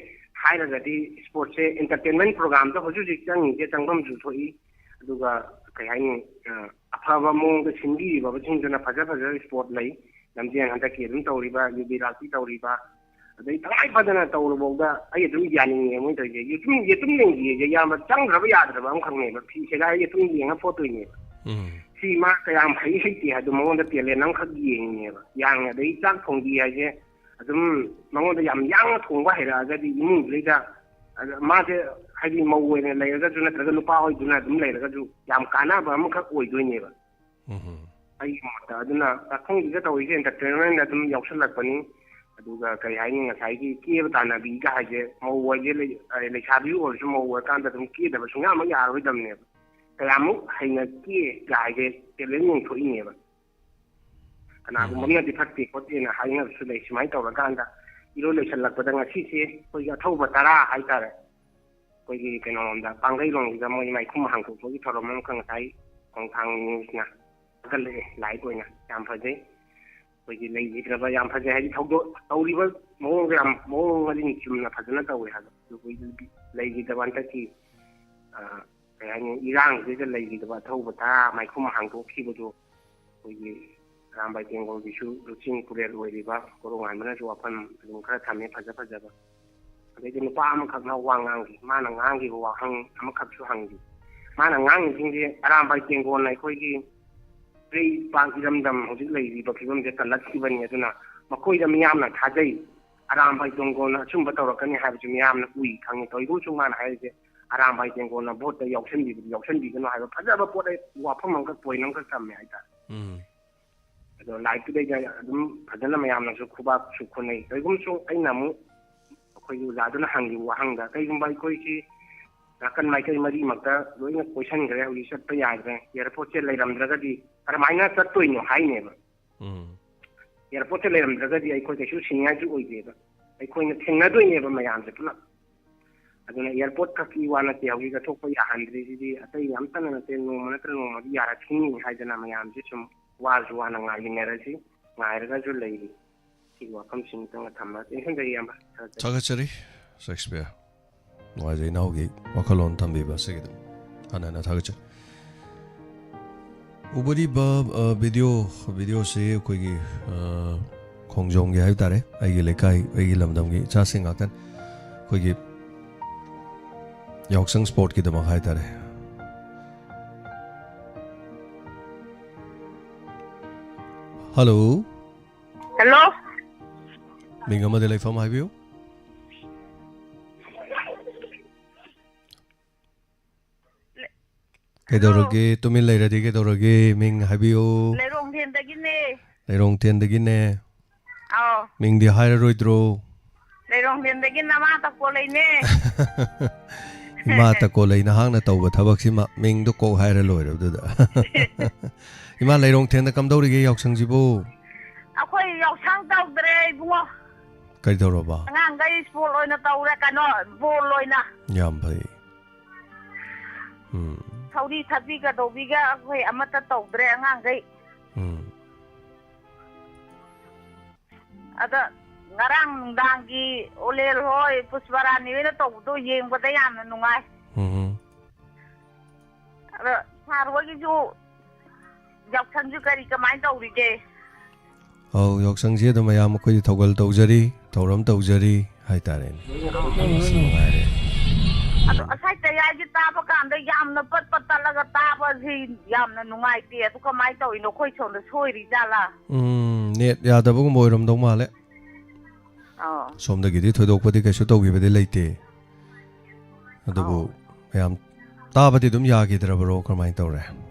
Speaker 13: ꯍꯥꯏꯔꯒꯗꯤ ꯏꯁꯄꯣꯔꯠꯁꯦ ꯑꯦꯟꯇꯔꯇꯦꯟꯃꯦꯟ ꯄ꯭ꯔꯣꯒꯥꯝꯗ ꯍꯧꯖꯤꯛ ꯆꯪꯉꯤꯁꯦ ꯆꯪꯐꯝꯁꯨ ꯊꯣꯛꯏ ꯑꯗꯨꯒ ꯀꯩ ꯍꯥꯏꯅꯤ ꯑꯐꯕ ꯃꯑꯣꯡꯗ ꯁꯤꯟꯕꯤꯔꯤꯕꯁꯤꯡꯗꯨꯅ ꯐꯖꯕ ꯏꯁꯄꯣꯔꯠ ꯂꯩ ꯂꯝꯖꯦꯟ ꯍꯟꯗꯛꯀꯤ ꯑꯗꯨꯝ ꯇꯧꯔꯤꯕ ꯌꯨꯕꯤ ꯂꯥꯛꯄꯤ ꯇꯧꯔꯤꯕ ꯑꯗꯩ ꯇꯉꯥꯏ ꯐꯗꯅ ꯇꯧꯔꯐꯥꯎꯗ ꯑꯩ ꯑꯗꯨꯝ ꯌꯥꯅꯤꯡꯉꯦ ꯃꯣꯏ ꯇꯧꯔꯤꯁꯦ ꯌꯦꯇꯨꯝ ꯌꯦꯡꯕꯤꯁꯦ ꯌꯥꯝꯅ ꯆꯪꯈ꯭ꯔꯕ ꯌꯥꯗ꯭ꯔꯕ ꯑꯃꯈꯛꯅꯦꯕ ꯐꯤ ꯁꯦꯒꯥꯏ ꯌꯦꯇꯨꯝ ꯌꯦꯡꯉ ꯄꯣꯠꯇꯣꯏꯅꯦꯕ ꯁꯤ ꯃꯥ ꯀꯌꯥꯝ ꯍꯩꯇꯦ ꯍꯥꯏꯗꯣ ꯃꯉꯣꯟꯗ ꯇꯦꯂꯦꯟ ꯑꯃꯈꯛ ꯌꯦꯡꯉꯤꯅꯦꯕ ꯌꯥꯡꯉꯦ ꯑꯗꯩ ꯆꯥꯛ ꯊꯣꯡꯕꯤ ꯍꯥꯏꯁꯦ ꯑꯗꯨꯝ ꯃꯉꯣꯟꯗ ꯌꯥꯝ ꯌꯥꯡꯅ ꯊꯣꯡꯕ ꯍꯩꯔꯛꯑꯒꯗꯤ ꯏꯃꯨꯡꯗꯨꯗꯩꯗ ꯃꯥꯁꯦ ꯍꯥꯏꯗꯤ ꯃꯧ ꯑꯣꯏꯅ ꯂꯩꯔꯒꯁꯨ natra nupa hoyduna adum leiragaju yam kanaba amakak oidoineba ꯑꯩꯒꯤ ꯃꯣꯠꯇ ꯑꯗꯨꯅ ꯄꯥꯈꯪꯒꯤꯗ ꯇꯧꯔꯤꯁꯦ ꯑꯦꯟꯇꯔꯇꯦꯟꯃꯦꯟ ꯑꯗꯨꯝ ꯌꯥꯎꯁꯜꯂꯛꯄꯅꯤ ꯑꯗꯨꯒ ꯀꯔꯤ ꯍꯥꯏꯅꯤ ꯉꯁꯥꯏꯒꯤ ꯀꯦꯕ ꯇꯥꯟꯅꯕꯤꯒ ꯍꯥꯏꯁꯦ ꯃꯧ ꯑꯣꯏꯁꯦ ꯂꯩꯁꯥꯕꯤ ꯑꯣꯏꯔꯁꯨ ꯃꯧ ꯑꯣꯏꯔꯀꯥꯟꯗ ꯑꯗꯨꯝ ꯀꯦꯗꯕ ꯁꯨꯡꯌꯥꯃꯛ ꯌꯥꯔꯣꯏꯗꯕꯅꯦꯕ ꯀꯌꯥꯃꯨꯛ ꯍꯩꯅ ꯀꯦꯒ ꯍꯥꯏꯁꯦ ꯇꯦꯂꯦꯟ ꯌꯦꯡꯊꯣꯛꯏꯅꯦꯕ ꯀꯅꯥꯒꯨꯝꯕ ꯑꯃꯅꯗꯤ ꯐꯠꯇꯦ ꯈꯣꯠꯇꯦꯅ ꯍꯥꯏꯅꯕꯁꯨ ꯂꯩ ꯁꯨꯃꯥꯏꯅ ꯇꯧꯔꯀꯥꯟꯗ ꯏꯔꯣꯏ ꯂꯣꯏꯁꯜꯂꯛꯄꯗ ꯉꯁꯤꯁꯦ ꯑꯩꯈꯣꯏꯒꯤ ꯑꯊꯧꯕ ꯇꯔꯥ ꯍꯥꯏꯇꯥꯔꯦ ꯑꯩꯈꯣꯏꯒꯤ ꯀꯩꯅꯣꯔꯣꯝꯗ ꯄꯥꯡꯒꯩꯔꯣꯝꯒꯤꯗ ꯃꯣꯏ ꯃꯥꯏꯈꯨꯝ ꯍꯥꯡꯗꯣꯛꯄꯒꯤ ꯊꯧꯔꯝ ꯑꯃꯈꯛ ꯉꯁꯥꯏ ꯈꯣꯡꯊꯥꯡ ꯅ꯭ꯌꯨꯁꯅ ꯊꯥꯒꯠꯂꯛꯑꯦ ꯂꯥꯏꯚ ꯑꯣꯏꯅ ꯌꯥꯝ ꯐꯖꯩ ꯑꯩꯈꯣꯏꯒꯤ ꯂꯩꯈꯤꯗ꯭ꯔꯕ ꯌꯥꯝ ꯐꯖꯩ ꯍꯥꯏꯗꯤ ꯊꯧꯗꯣꯛ ꯇꯧꯔꯤꯕ ꯃꯑꯣꯡꯗ ꯌꯥꯝ ꯃꯑꯣꯡ ꯃꯔꯤꯟ ꯆꯨꯝꯅ ꯐꯖꯅ ꯇꯧꯋꯦ ꯍꯥꯏꯕ ꯑꯩꯈꯣꯏꯒꯤ ꯂꯩꯈꯤꯗꯕ ꯍꯟꯗꯛꯀꯤ ꯀꯩ ꯍꯥꯏꯅꯤ ꯏꯔꯥꯡꯁꯤꯗ ꯂꯩꯈꯤꯗꯕ ꯑꯊꯧꯕ 10 ꯃꯥꯏꯈꯨꯝ ꯍꯥꯡꯗꯣꯛꯈꯤꯕꯗꯣ ꯑꯩꯈꯣꯏꯒꯤ ꯑꯔꯥꯝꯕꯥꯏ ꯇꯦꯡꯒꯣꯜꯒꯤꯁꯨ ꯂꯨꯆꯤꯡ ꯄꯨꯔꯦꯜ ꯑꯣꯏꯔꯤꯕ ꯀꯣꯔꯣꯉꯥꯟꯕꯅꯁꯨ ꯋꯥꯐꯝ ꯑꯗꯨꯝ ꯈꯔ ꯊꯝꯃꯦ ꯐꯖꯕ ꯑꯗꯩꯗꯤ ꯅꯨꯄꯥ ꯑꯃꯈꯛꯅ ꯋꯥ ꯉꯥꯡꯈꯤ ꯃꯥꯅ ꯉꯥꯡꯈꯤꯕ ꯋꯥꯍꯪ ꯑꯃꯈꯛꯁꯨ ꯍꯪꯈꯤ ꯃꯥꯅ ꯉꯥꯡꯉꯤꯁꯤꯡꯁꯦ ꯑꯔꯥꯝꯕꯥꯏ ꯇꯦꯡꯒꯣꯜꯅ ꯑꯩꯈꯣꯏꯒꯤ ꯏꯔꯩꯄꯥꯛ ꯏꯔꯝꯗꯝ ꯍꯧꯖꯤꯛ ꯂꯩꯔꯤꯕ ꯐꯤꯕꯝꯁꯦ ꯀꯜꯂꯛꯈꯤꯕꯅꯤ ꯑꯗꯨꯅ ꯃꯈꯣꯏꯗ ꯃꯤꯌꯥꯝꯅ ꯊꯥꯖꯩ ꯑꯔꯥꯝꯕꯥꯏ ꯇꯦꯡꯒꯣꯜꯅ ꯑꯆꯨꯝꯕ ꯇꯧꯔꯛꯀꯅꯤ ꯍꯥꯏꯕꯁꯤ ꯃꯤꯌꯥꯝꯅ ꯎꯏ ꯈꯪꯉꯤ ꯇꯧꯏꯒꯨꯝꯁꯨ ꯃꯥꯅ ꯍꯥꯏꯔꯤꯁꯦ ꯑꯔꯥꯝꯕꯥꯏ ꯇꯦꯡꯒꯣꯜꯅ ꯚꯣꯠꯇ ꯌꯥꯎꯁꯟꯕꯤꯒꯅꯨ ꯍꯥꯏꯕ ꯐꯖꯕ ꯄꯣꯠ ꯋꯥꯐꯝ ꯑꯃꯈꯛ ꯄꯣꯏꯟ ꯑꯃꯈꯛ ꯊꯝꯃꯦ ꯍꯥꯏꯇꯥꯔꯦ ꯑꯗꯣ ꯂꯥꯏꯚꯇꯨꯗꯩꯗ ꯑꯗꯨꯝ ꯐꯖꯅ ꯃꯌꯥꯝꯅꯁꯨ ꯈꯨꯕꯥꯛꯁꯨ ꯈꯨꯅꯩ ꯀꯩꯒꯨꯝꯕꯁꯨ ꯑꯩꯅ ꯑꯃꯨꯛ ꯑꯩꯈꯣꯏꯒꯤ ꯑꯣꯖꯥꯗꯨꯅ ꯍꯪꯈꯤꯕ ꯋꯥꯍꯪꯗ ꯀꯩꯒꯨꯝꯕ ꯑꯩꯈꯣꯏꯁꯤ ꯅꯥꯀꯟ ꯃꯥꯏꯀꯩ ꯃꯔꯤꯃꯛꯇ ꯂꯣꯏꯅ ꯀꯣꯏꯁꯟꯈ꯭ꯔꯦ ꯍꯧꯖꯤꯛ ꯆꯠꯄ ꯌꯥꯗ꯭ꯔꯦ ꯏꯌꯥꯔꯄꯣꯔꯠꯁꯦ ꯂꯩꯔꯝꯗ꯭ꯔꯒꯗꯤ ꯀꯔꯝꯍꯥꯏꯅ ꯆꯠꯇꯣꯏꯅꯣ ꯍꯥꯏꯅꯦꯕ ꯏꯌꯥꯔꯄꯣꯔꯠꯁꯦ ꯂꯩꯔꯝꯗ꯭ꯔꯒꯗꯤ ꯑꯩꯈꯣꯏ ꯀꯩꯁꯨ ꯁꯤꯅꯤꯡꯉꯥꯏꯁꯨ ꯑꯣꯏꯗꯦꯕ ꯑꯩꯈꯣꯏꯅ ꯊꯦꯡꯅꯗꯣꯏꯅꯦꯕ ꯃꯌꯥꯝꯁꯦ ꯄꯨꯂꯞ ꯑꯗꯨꯅ ꯏꯌꯥꯔꯄꯣꯔꯠ ꯈꯛꯀꯤ ꯋꯥ ꯅꯠꯇꯦ ꯍꯧꯖꯤꯛ ꯑꯇꯣꯞꯄ ꯌꯥꯍꯟꯗ꯭ꯔꯤꯁꯤꯗꯤ ꯑꯇꯩ ꯑꯝꯇꯅ ꯅꯠꯇꯦ ꯅꯣꯡꯃ ꯅꯠꯇ꯭ꯔ ꯅꯣꯡꯃꯗꯤ ꯌꯥꯔꯛꯈꯤꯅꯤ ꯍꯥꯏꯗꯅ ꯃꯌꯥꯝꯁꯦ ꯁꯨꯝ ꯋꯥꯁꯨ ꯋꯥꯅ ꯉꯥꯏꯃꯤꯟꯅꯔꯁꯤ ꯉꯥꯏꯔꯒꯁꯨ ꯂꯩꯔꯤ ꯁꯤꯒꯤ ꯋꯥꯐꯝꯁꯤꯡꯇꯪꯒ ꯊꯝꯃ ꯇꯦꯟꯁꯟꯖꯩ ꯏꯌꯥꯝꯕ
Speaker 1: ꯊꯥꯒꯠꯆꯔꯤ ꯁꯦꯛꯁꯄꯤꯌꯔ ꯅꯨꯡꯉꯥꯏꯖꯩ ꯏꯅꯥꯎꯒꯤ ꯋꯥꯈꯜꯂꯣꯟ ꯊꯝꯕꯤꯕ ꯑꯁꯤꯒꯤꯗ ꯍꯟꯅ ꯊꯥꯒꯠꯆꯔꯤ ꯎꯕꯔꯤꯕ ꯚꯤꯗꯤꯑꯣꯁꯤ ꯑꯩꯈꯣꯏꯒꯤ ꯈꯣꯡꯖꯣꯝꯒꯤ ꯍꯥꯏꯕ ꯇꯥꯔꯦ ꯑꯩꯒꯤ ꯂꯩꯀꯥꯏ ꯑꯩꯒꯤ ꯂꯝꯗꯝꯒꯤ ꯏꯆꯥꯁꯤꯡ ꯉꯥꯛꯇꯅꯤ ꯑꯩꯈꯣꯏꯒꯤ ꯌꯥꯎꯁꯪ ꯁ꯭ꯄꯣꯔꯠꯀꯤꯗꯃꯛ ꯍꯥꯏ ꯇꯥꯔꯦ ꯍꯜꯂꯣ
Speaker 12: ꯍꯜꯂꯣ
Speaker 1: ꯃꯤꯡ ꯑꯃꯗ ꯂꯩꯐꯝ ꯍꯥꯏꯕꯤꯌꯨ ꯀꯩꯗꯧꯔꯒꯦ ꯇꯨꯃꯤꯟ ꯂꯩꯔꯗꯤ ꯀꯩꯗꯧꯔꯒꯦ ꯃꯤꯡ ꯍꯥꯏꯕꯤꯌꯨ
Speaker 12: ꯂꯩꯔꯣꯡꯊꯦꯟꯗꯒꯤꯅꯦ
Speaker 1: ꯂꯩꯔꯣꯡꯊꯦꯟꯗꯒꯤꯅꯦ
Speaker 12: ꯑꯥꯎ
Speaker 1: ꯃꯤꯡꯗꯤ ꯍꯥꯏꯔꯔꯣꯏꯗ꯭ꯔꯣ
Speaker 12: ꯂꯩꯔꯣꯡꯊꯦꯟꯗꯒꯤ ꯅꯃꯥ ꯇꯀꯣꯜꯂꯩꯅꯦ
Speaker 1: ꯏꯃꯥ ꯇꯀꯣꯜꯂꯩ ꯅꯍꯥꯛꯅ ꯇꯧꯕ ꯊꯕꯛꯁꯤꯃ ꯃꯤꯡꯗꯣ ꯀꯣꯛ ꯍꯥꯏꯔ ꯂꯣꯏꯔꯦ ꯑꯗꯨꯗ ꯏꯃꯥ ꯂꯩꯔꯣꯡꯊꯦꯟꯗ ꯀꯝꯗꯧꯔꯤꯒꯦ ꯌꯥꯎꯁꯪꯁꯤꯕꯨ
Speaker 12: ꯑꯩꯈꯣꯏ ꯌꯥꯎꯁꯪ ꯇꯧꯗ꯭ꯔꯦ ꯏꯕꯨꯡꯉꯣ
Speaker 1: ꯀꯩꯗꯧꯔꯕ
Speaker 12: ꯑꯉꯥꯡꯈꯩ ꯁ꯭ꯄꯣꯔꯠ ꯑꯣꯏꯅ ꯇꯧꯔꯦ ꯀꯩꯅꯣ ꯕꯣꯜ ꯑꯣꯏꯅ
Speaker 1: ꯌꯥꯝ ꯐꯩ
Speaker 12: ꯊꯧꯔꯤ ꯊꯠꯄꯤꯒ ꯇꯧꯕꯤꯒ ꯑꯩꯈꯣꯏ ꯑꯃꯠꯇ ꯇꯧꯗ꯭ꯔꯦ ꯑꯉꯥꯡꯈꯩ ꯑꯗ ꯉꯔꯥꯡ ꯅꯨꯡꯗꯥꯡꯒꯤ ꯑꯣꯂꯦꯜ ꯍꯣꯏ ꯄꯨꯁꯄꯔꯥꯅꯤ ꯍꯣꯏꯅ ꯇꯧꯕꯗꯣ ꯌꯦꯡꯕꯗ ꯌꯥꯝꯅ ꯅꯨꯡꯉꯥꯏ ꯑꯗ ꯁꯥꯔ ꯍꯣꯏꯒꯤꯁꯨ ꯌꯥꯎꯁꯪꯁꯨ ꯀꯃꯥꯏꯅ ꯇꯧꯔꯤꯒꯦ
Speaker 1: ꯑꯧ ꯌꯥꯎꯁꯪꯁꯤ ꯑꯗꯨꯝ ꯃꯌꯥꯝ ꯑꯩꯈꯣꯏꯗꯤ ꯊꯧꯒꯜ ꯇꯧꯖꯔꯤ ꯊꯧꯔꯝ ꯇꯧꯖꯔꯤ ꯍꯥꯏꯇꯥꯔꯦꯅꯦ ꯅꯨꯡꯉꯥꯏꯔꯦ
Speaker 12: ꯑꯗꯣ ꯑꯁꯥꯏ ꯇꯌꯥꯏꯁꯦ ꯇꯥꯕ ꯀꯥꯟꯗ ꯌꯥꯝꯅ ꯄꯠ ꯇꯠꯂꯒ ꯇꯥꯕꯁꯤ ꯌꯥꯝꯅ ꯅꯨꯡꯉꯥꯏꯇꯦ ꯑꯗꯨ ꯀꯃꯥꯏꯅ ꯇꯧꯔꯤꯅꯣ ꯑꯩꯈꯣꯏ ꯁꯣꯝꯗ ꯁꯣꯏꯔꯤ ꯖꯥꯠꯂꯥ
Speaker 1: ꯅꯦꯠ ꯌꯥꯗꯕꯒꯨꯝꯕ ꯑꯣꯏꯔꯝꯗꯧ ꯃꯥꯜꯂꯦ ꯁꯣꯝꯗꯒꯤꯗꯤ ꯊꯣꯏꯗꯣꯛꯄꯗꯤ ꯀꯩꯁꯨ ꯇꯧꯈꯤꯕꯗꯤ ꯂꯩꯇꯦ ꯑꯗꯨꯕꯨ ꯃꯌꯥꯝ ꯇꯥꯕꯗꯤ ꯑꯗꯨꯝ ꯌꯥꯈꯤꯗ꯭ꯔꯕꯔꯣ ꯀꯃꯥꯏꯅ ꯇꯧꯔꯦ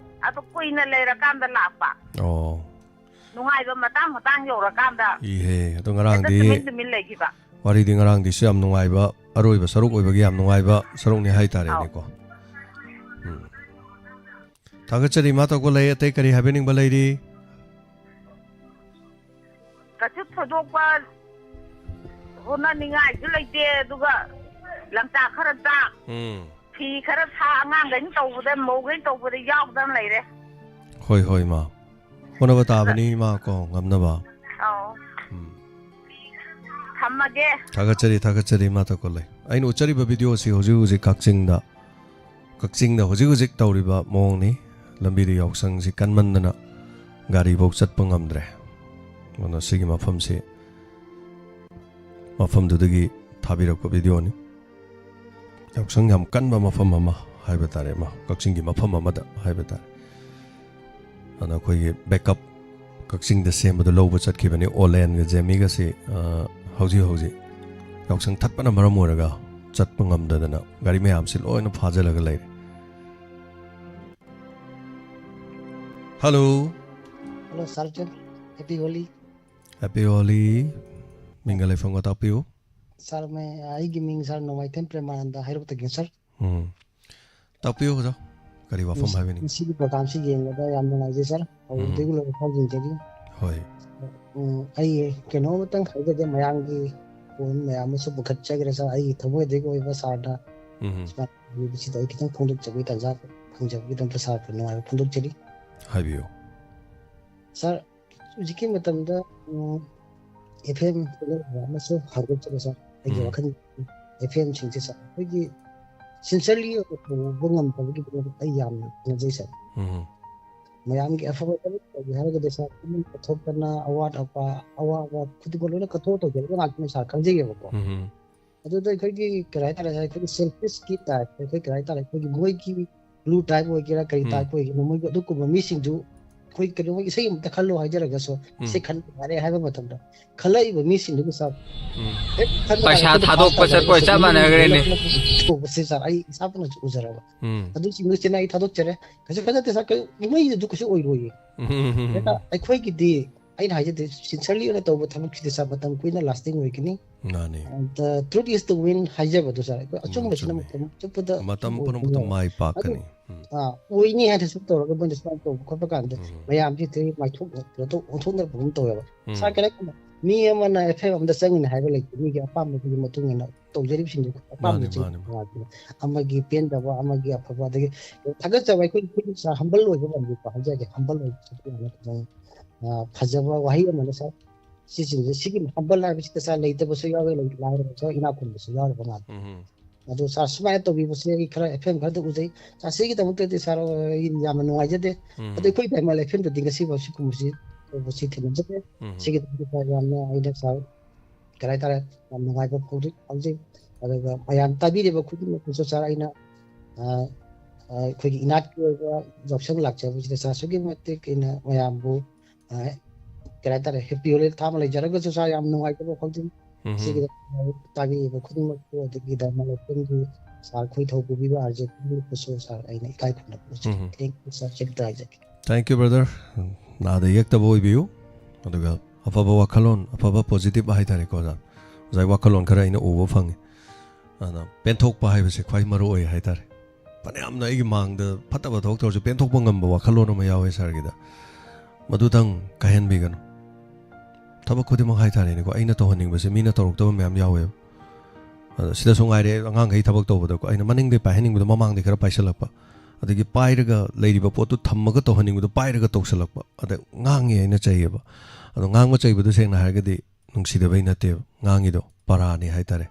Speaker 12: ꯑꯗꯨ ꯀꯨꯏꯅ ꯂꯩꯔꯀꯥꯟꯗ ꯂꯥꯛꯄ ꯅꯨꯡꯉꯥꯏꯕ ꯃꯇꯥꯡ ꯌꯧꯔꯀꯥꯟda
Speaker 1: ꯏꯍꯦ ꯑꯗꯣ ꯉꯔꯥꯡꯗꯤ
Speaker 12: ꯇꯨꯃꯤꯟ ꯂꯩꯈꯤꯕ
Speaker 1: ꯋꯥꯔꯤꯗꯤ ꯉꯔꯥꯡꯗꯤꯁꯨ ꯌꯥꯝ ꯅꯨꯡꯉꯥꯏꯕ ꯑꯔꯣꯏꯕ ꯁꯔꯨꯛ ꯑꯣꯏꯕꯒꯤ ꯌꯥꯝ ꯅꯨꯡꯉꯥꯏꯕ ꯁꯔꯨꯛꯅꯤ ꯍꯥꯏꯇꯥꯔꯦꯅꯦꯀꯣ ꯊꯥꯒꯠꯆꯔꯤ ꯏꯃꯥ ꯇꯀꯣꯜꯂꯩ ꯑꯇꯩ ꯀꯔꯤ ꯍꯥꯏꯕꯤꯅꯤꯡꯕ ꯂꯩꯔꯤ
Speaker 12: ꯀꯩꯁꯨ ꯊꯣꯏꯗꯣꯛꯄ ꯍꯣꯠꯅꯅꯤꯡꯉꯥꯏꯁꯨ ꯂꯩꯇꯦ ꯑꯗꯨꯒ ꯂꯝꯇꯥ ꯈꯔ ꯇꯥꯛ ꯐꯤ ꯈꯔ ꯁꯥ ꯑꯉꯥꯡꯈꯩꯅ ꯇꯧꯕꯗ ꯃꯧꯈꯩꯅ ꯇꯧꯕꯗ ꯌꯥꯎꯗꯅ ꯂꯩꯔꯦ
Speaker 1: ꯍꯣꯏ ꯍꯣꯏ ꯏꯃꯥ ꯍꯣꯠꯅꯕ ꯇꯥꯕꯅꯤ ꯏꯃꯥ ꯀꯣ ꯉꯝꯅꯕ
Speaker 12: ꯊꯝꯃꯒꯦ
Speaker 1: ꯊꯥꯒꯠꯆꯔꯤ ꯏꯃꯥ ꯇꯀꯣꯜꯂꯩ ꯑꯩꯅ ꯎꯠꯆꯔꯤꯕ ꯚꯤꯗꯤꯑꯣꯁꯤ ꯍꯧꯖꯤꯛ ꯀꯛꯆꯤꯡꯗ ꯍꯧꯖꯤꯛ ꯇꯧꯔꯤꯕ ꯃꯑꯣꯡꯅꯤ ꯂꯝꯕꯤꯗ ꯌꯥꯎꯁꯪꯁꯤ ꯀꯟꯃꯟꯗꯅ ꯒꯥꯔꯤꯐꯧ ꯆꯠꯄ ꯉꯝꯗ꯭ꯔꯦ ꯑꯗꯨꯅ ꯁꯤꯒꯤ ꯃꯐꯝꯗꯨꯗꯒꯤ ꯊꯥꯕꯤꯔꯛꯄ ꯚꯤꯗꯤꯑꯣꯅꯤ ꯌꯥꯎꯁꯪ ꯌꯥꯝ ꯀꯟꯕ ꯃꯐꯝ ꯑꯃ ꯍꯥꯏꯕ ꯇꯥꯔꯦ ꯀꯛꯆꯤꯡꯒꯤ ꯃꯐꯝ ꯑꯃꯗ ꯍꯥꯏꯕ ꯇꯥꯔꯦ ꯑꯗꯨꯅ ꯑꯩꯈꯣꯏꯒꯤ ꯕꯦꯛꯑꯞ ꯀꯛꯆꯤꯡꯗ ꯁꯦꯝꯕꯗꯣ ꯂꯧꯕ ꯆꯠꯈꯤꯕꯅꯤ ꯑꯣꯂꯦꯟꯒ ꯖꯦꯃꯤꯒꯁꯤ ꯍꯧꯖꯤꯛ ꯌꯥꯎꯁꯪ ꯊꯠꯄꯅ ꯃꯔꯝ ꯑꯣꯏꯔꯒ ꯆꯠꯄ ꯉꯝꯗꯗꯅ ꯒꯥꯔꯤ ꯃꯌꯥꯝꯁꯤ ꯂꯣꯏꯅ ꯐꯥꯖꯤꯜꯂꯒ ꯂꯩꯔꯦ hello
Speaker 14: hello sir happy Holi
Speaker 1: mingle FM का तापियो
Speaker 14: सर मैं आई गिमिंग सर नोमाइथन प्रेमानंद हाइरो तक सर
Speaker 1: तापियो हो जा करी वाफम है नहीं
Speaker 14: इसी प्रोग्राम से गेंगदा याम नंगाजे सर और देगुलो फाजिन जरी
Speaker 1: होय
Speaker 14: आई केनो मतंग खाइदे मयांगी उन मयाम से बुखच्चा गरे सर आई थबो देगो इबा साडा ये बिची दाई कितन फोंदक जबे तजा ꯈꯪꯖꯕꯒꯤꯗꯃꯛꯇ ꯁꯥꯔ ꯅꯨꯡꯉꯥꯏꯕ ꯐꯣꯡꯗꯣꯛꯆꯔꯤ
Speaker 1: ꯍꯥꯏꯕꯤꯌꯨ
Speaker 14: ꯁꯥꯔ ꯍꯧꯖꯤꯛꯀꯤ ꯃꯇꯝꯗ FM ꯑꯃꯁꯨ ꯍꯧꯗꯣꯛꯆꯔꯦ ꯁꯥꯔ ꯑꯩꯒꯤ ꯋꯥꯈꯜ FMꯁꯤꯡꯁꯦ ꯁꯥꯔ ꯑꯩꯈꯣꯏꯒꯤ ꯁꯤꯟꯁꯤꯌꯔꯂꯤ ꯇꯧꯕ ꯉꯝꯗꯕꯒꯤꯗꯃꯛꯇ ꯑꯩ ꯌꯥꯝꯅ ꯈꯪꯖꯩ ꯁꯥꯔ ꯃꯌꯥꯝꯒꯤ ꯑꯐꯕ ꯊꯕꯛ ꯇꯧꯒꯦ ꯍꯥꯏꯔꯒꯗꯤ ꯁꯥꯔ ꯄꯨꯛꯅꯤꯡ ꯀꯠꯊꯣꯛꯇꯅ ꯑꯋꯥꯕ ꯈꯨꯗꯤꯡꯃꯛ ꯂꯣꯏꯅ ꯀꯠꯊꯣꯛꯑ ꯇꯧꯖꯕ ꯉꯥꯛꯇꯅꯤ ꯁꯥꯔ ꯈꯪꯖꯩꯌꯦꯕꯀꯣ ꯑꯗꯨꯗ ꯑꯩꯈꯣꯏꯒꯤ ꯀꯔꯤ ꯍꯥꯏꯇꯥꯔꯦ ꯑꯩꯈꯣꯏꯒꯤ ꯁꯦꯜꯐꯤꯁꯀꯤ ꯇꯥꯏꯞꯇ ꯑꯩꯈꯣꯏ ꯀꯔꯤ ꯍꯥꯏꯇꯥꯔꯦ ꯑꯩꯈꯣꯏꯒꯤ ꯃꯣꯏꯒꯤ ꯕ꯭ꯂꯨ ꯇꯥꯏꯞ ꯑꯣꯏꯒꯦꯔꯥ ꯀꯔꯤ ꯇꯥꯏꯞ ꯑꯣꯏꯒꯦꯔꯥ ꯃꯣꯏꯒꯤ ꯑꯗꯨꯒꯨꯝꯕ ꯃꯤꯁꯤꯡꯁꯨ ꯑꯩꯈꯣꯏ ꯀꯩꯅꯣ ꯏꯁꯩ ꯑꯃꯇ ꯈꯜꯂꯣ ꯍꯥꯏꯖꯔꯒꯁꯨ ꯏꯁꯩ ꯈꯟꯕ ꯌꯥꯔꯦ ꯍꯥꯏꯕ ꯃꯇꯝꯗ ꯈꯜꯂꯛꯏꯕ ꯃꯤꯁꯤꯡꯗꯨꯒꯤ ꯁꯥꯔ
Speaker 15: ꯄꯩꯁꯥ ꯊꯥꯗꯣꯛꯄ ꯆꯠꯄ ꯆꯞ ꯃꯥꯟꯅꯈ꯭ꯔꯦꯅꯦ
Speaker 14: ꯊꯣꯛꯄꯁꯦ ꯁꯥꯔ ꯑꯩ ꯏꯁꯥꯃꯛꯅꯁꯨ ꯎꯖꯔꯕ ꯑꯗꯨꯁꯤꯡꯗꯨꯁꯤꯅ ꯑꯩ ꯊꯥꯗꯣꯛꯆꯔꯦ ꯀꯩꯁꯨ ꯈꯟꯖꯗꯦ ꯁꯥꯔ ꯃꯩꯗꯨ ꯀꯩꯁꯨ ꯑꯣꯏꯔꯣꯏꯌꯦ ꯑꯩꯈꯣꯏꯒꯤꯗꯤ ꯑꯩꯅ ꯍꯥꯏꯖꯗꯦ ꯁꯤꯟꯁꯤꯌꯔꯂꯤ ꯑꯣꯏꯅ ꯇꯧꯕ ꯊꯕꯛꯁꯤꯗꯤ ꯁꯥꯔ ꯃꯇꯝ ꯀꯨꯏꯅ ꯂꯥꯁꯇꯤꯡ ꯑꯣꯏꯒꯅꯤ truth is to win ꯍꯥꯏꯖꯕꯗꯣ ꯁꯥꯔ ꯑꯩꯈꯣꯏ ꯑꯆꯨꯝꯕꯁꯤꯅ ꯃꯇꯝ ꯆꯨꯞꯄꯗ
Speaker 1: ꯃꯇꯝ ꯄꯨꯝꯅꯃꯛꯇ ꯃꯥꯏ ꯄꯥꯛꯀꯅꯤ
Speaker 14: ꯑꯣꯏꯅꯤ ꯍꯥꯏꯅ ꯁꯨꯝ ꯇꯧꯔꯒ ꯃꯣꯏꯅ ꯁꯨꯃꯥꯏꯅ ꯇꯧꯕ ꯈꯣꯠꯄ ꯀꯥꯟꯗ ꯃꯌꯥꯝꯁꯤ ꯑꯣꯟꯊꯣꯛꯅꯔꯛꯄ ꯇꯧꯋꯦꯕ ꯁꯥꯔ ꯀꯩꯅꯣ ꯃꯤ ꯑꯃꯅ FM ꯑꯃꯗ ꯆꯪꯉꯤꯅꯤ ꯍꯥꯏꯕ ꯂꯩꯇꯦ ꯃꯤꯒꯤ ꯑꯄꯥꯝꯕꯗꯨꯒꯤ ꯃꯇꯨꯡ ꯏꯟꯅ ꯇꯧꯖꯔꯤꯕꯁꯤꯡꯗꯨ ꯑꯄꯥꯝꯕꯁꯤꯡ ꯑꯃꯒꯤ ꯄꯦꯟꯗꯕ ꯑꯃꯒꯤ ꯑꯐꯕ ꯑꯗꯒꯤ ꯊꯥꯒꯠꯆꯕ ꯑꯩꯈꯣꯏ ꯁꯥꯔ ꯍꯝꯕꯜ ꯑꯣꯏꯕ ꯉꯝꯕꯤꯀꯣ ꯍꯥꯏꯖꯒꯦ ꯍꯝꯕꯜ ꯑꯣꯏꯕ ꯐꯖꯕ ꯋꯥꯍꯩ ꯑꯃꯅ ꯁꯥꯔ ꯁꯤꯁꯤꯡꯁꯦ ꯁꯤꯒꯤ ꯍꯝꯕꯜ ꯍꯥꯏꯕꯁꯤꯗ ꯁꯥꯔ ꯂꯩꯇꯕꯁꯨ ꯌꯥꯎꯋꯦ ꯂꯥꯏꯔꯕꯁꯨ ꯏꯅꯥꯛ ꯈꯨꯟꯕꯁꯨ ꯌꯥꯎꯔꯤꯕ ꯉꯥꯛꯇ ꯑꯗꯣ ꯁꯥꯔ ꯁꯨꯃꯥꯏꯅ ꯇꯧꯕꯤꯕꯁꯦ ꯑꯩ ꯈꯔ FM ꯈꯔꯗ ꯎꯖꯩ ꯁꯥꯔ ꯁꯤꯒꯤꯗꯃꯛꯇꯗꯤ ꯁꯥꯔ ꯑꯩ ꯌꯥꯝꯅ ꯅꯨꯡꯉꯥꯏꯖꯗꯦ ꯑꯗꯣ ꯑꯩꯈꯣꯏ ꯗꯥꯏꯃꯟ FMꯗꯗꯤ ꯉꯁꯤꯐꯥꯎ ꯁꯤꯒꯨꯝꯕꯁꯤ ꯇꯧꯕꯁꯤ ꯊꯦꯡꯅꯖꯗꯦ ꯁꯤꯒꯤꯗꯃꯛꯇ ꯌꯥꯝꯅ ꯑꯩꯅ ꯁꯥꯔ ꯀꯔꯤ ꯍꯥꯏꯇꯥꯔꯦ ꯌꯥꯝ ꯅꯨꯡꯉꯥꯏꯕ ꯐꯥꯎꯖꯩ ꯑꯗꯨꯒ ꯃꯌꯥꯝ ꯇꯥꯕꯤꯔꯤꯕ ꯈꯨꯗꯤꯡꯃꯛꯇꯁꯨ ꯁꯥꯔ ꯑꯩꯅ ꯑꯩꯈꯣꯏꯒꯤ ꯏꯅꯥꯠꯀꯤ ꯑꯣꯏꯕ ꯌꯥꯎꯁꯪ ꯂꯥꯛꯆꯕꯁꯤꯗ ꯁꯥꯔ ꯑꯁꯨꯛꯀꯤ ꯃꯇꯤꯛ ꯑꯩꯅ ꯃꯌꯥꯝꯕꯨ ꯀꯔꯤ ꯍꯥꯏꯇꯥꯔꯦ ꯍꯦꯄꯤ ꯍꯣꯂꯤ ꯊꯥꯕ ꯂꯩꯖꯔꯒꯁꯨ ꯁꯥꯔ ꯌꯥꯝ ꯅꯨꯡꯉꯥꯏꯇꯕ ꯐꯥꯎꯖꯩ ꯁꯤꯒꯤꯗ ꯇꯥꯕꯤꯔꯤꯕ ꯈꯨꯗꯤꯡꯃꯛꯄꯨ ꯑꯗꯒꯤ ꯗꯥꯏꯃꯟ FMꯒꯤ ꯁꯥꯔ ꯈꯣꯏꯊꯧ ꯄꯨꯕꯤꯕ RJ ꯈꯨꯗꯤꯡꯃꯛꯄꯨꯁꯨ ꯁꯥꯔ ꯑꯩꯅ ꯏꯀꯥꯏ ꯈꯨꯝꯅꯕ ꯍꯥꯏꯖꯒꯦ
Speaker 1: ꯊꯦꯡꯛ ꯌꯨ ꯕ꯭ꯔꯗꯔ ꯅꯥꯗ ꯌꯦꯛꯇꯕ ꯑꯣꯏꯕꯤꯌꯨ ꯑꯗꯨꯒ ꯑꯐꯕ ꯋꯥꯈꯜꯂꯣꯟ ꯑꯐꯕ ꯄꯣꯖꯤꯇꯤꯕ ꯍꯥꯏꯇꯥꯔꯦꯀꯣ ꯉꯁꯥꯏ ꯋꯥꯈꯜꯂꯣꯟ ꯈꯔ ꯑꯩꯅ ꯎꯕ ꯐꯪꯉꯤ ꯑꯗꯨꯅ ꯄꯦꯟꯊꯣꯛꯄ ꯍꯥꯏꯕꯁꯦ ꯈ꯭ꯋꯥꯏ ꯃꯔꯨ ꯑꯣꯏ ꯍꯥꯏꯇꯥꯔꯦ ꯐꯅꯌꯥꯝꯅ ꯑꯩꯒꯤ ꯃꯥꯡꯗ ꯐꯠꯇꯕ ꯊꯕꯛ ꯇꯧꯔꯁꯨ ꯄꯦꯟꯊꯣꯛꯄ ꯉꯝꯕ ꯋꯥꯈꯜꯂꯣꯟ ꯑꯃ ꯌꯥꯎꯋꯦ ꯁꯥꯔꯒꯤꯗ ꯃꯗꯨꯗꯪ ꯀꯥꯏꯍꯟꯕꯤꯒꯅꯨ ꯊꯕꯛ ꯈꯨꯗꯤꯡꯃꯛ ꯍꯥꯏꯇꯥꯔꯦꯅꯦꯀꯣ ꯑꯩꯅ ꯇꯧꯍꯟꯅꯤꯡꯕꯁꯦ ꯃꯤꯅ ꯇꯧꯔꯛꯇꯕ ꯃꯌꯥꯝ ꯌꯥꯎꯋꯦꯕ ꯑꯗ ꯁꯤꯗꯁꯨ ꯉꯥꯏꯔꯦ ꯑꯉꯥꯡꯈꯩ ꯊꯕꯛ ꯇꯧꯕꯗꯀꯣ ꯑꯩꯅ ꯃꯅꯤꯡꯗꯩ ꯄꯥꯏꯍꯟꯅꯤꯡꯕꯗꯣ ꯃꯃꯥꯡꯗꯩ ꯈꯔ ꯄꯥꯏꯁꯜꯂꯛꯄ ꯑꯗꯒꯤ ꯄꯥꯏꯔꯒ ꯂꯩꯔꯤꯕ ꯄꯣꯠꯇꯨ ꯊꯝꯃꯒ ꯇꯧꯍꯟꯅꯤꯡꯕꯗꯣ ꯄꯥꯏꯔꯒ ꯇꯧꯁꯜꯂꯛꯄ ꯑꯗ ꯉꯥꯡꯉꯦ ꯑꯩꯅ ꯆꯩꯌꯦꯕ ꯑꯗꯣ ꯉꯥꯡꯕ ꯆꯩꯕꯗꯨ ꯁꯦꯡꯅ ꯍꯥꯏꯔꯒꯗꯤ ꯅꯨꯡꯁꯤꯗꯕꯩ ꯅꯠꯇꯦꯕ ꯉꯥꯡꯉꯤꯗꯣ ꯄꯔꯥꯅꯤ ꯍꯥꯏꯇꯥꯔꯦ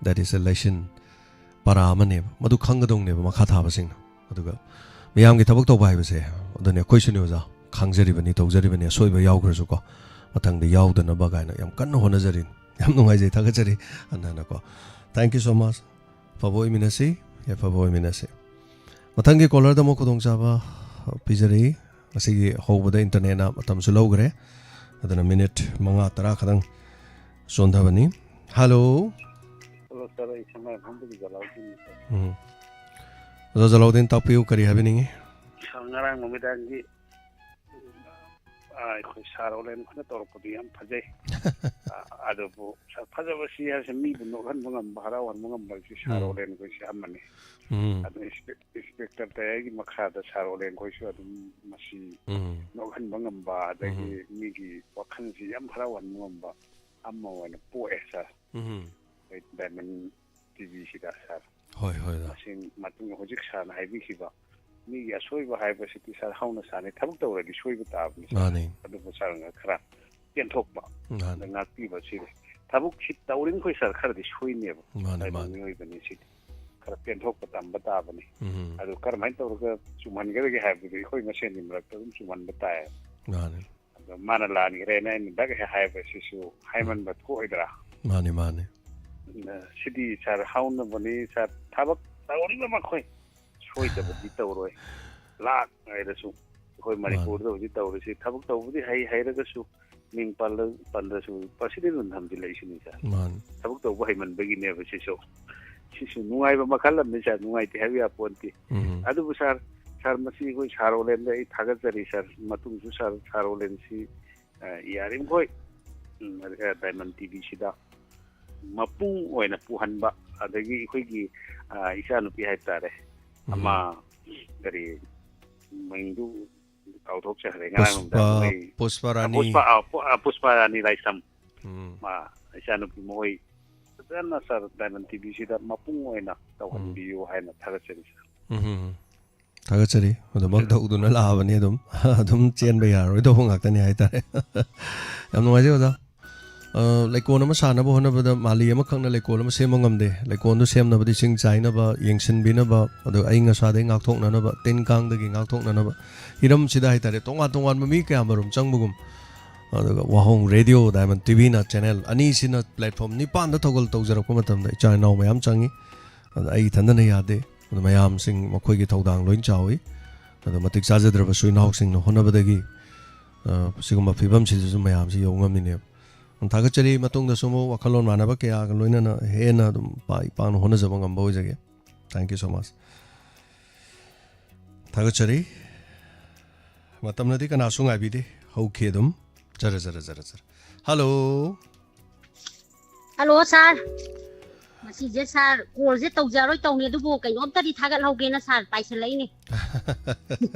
Speaker 1: ꯗꯦꯠ ꯏꯁ ꯑꯦ ꯂꯩꯁꯤꯟ ꯄꯔꯥ ꯑꯃꯅꯦꯕ ꯃꯗꯨ ꯈꯪꯒꯗꯧꯅꯦꯕ ꯃꯈꯥ ꯊꯥꯕꯁꯤꯡꯅ ꯑꯗꯨꯒ ꯃꯤꯌꯥꯝꯒꯤ ꯊꯕꯛ ꯇꯧꯕ ꯍꯥꯏꯕꯁꯦ ꯑꯗꯨꯅꯦ ꯑꯩꯈꯣꯏꯁꯨꯅꯦ ꯑꯣꯖꯥ ꯈꯪꯖꯔꯤꯕꯅꯤ ꯇꯧꯖꯔꯤꯕꯅꯤ ꯑꯁꯣꯏꯕ ꯌꯥꯎꯈ꯭ꯔꯁꯨꯀꯣ ꯃꯊꯪꯗ ꯌꯥꯎꯗꯅꯕ ꯀꯥꯏꯅ ꯌꯥꯝ ꯀꯟꯅ ꯍꯣꯠꯅꯖꯔꯤ ꯌꯥꯝ ꯅꯨꯡꯉꯥꯏꯖꯩ ꯊꯥꯒꯠꯆꯔꯤ ꯍꯟꯅꯀꯣ ꯊꯦꯡꯛ ꯌꯨ ꯁꯣ ꯃꯆ ꯑꯐꯕ ꯑꯣꯏꯃꯤꯟꯅꯁꯤ ꯑꯐꯕ ꯑꯣꯏꯃꯤꯟꯅꯁꯤ ꯃꯊꯪꯒꯤ ꯀꯣꯂꯔꯗ ꯑꯃꯨꯛ ꯈꯨꯗꯣꯡꯆꯥꯕ ꯄꯤꯖꯔꯤ ꯉꯁꯤꯒꯤ ꯍꯧꯕꯗ ꯏꯟꯇꯔꯅꯦꯠꯅꯃꯇꯝꯁꯨ ꯂꯧꯈ꯭ꯔꯦ ꯑꯗꯨꯅ ꯃꯤꯅꯤꯠ 5-10 ꯈꯛꯇꯪ ꯆꯣꯟꯊꯕꯅꯤ ꯍꯜꯂꯣ
Speaker 10: ꯁꯥꯔ ꯑꯩ ꯁꯉꯥꯏ ꯐꯝꯕꯒꯤ ꯖꯂꯥꯎꯗꯤꯟ
Speaker 1: ꯑꯣꯖꯥ ꯖꯂꯥꯎꯗꯤꯟ ꯇꯥꯛꯄꯤꯌꯨ ꯀꯔꯤ ꯍꯥꯏꯕꯤꯅꯤꯡꯉꯤ
Speaker 10: ꯉꯔꯥꯡ ꯅꯨꯃꯤꯗꯥꯡꯒꯤ ꯑꯩꯈꯣꯏ ꯁꯥꯔ ꯑꯣꯂꯦꯟ ꯈꯣꯏꯅ ꯇꯧꯔꯛꯄꯗꯨ ꯌꯥꯝ ꯐꯖꯩ ꯑꯗꯨꯕꯨ ꯐꯖꯕꯁꯤ ꯍꯥꯏꯁꯦ ꯃꯤꯕꯨ ꯅꯣꯛꯍꯟꯕ ꯉꯝꯕ ꯍꯔꯥꯎꯍꯟꯕ ꯉꯝꯕꯁꯤ ꯁꯥꯔ ꯑꯣꯂꯦꯟ ꯈꯣꯏꯁꯤ ꯑꯃꯅꯤ ꯑꯗꯨ ꯏꯟꯁꯄꯦꯛꯇꯔ ꯇꯌꯥꯏꯒꯤ ꯃꯈꯥꯗ ꯁꯥꯔ ꯑꯣꯂꯦꯟ ꯈꯣꯏꯁꯨ ꯑꯗꯨꯝ ꯃꯁꯤ ꯅꯣꯛꯍꯟꯕ ꯉꯝꯕ ꯑꯗꯒꯤ ꯃꯤꯒꯤ ꯋꯥꯈꯜꯁꯤ ꯌꯥꯝ ꯍꯔꯥꯎꯍꯟꯕ ꯉꯝꯕ ꯑꯃ ꯑꯣꯏꯅ ꯄꯣꯛꯑꯦ ꯁꯥꯔ ꯑꯩꯈꯣꯏ ꯗꯥꯏꯃꯟ TVꯁꯤꯗ ꯁꯥꯔ
Speaker 1: ꯍꯣꯏ ꯍꯣꯏ
Speaker 10: ꯃꯇꯨꯡ ꯍꯧꯖꯤꯛ ꯁꯥꯔꯅ ꯍꯥꯏꯕꯤꯈꯤꯕ ꯃꯤꯒꯤ ꯑꯁꯣꯏꯕ ꯍꯥꯏꯕꯁꯤꯗꯤ ꯁꯥꯔ ꯍꯧꯅ ꯁꯥꯟꯅꯩ ꯊꯕꯛ ꯇꯧꯔꯗꯤ ꯁꯣꯏꯕ ꯇꯥꯕꯅꯤ ꯑꯗꯨꯕꯨ ꯁꯥꯔꯅ ꯈꯔ ꯄꯦꯟꯊꯣꯛꯄ ꯉꯥꯛꯄꯤꯕ ꯁꯤꯗꯤ ꯊꯕꯛꯁꯤ ꯇꯧꯔꯤꯈꯣꯏ ꯁꯥꯔ ꯈꯔꯗꯤ ꯁꯣꯏꯅꯦꯕ ꯃꯤꯑꯣꯏꯕꯅꯤ ꯁꯤꯗꯤ ꯈꯔ ꯄꯦꯟꯊꯣꯛꯄ ꯇꯝꯕ ꯇꯥꯕꯅꯤ ꯑꯗꯨ ꯀꯔꯝꯍꯥꯏꯅ ꯇꯧꯔꯒ ꯆꯨꯝꯍꯟꯒꯗꯒꯦ ꯍꯥꯏꯕꯗꯨ ꯑꯩꯈꯣꯏ ꯃꯁꯦꯟꯒꯤ ꯃꯔꯛꯇ ꯑꯗꯨꯝ ꯆꯨꯝꯍꯟꯕ ꯇꯥꯏ ꯑꯗꯣ ꯃꯥꯅ ꯂꯥꯟꯈ꯭ꯔꯦꯅ ꯑꯩꯅ ꯗꯛ ꯍꯥꯏꯕꯁꯤꯁꯨ ꯍꯥꯏꯃꯟꯕ ꯊꯣꯛꯑꯣꯏꯗ꯭ꯔꯥ
Speaker 1: ꯃꯥꯅꯤ
Speaker 10: ꯁꯤꯗꯤ ꯁꯥꯔ ꯍꯥꯎꯅꯕꯅꯤ ꯁꯥꯔ ꯊꯕꯛ ꯇꯧꯔꯤꯕ ꯃꯈꯣꯏ ꯁꯣꯏꯗꯕꯗꯤ ꯇꯧꯔꯣꯏ ꯂꯥꯛ ꯍꯥꯏꯔꯁꯨ ꯑꯩꯈꯣꯏ ꯃꯅꯤꯄꯨꯔꯗ ꯍꯧꯖꯤꯛ ꯇꯧꯔꯤꯁꯤ ꯊꯕꯛ ꯇꯧꯕꯗꯤ ꯍꯩꯔꯒꯁꯨ ꯃꯤꯡ ꯄꯜꯂꯁꯨ ꯄꯔꯁꯤꯗꯦꯟ ꯊꯝꯖꯤꯜꯂꯛꯏꯁꯤꯅꯤ ꯁꯥꯔ ꯊꯕꯛ ꯇꯧꯕ ꯍꯩꯃꯟꯕꯒꯤꯅꯦꯕ ꯁꯤꯁꯨ ꯅꯨꯡꯉꯥꯏꯕ ꯃꯈꯜ ꯑꯃꯅꯤ ꯁꯥꯔ ꯅꯨꯡꯉꯥꯏꯇꯦ ꯍꯥꯏꯕ ꯌꯥꯄꯣꯟꯇꯦ ꯑꯗꯨꯕꯨ ꯁꯥꯔ ꯃꯁꯤ ꯑꯩꯈꯣꯏ ꯁꯥꯔ ꯑꯣꯂꯦꯟꯗ ꯑꯩ ꯊꯥꯒꯠꯆꯔꯤ ꯁꯥꯔ ꯃꯇꯨꯡꯁꯨ ꯁꯥꯔ ꯑꯣꯂꯦꯟꯁꯤ ꯌꯥꯔꯤꯃꯈꯣꯏ ꯗꯥꯏꯃꯟ TVꯁꯤꯗ ꯃꯄꯨꯡ ꯑꯣꯏꯅ ꯄꯨꯍꯟꯕ ꯑꯗꯒꯤ ꯑꯩꯈꯣꯏꯒꯤ ꯏꯆꯥꯅꯨꯄꯤ ꯍꯥꯏꯇꯥꯔꯦ ꯑꯃ ꯀꯔꯤ ꯃꯤꯡꯗꯨ ꯀꯥꯎꯊꯣꯛꯆꯈ꯭ꯔꯦ ꯉꯔꯥꯡ ꯄꯨꯁꯄꯥ ꯔꯥꯅꯤ ꯂꯥꯏꯁ꯭ꯔꯝ ꯏꯆꯥꯅꯨꯄꯤ ꯃꯈꯣꯏ ꯐꯖꯅ ꯁꯥꯔ ꯗꯥꯏꯃꯟ TVꯁꯤꯗ ꯃꯄꯨꯡ ꯑꯣꯏꯅ ꯇꯧꯍꯟꯕꯤꯌꯨ ꯍꯥꯏꯅ ꯊꯥꯒꯠꯆꯔꯤ ꯁꯥꯔ
Speaker 1: ꯊꯥꯒꯠꯆꯔꯤ ꯑꯗꯨꯃꯛ ꯇꯧꯗꯨꯅ ꯂꯥꯛꯑꯕꯅꯤ ꯑꯗꯨꯝ ꯆꯦꯟꯕ ꯌꯥꯔꯣꯏꯗꯧꯕ ꯉꯥꯛꯇꯅꯤ ꯍꯥꯏꯇꯥꯔꯦ ꯌꯥꯝ ꯅꯨꯡꯉꯥꯏꯖꯩ ꯑꯣꯖꯥ ꯂꯩꯀꯣꯜ ꯑꯃ ꯁꯥꯟꯅꯕ ꯍꯣꯠꯅꯕꯗ ꯃꯥꯂꯤ ꯑꯃꯈꯛꯅ ꯂꯩꯀꯣꯜ ꯑꯃ ꯁꯦꯝꯕ ꯉꯝꯗꯦ ꯂꯩꯀꯣꯜꯗꯨ ꯁꯦꯝꯅꯕꯗꯤ ꯏꯁꯤꯡ ꯆꯥꯏꯅꯕ ꯌꯦꯡꯁꯤꯟꯕꯤꯅꯕ ꯑꯗꯨꯒ ꯑꯏꯪ ꯑꯁꯥꯗꯒꯤ ꯉꯥꯛꯊꯣꯛꯅꯅꯕ ꯇꯤꯟ ꯀꯥꯡꯗꯒꯤ ꯉꯥꯛꯊꯣꯛꯅꯅꯕ ꯍꯤꯔꯝꯁꯤꯗ ꯍꯥꯏꯇꯥꯔꯦ ꯇꯣꯉꯥꯟ ꯇꯣꯉꯥꯟꯕ ꯃꯤ ꯀꯌꯥꯃꯔꯨꯝ ꯆꯪꯕꯒꯨꯝ ꯑꯗꯨꯒ ꯋꯥꯍꯣꯡ ꯔꯦꯗꯤꯑꯣ ꯗꯥꯏꯃꯟ ꯇꯤꯚꯤꯅ ꯆꯦꯅꯦꯜ ꯑꯅꯤꯁꯤꯅ ꯄ꯭ꯂꯦꯠꯐꯣꯝ 9ꯗ ꯊꯧꯒꯜ ꯇꯧꯖꯔꯛꯄ ꯃꯇꯝꯗ ꯏꯆꯥ ꯏꯅꯥꯎ ꯃꯌꯥꯝ ꯆꯪꯉꯤ ꯑꯗ ꯑꯩ ꯏꯊꯟꯗꯅ ꯌꯥꯗꯦ ꯑꯗꯨ ꯃꯌꯥꯝꯁꯤꯡ ꯃꯈꯣꯏꯒꯤ ꯊꯧꯗꯥꯡ ꯂꯣꯏ ꯆꯥꯎꯏ ꯑꯗꯣ ꯃꯇꯤꯛ ꯆꯥꯖꯗ꯭ꯔꯕꯁꯨ ꯏꯅꯥꯎꯁꯤꯡꯅ ꯍꯣꯠꯅꯕꯗꯒꯤ ꯁꯤꯒꯨꯝꯕ ꯐꯤꯕꯝꯁꯤꯗꯁꯨ ꯃꯌꯥꯝꯁꯤ ꯌꯧ ꯉꯝꯃꯤꯅꯦꯕ ꯊꯥꯒꯠꯆꯔꯤ ꯃꯇꯨꯡꯗꯁꯨ ꯑꯃꯨꯛ ꯋꯥꯈꯜꯂꯣꯟ ꯃꯥꯟꯅꯕ ꯀꯌꯥꯒ ꯂꯣꯏꯅꯅ ꯍꯦꯟꯅ ꯑꯗꯨꯝ ꯏꯄꯥꯛꯅ ꯍꯣꯠꯅꯖꯕ ꯉꯝꯕ ꯑꯣꯏꯖꯒꯦ ꯊꯦꯡꯛ ꯌꯨ ꯁꯣ ꯃꯆ ꯊꯥꯒꯠꯆꯔꯤ ꯃꯇꯝꯅꯗꯤ ꯀꯅꯥꯁꯨ ꯉꯥꯏꯕꯤꯗꯦ ꯍꯧꯈꯤ ꯑꯗꯨꯝ ꯖꯔ ꯍꯜꯂꯣ
Speaker 16: ꯍꯜꯂꯣ ꯁꯥꯔ ꯉꯁꯤꯁꯦ ꯁꯥꯔ ꯀꯣꯜꯁꯦ ꯇꯧꯖꯔꯣꯏ ꯇꯧꯅꯤ ꯑꯗꯨꯕꯨ ꯀꯩꯅꯣꯝꯇꯗꯤ ꯊꯥꯒꯠꯍꯧꯒꯦꯅ ꯁꯥꯔ ꯄꯥꯏꯁꯜꯂꯛꯏꯅꯦ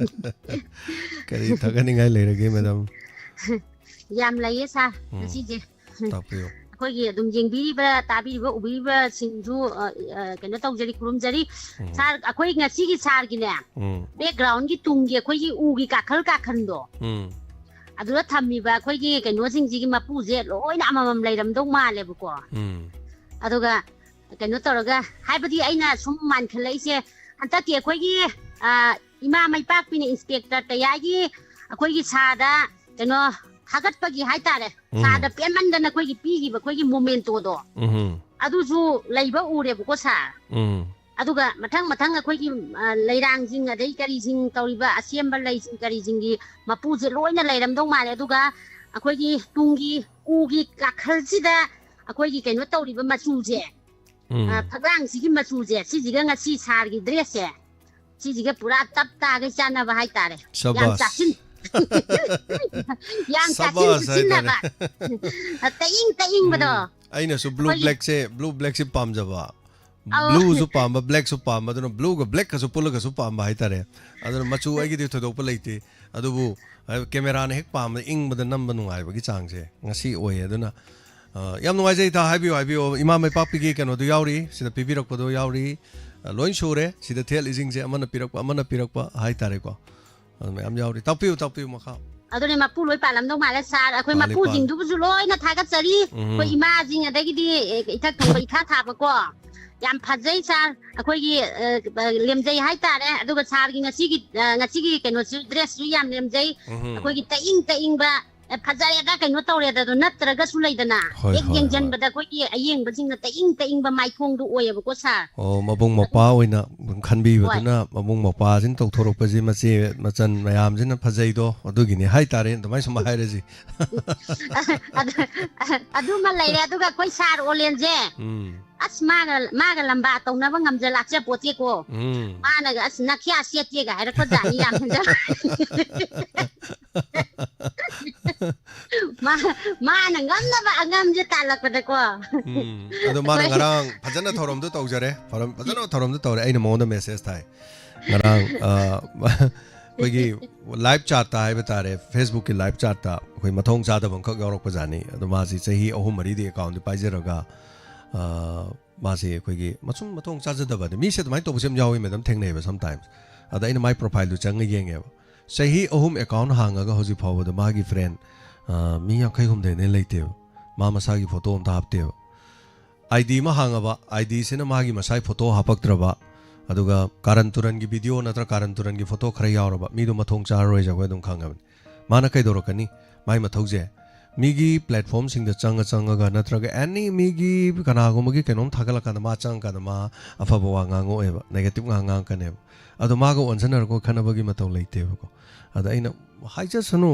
Speaker 1: ꯀꯔꯤ ꯊꯥꯒꯠꯅꯤꯡꯉꯥꯏ ꯂꯩꯔꯒꯦ ꯃꯦꯗꯥꯝ
Speaker 16: ꯌꯥꯝ ꯂꯩꯌꯦ ꯁꯥꯔ ꯉꯁꯤꯁꯦ
Speaker 1: ꯇꯥꯛꯄꯤꯌꯨ
Speaker 16: ꯑꯩꯈꯣꯏꯒꯤ ꯑꯗꯨꯝ ꯌꯦꯡꯕꯤꯔꯤꯕ ꯇꯥꯕꯤꯔꯤꯕ ꯎꯕꯤꯔꯤꯕꯁꯤꯡꯁꯨ ꯀꯩꯅꯣ ꯇꯧꯖꯔꯤ ꯈꯨꯔꯨꯝꯖꯔꯤ ꯁꯥꯔ ꯑꯩꯈꯣꯏ ꯉꯁꯤꯒꯤ ꯁꯥꯔꯒꯤꯅꯦ ꯕꯦꯛꯒ꯭ꯔꯥꯎꯟꯒꯤ ꯇꯨꯡꯒꯤ ꯑꯩꯈꯣꯏꯒꯤ ꯎꯒꯤ ꯀꯥꯈꯟꯗꯣ ꯑꯗꯨꯗ ꯊꯝꯃꯤꯕ ꯑꯩꯈꯣꯏꯒꯤ ꯀꯩꯅꯣꯁꯤꯡꯁꯤꯒꯤ ꯃꯄꯨꯁꯦ ꯂꯣꯏꯅ ꯑꯃꯃꯝ ꯂꯩꯔꯝꯗꯧ ꯃꯥꯜꯂꯦꯕꯀꯣ ꯑꯗꯨꯒ ꯀꯩꯅꯣ ꯇꯧꯔꯒ ꯍꯥꯏꯕꯗꯤ ꯑꯩꯅ ꯁꯨꯝ ꯃꯥꯟꯈꯠꯂꯛꯏꯁꯦ ꯍꯟꯗꯛꯀꯤ ꯑꯩꯈꯣꯏꯒꯤ ꯏꯃꯥ ꯃꯩꯄꯥꯛꯄꯤꯅ ꯏꯟꯁꯄꯦꯛꯇꯔ ꯇꯌꯥꯏꯒꯤ ꯑꯩꯈꯣꯏꯒꯤ ꯁꯥꯔꯗ ꯀꯩꯅꯣ ꯊꯥꯒꯠꯄꯒꯤ ꯍꯥꯏꯇꯥꯔꯦ ꯁꯥꯔꯗ ꯄꯦꯟꯃꯟꯗꯅ ꯑꯩꯈꯣꯏꯒꯤ ꯄꯤꯈꯤꯕ ꯑꯩꯈꯣꯏꯒꯤ ꯃꯣꯃꯦꯟꯇꯣꯗꯣ ꯑꯗꯨꯁꯨ ꯂꯩꯕ ꯎꯔꯦꯕꯀꯣ ꯁꯥꯔ ꯑꯗꯨꯒ ꯃꯊꯪ ꯑꯩꯈꯣꯏꯒꯤ ꯂꯩꯔꯥꯡꯁꯤꯡ ꯑꯗꯩ ꯀꯔꯤꯁꯤꯡ ꯇꯧꯔꯤꯕ ꯑꯁꯦꯝꯕ ꯂꯩꯁꯤꯡ ꯀꯔꯤꯁꯤꯡꯒꯤ ꯃꯄꯨꯁꯦ ꯂꯣꯏꯅ ꯂꯩꯔꯝꯗꯧ ꯃꯥꯜꯂꯦ ꯑꯗꯨꯒ ꯑꯩꯈꯣꯏꯒꯤ ꯇꯨꯡꯒꯤ ꯎꯒꯤ ꯀꯥꯈꯜꯁꯤꯗ ꯑꯩꯈꯣꯏꯒꯤ ꯀꯩꯅꯣ ꯇꯧꯔꯤꯕ ꯃꯆꯨꯁꯦ ꯐꯛꯂꯥꯡꯁꯤꯒꯤ ꯃꯆꯨꯁꯦ ꯁꯤꯁꯤꯒ ꯉꯁꯤ ꯁꯥꯔꯒꯤ ꯗ꯭ꯔꯦꯁꯁꯦ ꯁꯤꯁꯤꯒ ꯄꯨꯔꯥ ꯇꯞ ꯇꯥꯒꯩ ꯆꯥꯟꯅꯕ ꯍꯥꯏꯇꯥꯔꯦ ꯌꯥꯝ ꯆꯥꯁꯤꯟ ꯌꯥꯝ ꯆꯥꯁꯤꯟꯅꯕ ꯇꯏꯪꯕꯗꯣ
Speaker 1: ꯑꯩꯅꯁꯨ ꯕ꯭ꯂꯨ ꯕ꯭ꯂꯦꯛꯁꯦ ꯄꯥꯝꯖꯕ ꯕ꯭ꯂꯨꯁꯨ ꯄꯥꯝꯕ ꯕ꯭ꯂꯦꯛꯁꯨ ꯄꯥꯝꯕ ꯑꯗꯨꯅ ꯕ꯭ꯂꯨꯒ ꯕ꯭ꯂꯦꯛꯀꯁꯨ ꯄꯨꯜꯂꯒꯁꯨ ꯄꯥꯝꯕ ꯍꯥꯏꯇꯥꯔꯦ ꯑꯗꯨꯅ ꯃꯆꯨ ꯑꯩꯒꯤꯗꯤ ꯊꯣꯏꯗꯣꯛꯄ ꯂꯩꯇꯦ ꯑꯗꯨꯕꯨ ꯀꯦꯃꯦꯔꯥꯅ ꯍꯦꯛ ꯄꯥꯝꯕꯗ ꯏꯪꯕꯗ ꯅꯝꯕ ꯅꯨꯡꯉꯥꯏꯕꯒꯤ ꯆꯥꯡꯁꯦ ꯉꯁꯤ ꯑꯣꯏꯌꯦ ꯑꯗꯨꯅ ꯌꯥꯝ ꯅꯨꯡꯉꯥꯏꯖꯩ ꯏꯇꯥ ꯍꯥꯏꯕꯤꯌꯨ ꯏꯃꯥ ꯃꯩꯄꯥꯛꯄꯤꯒꯤ ꯀꯩꯅꯣꯗꯣ ꯌꯥꯎꯔꯤ ꯁꯤꯗ ꯄꯤꯕꯤꯔꯛꯄꯗꯣ ꯌꯥꯎꯔꯤ ꯂꯣꯏ ꯁꯨꯔꯦ ꯁꯤꯗ ꯊꯦꯠꯂꯤꯁꯤꯡꯁꯦ ꯑꯃꯅ ꯄꯤꯔꯛꯄ ꯍꯥꯏꯇꯥꯔꯦꯀꯣ ꯑꯗꯨ ꯃꯌꯥꯝ ꯌꯥꯎꯔꯤ ꯇꯥꯛꯄꯤꯌꯨ ꯃꯈꯥ
Speaker 16: ꯑꯗꯨꯅꯦ ꯃꯄꯨ ꯂꯣꯏ ꯄꯥꯜꯂꯝꯗꯧ ꯃꯥꯜꯂꯦ ꯁꯥꯔ ꯑꯩꯈꯣꯏ ꯃꯄꯨꯁꯤꯡꯗꯨꯕꯨꯁꯨ ꯂꯣꯏꯅ ꯊꯥꯒꯠꯆꯔꯤ ꯑꯩꯈꯣꯏ ꯏꯃꯥꯁꯤꯡ ꯑꯗꯒꯤꯗꯤ ꯏꯊꯛ ꯊꯣꯡꯕ ꯏꯈꯥ ꯊꯥꯕꯀꯣ ꯌꯥꯝ ꯐꯖꯩ ꯁꯥꯔ ꯑꯩꯈꯣꯏꯒꯤ ꯂꯦꯝꯖꯩ ꯍꯥꯏꯇꯥꯔꯦ ꯑꯗꯨꯒ ꯁꯥꯔꯒꯤ ꯉꯁꯤꯒꯤ ꯀꯩꯅꯣꯁꯨ ꯗ꯭ꯔꯦꯁꯁꯨ ꯌꯥꯝ ꯂꯦꯝꯖꯩ ꯑꯩꯈꯣꯏꯒꯤ ꯇꯏꯪꯕ ꯐꯖꯔꯦꯗ ꯀꯩꯅꯣ ꯇꯧꯔꯦꯗ ꯑꯗꯨ ꯅꯠꯇ꯭ꯔꯒꯁꯨ ꯂꯩꯗꯅ ꯍꯦꯛ ꯌꯦꯡꯁꯤꯟꯕꯗ ꯑꯩꯈꯣꯏꯒꯤ ꯑꯌꯦꯡꯕꯁꯤꯡꯅ tayingba ꯃꯥꯏꯊꯣꯡꯗꯨ ꯑꯣꯏꯌꯦꯕꯀꯣ ꯁꯥꯔ
Speaker 1: ꯃꯕꯨꯡ ꯃꯧꯄꯥ ꯑꯣꯏꯅ ꯈꯟꯕꯤꯕꯗꯨꯅ ꯃꯕꯨꯡ ꯃꯧꯄꯥꯁꯤꯅ ꯇꯧꯊꯣꯔꯛꯄꯁꯤ ꯃꯆꯦ ꯃꯆꯟ ꯃꯌꯥꯝꯁꯤꯅ ꯐꯖꯩꯗꯣ ꯑꯗꯨꯒꯤꯅꯤ ꯍꯥꯏꯇꯥꯔꯦ ꯑꯗꯨꯃꯥꯏꯅ ꯁꯨꯝ ꯍꯥꯏꯔꯁꯤ
Speaker 16: ꯑꯗꯨꯃ ꯂꯩꯔꯦ ꯑꯗꯨꯒ ꯑꯩꯈꯣꯏ ꯁꯥꯔ ꯑꯣꯂꯦꯟꯁꯦ ꯑꯁ ꯃꯥꯒ ꯂꯝꯕꯥ ꯇꯧꯅꯕ ꯂꯥꯛꯆꯄꯣꯠꯇꯦꯀꯣ ꯃꯥꯅꯒ ꯑꯁ ꯅꯈꯤꯌꯥ ꯁꯦꯠꯀꯦꯒ ꯍꯥꯏꯔꯛꯄꯖꯥꯠꯅꯤ ꯌꯥꯝ ꯃꯥꯅ ꯉꯝꯅꯕ ꯑꯉꯝꯁꯦ ꯇꯥꯜꯂꯛꯄꯗꯀꯣ
Speaker 1: ꯑꯗꯣ ꯃꯥꯅ ꯉꯔꯥꯡ ꯐꯖꯅ ꯊꯧꯔꯝꯗꯣ ꯇꯧꯖꯔꯦ ꯐꯖꯅ ꯊꯧꯔꯝꯗꯣ ꯇꯧꯔꯦ ꯑꯩꯅ ꯃꯉꯣꯟꯗ ꯃꯦꯁꯦꯖ ꯊꯥꯏ ꯉꯔꯥꯡ ꯑꯩꯈꯣꯏꯒꯤ ꯂꯥꯏꯚ ꯆꯥꯠꯇ ꯍꯥꯏꯕ ꯇꯥꯔꯦ ꯐꯦꯁꯕꯨꯛꯀꯤ ꯂꯥꯏꯚ ꯆꯥꯠꯇ ꯑꯩꯈꯣꯏ ꯃꯊꯣꯡ ꯆꯥꯗꯕ ꯑꯃꯈꯛ ꯌꯥꯎꯔꯛꯄꯖꯥꯠꯅꯤ ꯑꯗꯣ ꯃꯥꯁꯤ ꯆꯍꯤ 3-4ꯗꯤ ꯑꯦꯀꯥꯎꯟꯗꯤ ꯄꯥꯏꯖꯔꯒ ꯃꯥꯁꯤ ꯑꯩꯈꯣꯏꯒꯤ ꯃꯊꯣꯡ ꯆꯥꯖꯗꯕꯅꯤ ꯃꯤꯁꯦ ꯑꯗꯨꯃꯥꯏꯅ ꯇꯧꯕꯁꯦ ꯌꯥꯝ ꯌꯥꯎꯏ ꯃꯦꯗꯥꯝ ꯊꯦꯡꯅꯩꯕ ꯁꯝꯇꯥꯏꯝꯁ ꯑꯗ ꯑꯩꯅ ꯃꯥꯏ ꯄ꯭ꯔꯣꯐꯥꯏꯜꯗꯨ ꯆꯪꯉ ꯌꯦꯡꯉꯦꯕ ꯆꯍꯤ 3 ꯑꯦꯀꯥꯎꯟ ꯍꯥꯡꯉꯒ ꯍꯧꯖꯤꯛ ꯐꯥꯎꯕꯗ ꯃꯥꯒꯤ ꯐ꯭ꯔꯦꯟ ꯃꯤ 50-60 ꯂꯩꯇꯦꯕ ꯃꯥ ꯃꯁꯥꯒꯤ ꯐꯣꯇꯣ ꯑꯝꯇ ꯍꯥꯞꯇꯦꯕ ID ꯑꯃ ꯍꯥꯡꯉꯕ IDꯁꯤꯅ ꯃꯥꯒꯤ ꯃꯁꯥꯒꯤ ꯐꯣꯇꯣ ꯍꯥꯞꯄꯛꯇ꯭ꯔꯕ ꯑꯗꯨꯒ ꯀꯥꯔꯟ ꯇꯨꯔꯟꯒꯤ ꯚꯤꯗꯤꯑꯣ ꯅꯠꯇ꯭ꯔꯒ ꯀꯥꯔꯟ ꯇꯨꯔꯟꯒꯤ ꯐꯣꯇꯣ ꯈꯔ ꯌꯥꯎꯔꯕ ꯃꯤꯗꯣ ꯃꯊꯣꯡ ꯆꯥꯔꯔꯣꯏꯁꯦ ꯑꯩꯈꯣꯏ ꯑꯗꯨꯝ ꯈꯪꯉꯕꯅꯤ ꯃꯥꯅ ꯀꯩꯗꯧꯔꯛꯀꯅꯤ ꯃꯥꯏ ꯃꯊꯧꯁꯦ ꯃꯤꯒꯤ ꯄ꯭ꯂꯦꯠꯐꯣꯝꯁꯤꯡꯗ ꯆꯪꯉꯒ ꯅꯠꯇ꯭ꯔꯒ ꯑꯦꯅꯤ ꯃꯤꯒꯤ ꯀꯅꯥꯒꯨꯝꯕꯒꯤ ꯀꯩꯅꯣꯝ ꯊꯥꯒꯠꯂꯀꯥꯟꯗ ꯃꯥ ꯆꯪꯉꯀꯥꯟꯗ ꯃꯥ ꯑꯐꯕ ꯋꯥ ꯉꯥꯡꯉꯛꯑꯣꯏꯕ ꯅꯦꯒꯦꯇꯤቭ ꯉꯥꯡꯉꯛꯀꯅꯦꯕ ꯑꯗꯣ ꯃꯥꯒ ꯑꯣꯟꯁꯤꯟꯅꯔꯒ ꯈꯟꯅꯕꯒꯤ ꯃꯇꯧ ꯂꯩꯇꯦꯕꯀꯣ ꯑꯗ ꯑꯩꯅ ꯍꯥꯏꯖꯁꯅꯨ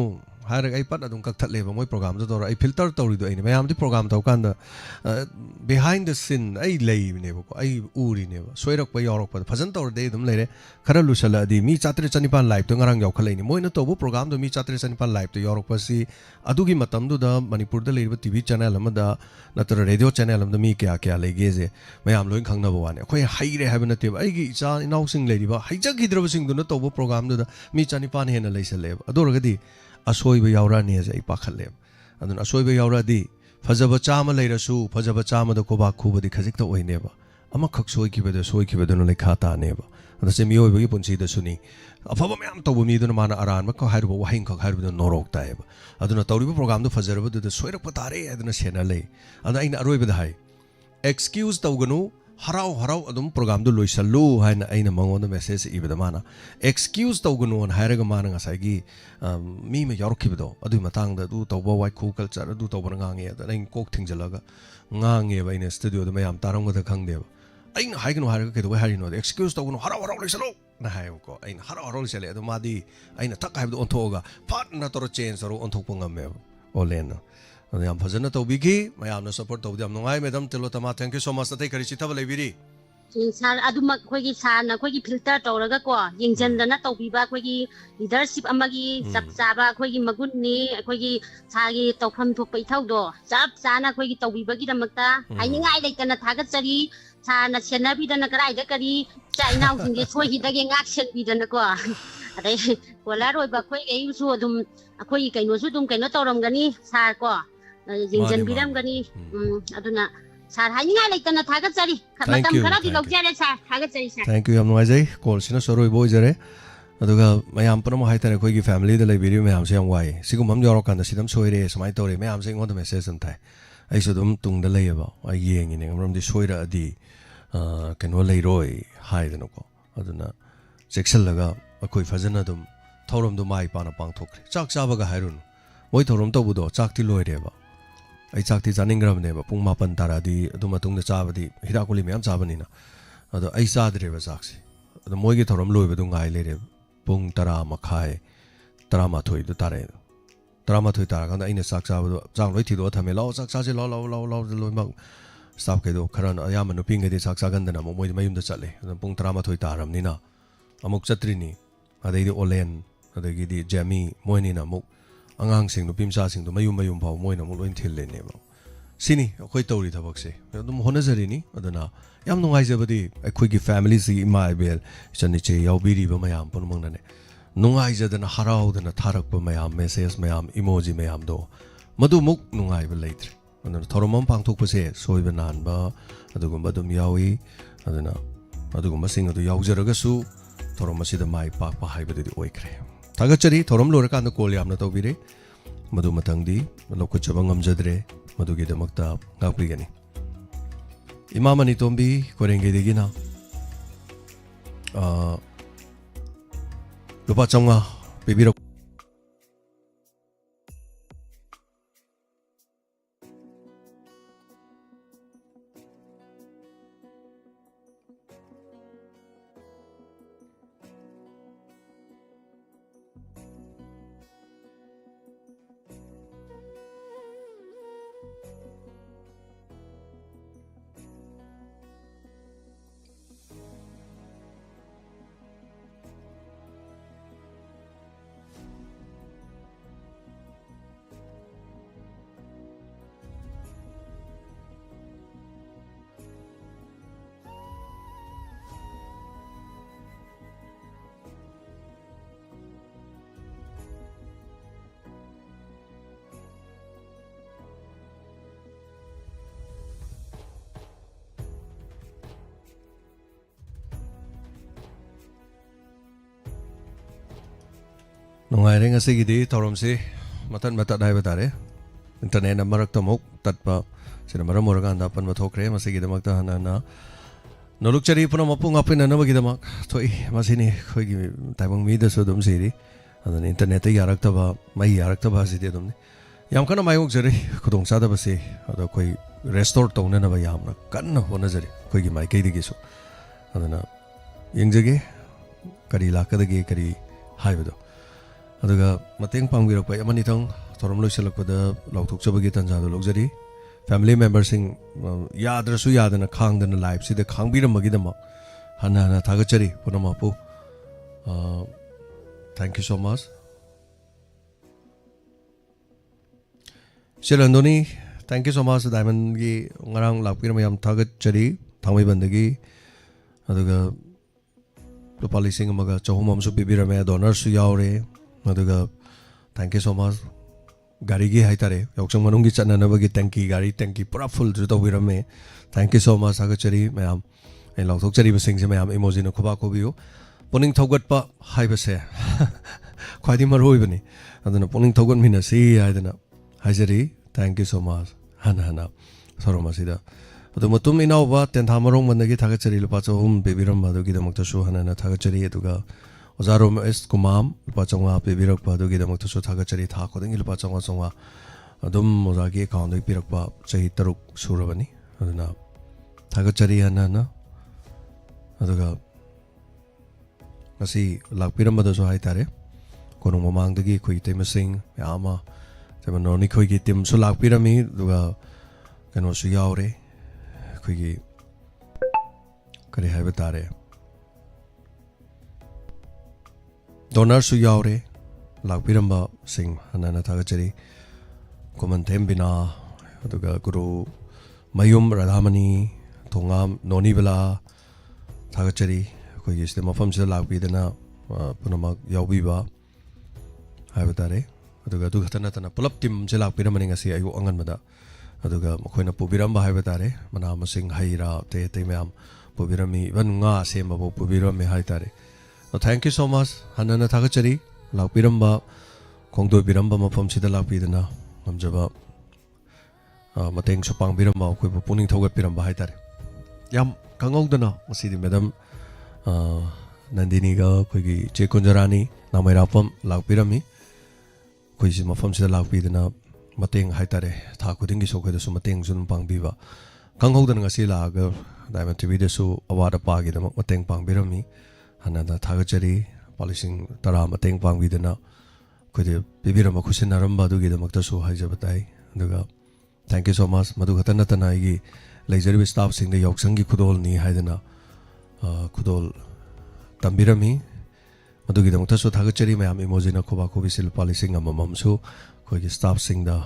Speaker 1: ꯍꯥꯏꯔꯒ ꯑꯩ ꯄꯠ ꯑꯗꯨꯝ ꯀꯛꯊꯠꯂꯦꯕ ꯃꯣꯏ ꯄ꯭ꯔꯣꯒꯥꯝꯗꯣ ꯇꯧꯔꯒ ꯑꯩ ꯐꯤꯜꯇꯔ ꯇꯧꯔꯤꯗꯣ ꯑꯩꯅ ꯃꯌꯥꯝꯗꯤ ꯄ꯭ꯔꯣꯒꯥꯝ ꯇꯧꯀꯥꯟꯗ ꯕꯤꯍꯥꯏꯟ ꯗ ꯁꯤꯟ ꯑꯩ ꯂꯩꯕꯅꯦꯕꯀꯣ ꯑꯩ ꯎꯔꯤꯅꯦꯕ ꯁꯣꯏꯔꯛꯄ ꯌꯥꯎꯔꯛꯄꯗ ꯐꯖꯅ ꯇꯧꯔꯗꯤ ꯑꯩ ꯑꯗꯨꯝ ꯂꯩꯔꯦ ꯈꯔ ꯂꯨꯁꯜꯂꯛꯑꯗꯤ ꯃꯤ 700-900 ꯂꯥꯏꯚꯇ ꯉꯔꯥꯡ ꯌꯥꯎꯈꯠꯂꯛꯏꯅꯤ ꯃꯣꯏꯅ ꯇꯧꯕ ꯄ꯭ꯔꯣꯒꯥꯝꯗꯣ ꯃꯤ 700-900 ꯂꯥꯏꯚꯇ ꯌꯥꯎꯔꯛꯄꯁꯤ ꯑꯗꯨꯒꯤ ꯃꯇꯝꯗꯨꯗ ꯃꯅꯤꯄꯨꯔꯗ ꯂꯩꯔꯤꯕ TV ꯆꯦꯅꯦꯜ ꯑꯃꯗ ꯅꯠꯇ꯭ꯔꯒ ꯔꯦꯗꯤꯑꯣ ꯆꯦꯅꯦꯜ ꯑꯃꯗ ꯃꯤ ꯀꯌꯥ ꯂꯩꯒꯦꯁꯦ ꯃꯌꯥꯝ ꯂꯣꯏ ꯈꯪꯅꯕ ꯋꯥꯅꯤ ꯑꯩꯈꯣꯏ ꯍꯩꯔꯦ ꯍꯥꯏꯕ ꯅꯠꯇꯦꯕ ꯑꯩꯒꯤ ꯏꯆꯥ ꯏꯅꯥꯎꯁꯤꯡ ꯂꯩꯔꯤꯕ ꯍꯩꯖꯈꯤꯗ꯭ꯔꯕꯁꯤꯡꯗꯨꯅ ꯇꯧꯕ ꯄ꯭ꯔꯣꯒꯥꯝꯗꯨꯗ ꯃꯤ 900 ꯍꯦꯟꯅ ꯂꯩꯁꯜꯂꯦꯕ ꯑꯗꯨ ꯑꯣꯏꯔꯒꯗꯤ ꯑꯁꯣꯏꯕ ꯌꯥꯎꯔꯛꯑꯅꯤ ꯍꯥꯏꯁꯦ ꯑꯩ ꯄꯥꯈꯠꯂꯦꯕ ꯑꯗꯨꯅ ꯑꯁꯣꯏꯕ ꯌꯥꯎꯔꯛꯑꯗꯤ ꯐꯖꯕ 100 ꯂꯩꯔꯁꯨ ꯐꯖꯕ 100ꯗ ꯀꯣꯕꯥꯛ ꯈꯨꯕꯗꯤ ꯈꯖꯤꯛꯇ ꯑꯣꯏꯅꯦꯕ ꯑꯃꯈꯛ ꯁꯣꯏꯈꯤꯕꯗꯨꯅ ꯂꯩꯈꯥ ꯇꯥꯅꯦꯕ ꯑꯗꯁꯦ ꯃꯤꯑꯣꯏꯕꯒꯤ ꯄꯨꯟꯁꯤꯗꯁꯨꯅꯤ ꯑꯐꯕ ꯃꯌꯥꯝ ꯇꯧꯕ ꯃꯤꯗꯨꯅ ꯃꯥꯅ ꯑꯔꯥꯟꯕ ꯍꯥꯏꯔꯤꯕ ꯋꯥꯍꯩꯈꯛ ꯍꯥꯏꯔꯤꯕꯗꯨ ꯅꯣꯔꯣꯛ ꯇꯥꯏꯌꯦꯕ ꯑꯗꯨꯅ ꯇꯧꯔꯤꯕ ꯄ꯭ꯔꯣꯒ꯭ꯔꯥꯝꯗꯨ ꯐꯖꯔꯕꯗꯨꯗ ꯁꯣꯏꯔꯛꯄ ꯇꯥꯔꯦ ꯍꯥꯏꯗꯨꯅ ꯁꯦꯟꯅ ꯂꯩ ꯑꯗ ꯑꯩꯅ ꯑꯔꯣꯏꯕꯗ ꯍꯥꯏ ꯑꯦꯛꯁꯀ꯭ꯌꯨꯖ ꯇꯧꯒꯅꯨ हराव हराव अदुम प्रोग्राम दु लोइसल्लु हाइना अइना मंगोन मेसेज इबदा माना एक्सक्यूज तौगनु न हाइरगा माना ngसाइगी मी मे यारखिबदो अदु मतंग दा दु तौबा वाइखु कल्चर दु तौबन ngange दा नैन कोक थिंजलगा ngange बा इन स्टूडियो द मयाम तारंगदा खंगदेब अइना हाइगनु हाइरगा केदो हाइरिनो एक्सक्यूज तौगनु हराव हराव लोइसल्लु ना हाइको अइना हराव हराव लोइसले अदु मादी अइना तक हाइबदो ओंथोगा फाटना तोर चेंज रो ओंथोकपो ngame ओलेन याम फजन तौबिगी मयामना सपोर्ट तौदि याम नुंगाई madam Tilottama thank you so much तै करि चितब लेबिरी
Speaker 16: सर अदुमक खोगी सारना खोगी फिल्टर तौरगा को यिंजनदना तौबिबा खोगी लीडरशिप अमगी सबचाबा खोगी मगुननी खोगी सागी तौफम थोप इथौदो सब साना खोगी तौबिबगी दमकता हाइनिंगाई लेतना थागतचरी सारना सेनबिदना कराइदा करी चाइनाउ सिंगे सोहिदगे ngaksenbidana ko अदे कोलार ओइबा खोई एयुसु अदुम अखोई कैनोसु दुम कैनो तौरमगनी सार को यिंजन बिरमगनी अदुना सार हाइनिंगाई लेतना थागतचरी मतम खरादि लौजरे सार थागतचरी सार
Speaker 1: थैंक यू याम नुआइजै कॉल सिना सरोइ बोइजरे अदुगा मयाम पनम हाइतरे खोइगी फैमिली द लेबिरि मयाम से वाई सिगुमम यौरकान सिदम सोइरे समाइ तौरे मयाम से ngod मेसेज अम थाइ आइसु दुम तुंग द लेयबा आ येंगिने ngमरमदि सोइरा अदि कैनो लेरोइ हाइदनको अदुना चेक्सलगा अखोइ फजना दुम थौरम दु माइ पाना पांगथोख्रे चाक चाबगा हाइरुन मोइ थौरम तौबुदो चाकति लोइरेबा आई चाकति जानिंग्रबनेबा पुंग 9 तारादि अदु मतुंग चाबदि हिदाकुली मयाम चाबनिना अदो आई चादरेबा चाकसे अदो मोइगे थौरम लोइबदु ngai लेरे पुंग 10 मखाइ 12 दु तारे 12 तारागंदा आइना चाक चाबदो चाक लोइ थिदो थमे लाउ चाक चाजे लाउ लाउ लाउ लाउ लोइमक स्टाफ केदो खरन अयाम नुपिंगदि चाक चागंदना मोइ मयुमदा चले अदो पुंग 13 तारमनिना अमुक चत्रिनी अदैदि ओलेन अदैगिदि जेमी मोइनिना मुक angang sing no pimsa sing do mayum mayum phau moina mo loin thil le ne ba sini khoi tawri thabak se dum hona jari ni aduna yam nungai jabadi akhoi gi family si ma bel chani che yaubiri ba mayam pon mong na ne nungai jadana harau dana tharak ba mayam message mayam emoji mayam do madu muk nungai ba leitre aduna thoromam pangthok pa se soi ba nan ba adugum ba dum yawi aduna adugum sing adu yaujaraga su theorem असिदा माइ पाक हाइबदि ओइख्रे थागचरी theorem लोरकान call यामना तौबिरे मधु मतंगदी लौकुचब ngamjadre मधुगी दमक्ता गाप्रिगनी इमामनी तोंबी कोरेंगे दिगिना रुपा चंगा पिबिरो nungai renga sigidi thorom si matan mata dai batare internet na marak tamok tatpa sina maram moraga anda pan mathokre masigi damak ta hana noluk chari puna mapung apina na magi damak thoi masini khoi gi taibang mi da so dum siri adan internet ta yarak ta ba mai yarak ta ba si de dum ne yam kana mai ok jari khudong sa da ba si ado koi restore to na ba yam na kan na hona jari koi gi mai kai digi so adana yengjage kari lakadagi kari haibedo अदुगा मतेंग पांगिरक पय अमनि थंग थोरम लोइसलकपदा लौथोकचबगी तंजादो लौजरी फैमिली मेंबर सिंग याद्रसु यादना खांगदना लाइफ सिदा खांगबिरमगी दम हना हना थागचरी पुनमापु थैंक यू सो मच शिरंदोनी thank you so much diamond गी ngarang lakpirम yam थागचरी थांगमै बंदगी अदुगा लोपालिसिंग मगा चहुमम सु पिबिरमे डोनर सु यावरे अदुगा थैंक यू सो मच गाड़ी की हाइतारे यौचंग मनुंग की चन्ना नबगी टंकी गाड़ी टंकी पूरा फुल जो तौबिरमे थैंक यू सो मच आगचरी मैम लाउथोक्चरीबसिंग से मैम इमोजी न खुबा खोबियो पुनिंग थौगटपा हाइबसे ख्वाइदि मरोइबनी अदुना पुनिंग थौगट मिनसी हाइदना हाइजरी थैंक यू सो मच हना हना सरोमासिदा अदु मतुम इनावबा तेंथा मरोंग मनगी थागचरी लुपा चौम बेबिरम बादुगी दमक्तसु हना थागचरी अदुगा ओजारोम एस कुमाम लुपा चौंगा बेबिरक बादुगी दमक्तसु थागचरी था खोदंगी लुपा चौंगा चौंगा अदुम ओजागी अकाउंट दि पिरकपा चही तरुक सुरबनी अदुना थागचरी हना ना अदुगा ngasi lakpiramadasu haitare konong mamangdagi khoi temasing yama temano ni khoi gi tim su lakpirami duga kano su yaure khoi gi kare haiba tare donor su yaure lakpiramba sing hanana thagachari koman thembina aduga guru mayum radhamani thongam nonibala thagachari कोई इसलिए मफम से लाग भी देना पुनः यावी बा है बता रहे अदुगा दु खतना तना पुलब टीम से लाग भी रमनिंग ऐसी आयु अंगन मदा अदुगा कोई ना पुबिरम बा है बता रहे मना मसिंग हाईरा ते ते में हम पुबिरमी वनुंगा से मबो पुबिरम में हाई तारे तो थैंक यू सो मच हनना था कचरी लाग भी रम बा कोंगदो बिरम बा मफम से लाग भी देना हम जब मतेंग सुपांग बिरम बा कोई पुनिंग थोगत बिरम बा है तारे याम कंगोग दना मसी दी मैडम नंदिनी का कोई चे कुंजरानी नामेरापम लापीरमी कोई मफम से लापीदना मतेंग हाइतारे था खुदिंगी सोखेदसु मतेंग जुन पांगबीबा कंगौदन ngasi लागा डायमंड टीवी दसु अवार्ड पागिदमक मतेंग पांगबीरमी हनादा थागचरी पॉलिसिंग तरा मतेंग पांगबीदना कोई बिबिरम खुसिनारंबा दुगिदमक्तसु हाइजबताई दुगा थैंक यू सो मच मधु खतना तनाई लेजरबी स्टाफ सिंग यौसंगी खुदोल नि हाइदना खुदोल तंबिरमी मधुगिदमक्तसु थागचरी मैम इमोजी न खुबा खुबी सिल पॉलिसिंग अममसु कोई स्टाफ सिंग दा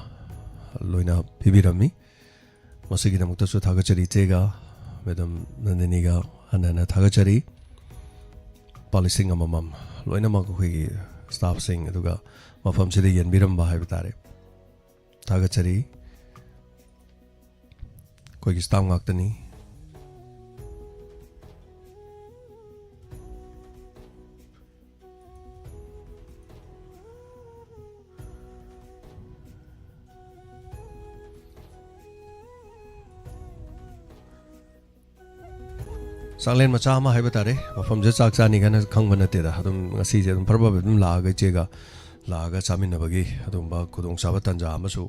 Speaker 1: लोइना पिबिरमी मसिगिदमक्तसु थागचरी चेगा मैडम नंदिनीगा हनना थागचरी पॉलिसिंग अममम लोइना मा कोई स्टाफ सिंग अदुगा मफम सिदे यनबिरम बा है बतारे थागचरी कोई स्टाफ ngakतनी सांगलेन मचा मा है बतारे मफम जे चाक चानी गन खंग बनते दा अदुम ngasi je dum parba dum laga chega laga chamin bagi adum ba kudong saba tanja amasu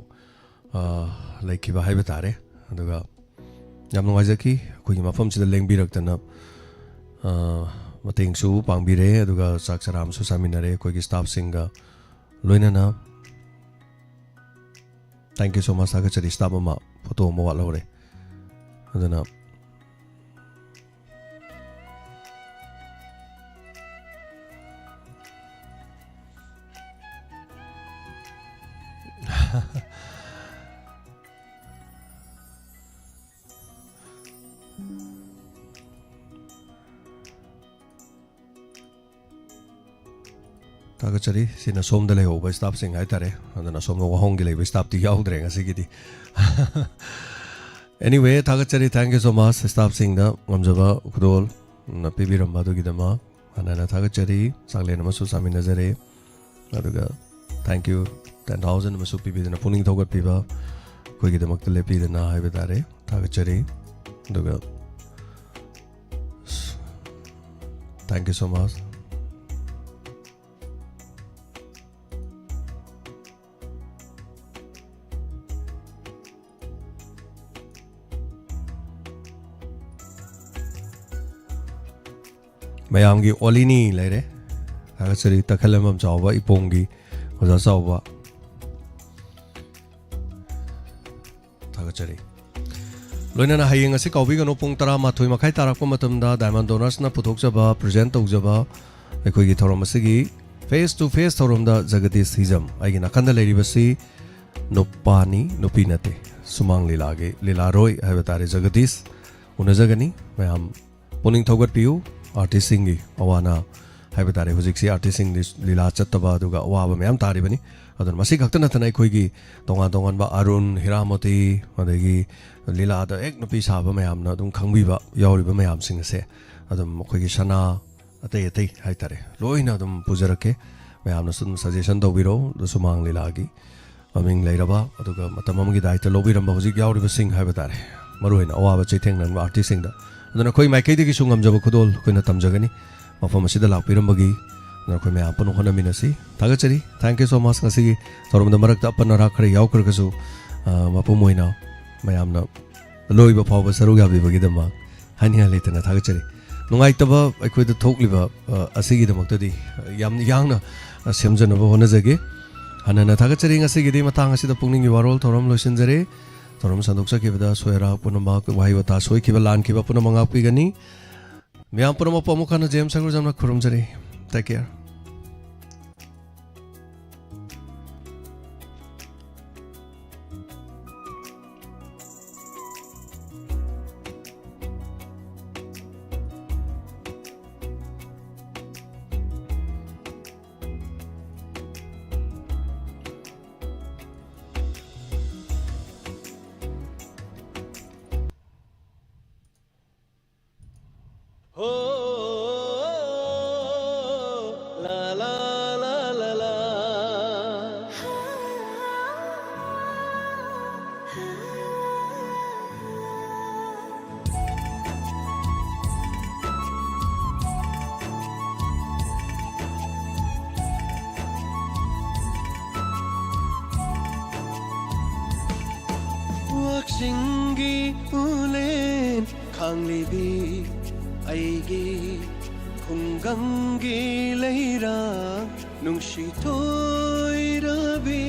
Speaker 1: laiki ba hai batare aduga yam ngai jaki koi mafam sida lengbi raktana mateng su pangbi re aduga chak charam su saminare koi gi staff singa loina na thank you so much aga chari staff ma photo mo wa lore aduna थागचरी सिना सोम दले हो staff सिंग हाइतारे अदना सोम no होंगे ले staff ती याउद्रे ngasiगidi anyway थागचरी thank you so much staff सिंग दा ngमजबा खुदोल न पिबिरम बादुगिदमा अनना थागचरी सांगलेन मसु सामि नजरे अदुगा थैंक यू 10,000 मसु पिबिदना पुनिंग थोगत पिबा कोइगिदमक तले पिदना हाइबेदारे थागचरी अदुगा थैंक यू सो मच मैमगी ओलिनी लेरे थागचरी तखलमम चावबा इपोंगी ओजा चावबा थागचरी लोइना हायेंग असे काउबिगनो पुंग 12 मखाइ ताराको मतमदा डायमंड डोनर्स ना पुथोकजबा प्रेजेंट तौजबा एखोइगी थोरम असगी फेस टू फेस थोरमदा जगदीश हिजम आइगी नाखंदा लेरिबसी नुपानी नुपीनते सुमांग लीलागे लीलारोय हाइबतारे जगदीश उनजगनी मैम पुनिंग थौगत पियु आर्टिस्ट सिंगी अवाना हाइब तारे हुजिक्सी आर्टिस्टसिंग लीला चत्तबा अदुगा अवाबा मयाम तारिबनी अदुन मसी खक्ता नथना अखोइगी तोंगा तोंगानबा अरुण हिरामोती अदगी लीलादा एक नुपी साबा मयामना अदुम खंगबिबा यावरिबा मयामसिंग से अदुम अखोइगी सना अतै अतै हाइतारे लोइना अदुम पुजरके मयामना सुम सजेशन तौबिरो सुमांग लीलागी ममिंग लेरबा अदुगा मतम अमगी दायित्व लौबिरंबा हुजिक यावरिबा सिंग हाइब तारे मरुइना अवाबा चैथेंगनबा आर्टिस्टसिंगदा अदुना अखोइ माइकैदगी सुंगमजबा खुदोल अखोइना तमजगनी मफम असिदा लाक्पिरंबगी अखोइ मयाम पुन होनमिनसी थागचरी thank you so much ngasi थोरमदा मरकता अपन रा खरे यावकरगसु मपुम मोइना मयामना लोइबा फावबा सरुग याबिबगी दमा हानिया लेतना थागचरी नुंगाइतबा अखोइदा थोकलिबा असिगी दमक्तदी याम यांगना सेमजनबा होनजगे हनना थागचरी ngasi गिदि मतंग असिदा पुंगनिंगि वारोल थोरम लोसिनजरे थोरम संदोक्सकिबदा सोयरा पुनमा वाहिवता सोइकिबा लानकिबा पुनमा ngapiगनी म्याम पुनमा पमुखाना जेम संगु जमना खुरुमजरे take care
Speaker 17: Waksingi ulen khanglibi aigi khunggangi leira nungshi toirabi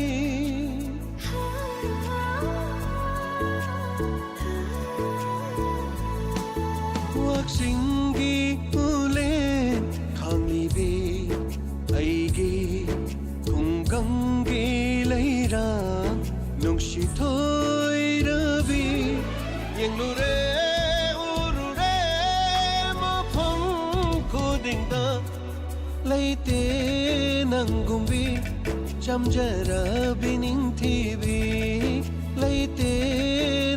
Speaker 17: Waksingi ulen khanglibi aigi khunggangi leira nungshi Yenglure urure mafam kodingda leite nangumbi jamjara bining thibi leite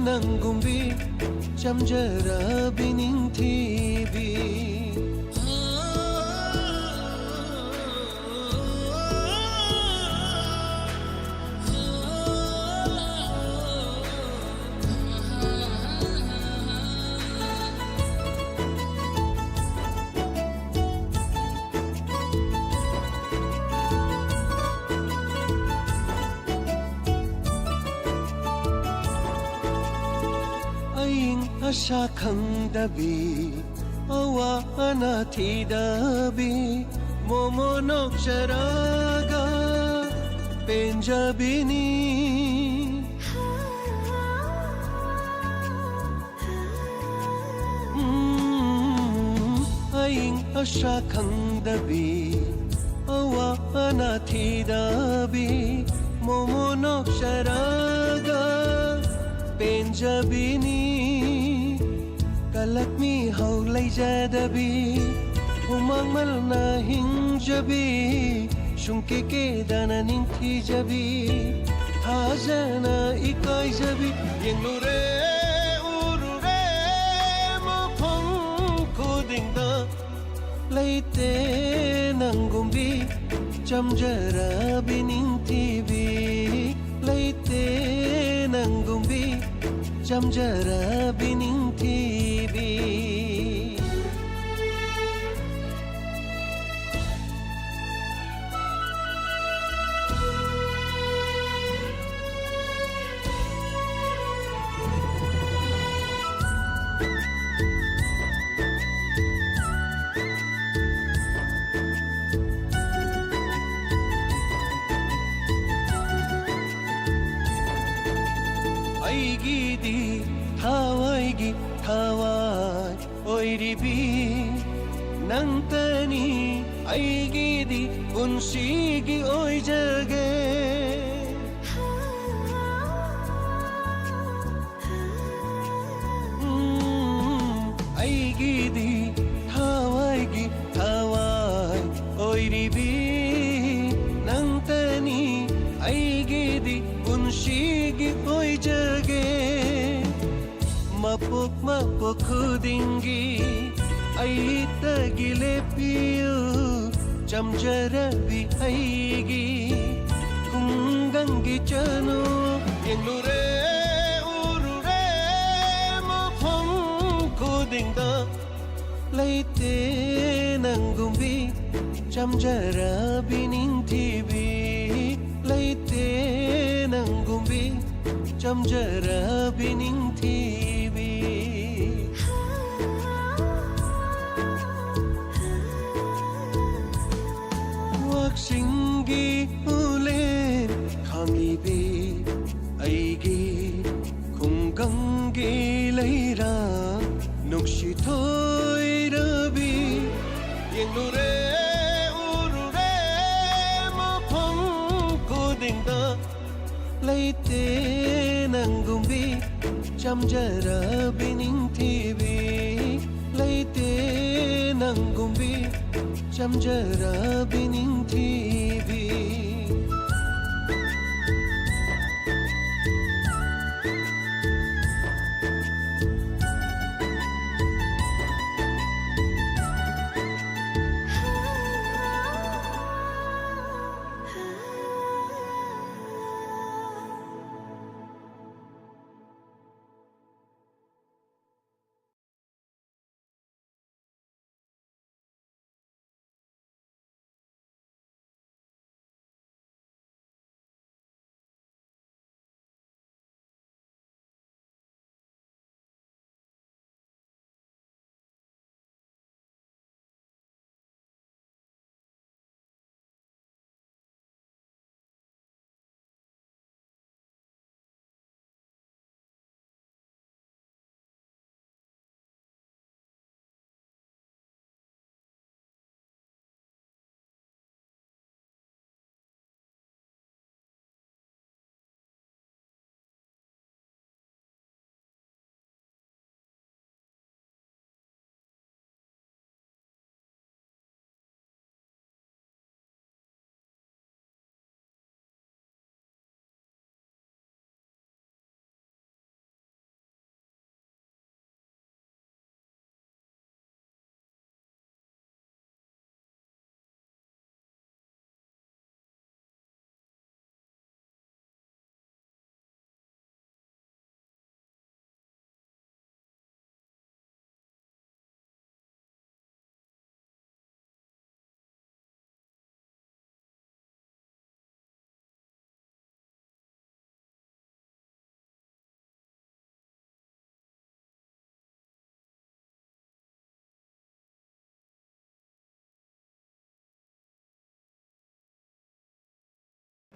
Speaker 17: nangumbi jamjara bining thibi Asha khangdabi awa anathidhabi momonok charaga penjabini aing asha khangdabi awa anathidhabi momonok charaga penjabini Kalakmi haulai jadabi Humang malna hinjabi Shunke ke dana ninthi jabi Hajana ikai jabi Yenglure urure mafam kodingda Leite nangumbi Jamjara bining tibi Leite nangumbi Jamjara bining tibi Aigidi Hawaii Hawaii Oiribi Nangtani Aigidi Unsigi Oijage Aigidi Hawaii Hawaii ओइजगे मपोक खुदिंगी अइतगी लेपियु चमजरबी अइगी कुंगंगी चनु यंगलुरे उरुरे मफम खुदिंगा लैते नंगुंबी चमजरबी निंथिबी लैते नंगुंबी चमजरबी निंथिबी waksingi ulen khangibi aigi khunggangi leira nukshi thoirabi yenglure urure mafam kodingda leite nangumbi chamjarabi ningthibi leite nangumbi chamjarabi ningthibi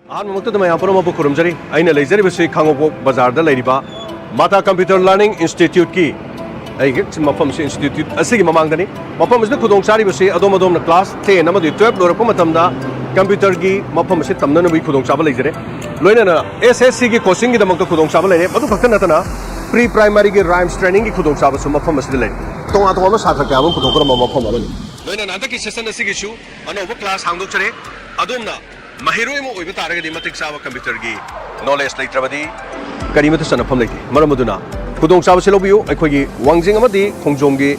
Speaker 1: आनमक्तद मैं पुरम खुरमजरी अने लेजरीबसी खांगोक बाजार लेरिबा माता computer learning institute की मफम से institute असिगी ममांगदनी मफम से खुदों चारिबसी अदोम अदोम class 10 अमदी 12 लोरप मतमदा computer की मफम से तमननबी खुदों चाब लेजरे लोइना एसएससी की कोचिंग की दमक खुदों चाब लेरे मदु खक्त नतना प्री प्राइमरी की राइम्स ट्रेनिंग की खुदों चाब सु मफम से ले तोंगा तोंगा साथर क्या खुदों को मफम अबनी लोइना नांदा की सेशन असिगी सु अनोब क्लास हांगदोक चरे अदोमना महिरोय मो ओइब तारगदि मतिक साब कंप्यूटर की नॉलेज लेत्रबदी करीमत सनफम लेति मरमदुना खुदों चाब से लोबियो अखोगी वांगजिंग अमदी खोंजोंगी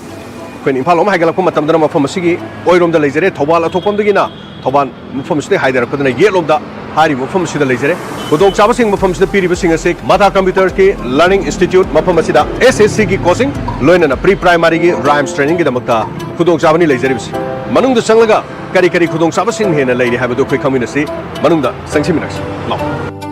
Speaker 1: खोइन इम्फाल ओम हाइगलप मतमदना मफम असिगी ओइरोमदा लेजरे थौबाल अथोपमदगिना थौबाल मफम सिदे हाइदरपदना येलोमदा हारि मफम सिदा लेजरे खुदों चाब सिंग मफम सिदा पीरिब सिंग असे माता कंप्यूटर की लर्निंग इंस्टीट्यूट मफम असिदा एसएससी की कोचिंग लोइना प्री प्राइमरी की राइम्स ट्रेनिंग की दमकता खुदों चाबनी लेजरेबिस मनुंग चंगलगा करी करी खुदों चाब सिंग हेना लेरि हाबदो खै खमिनसी मनुंग संगसिमिनस लाओ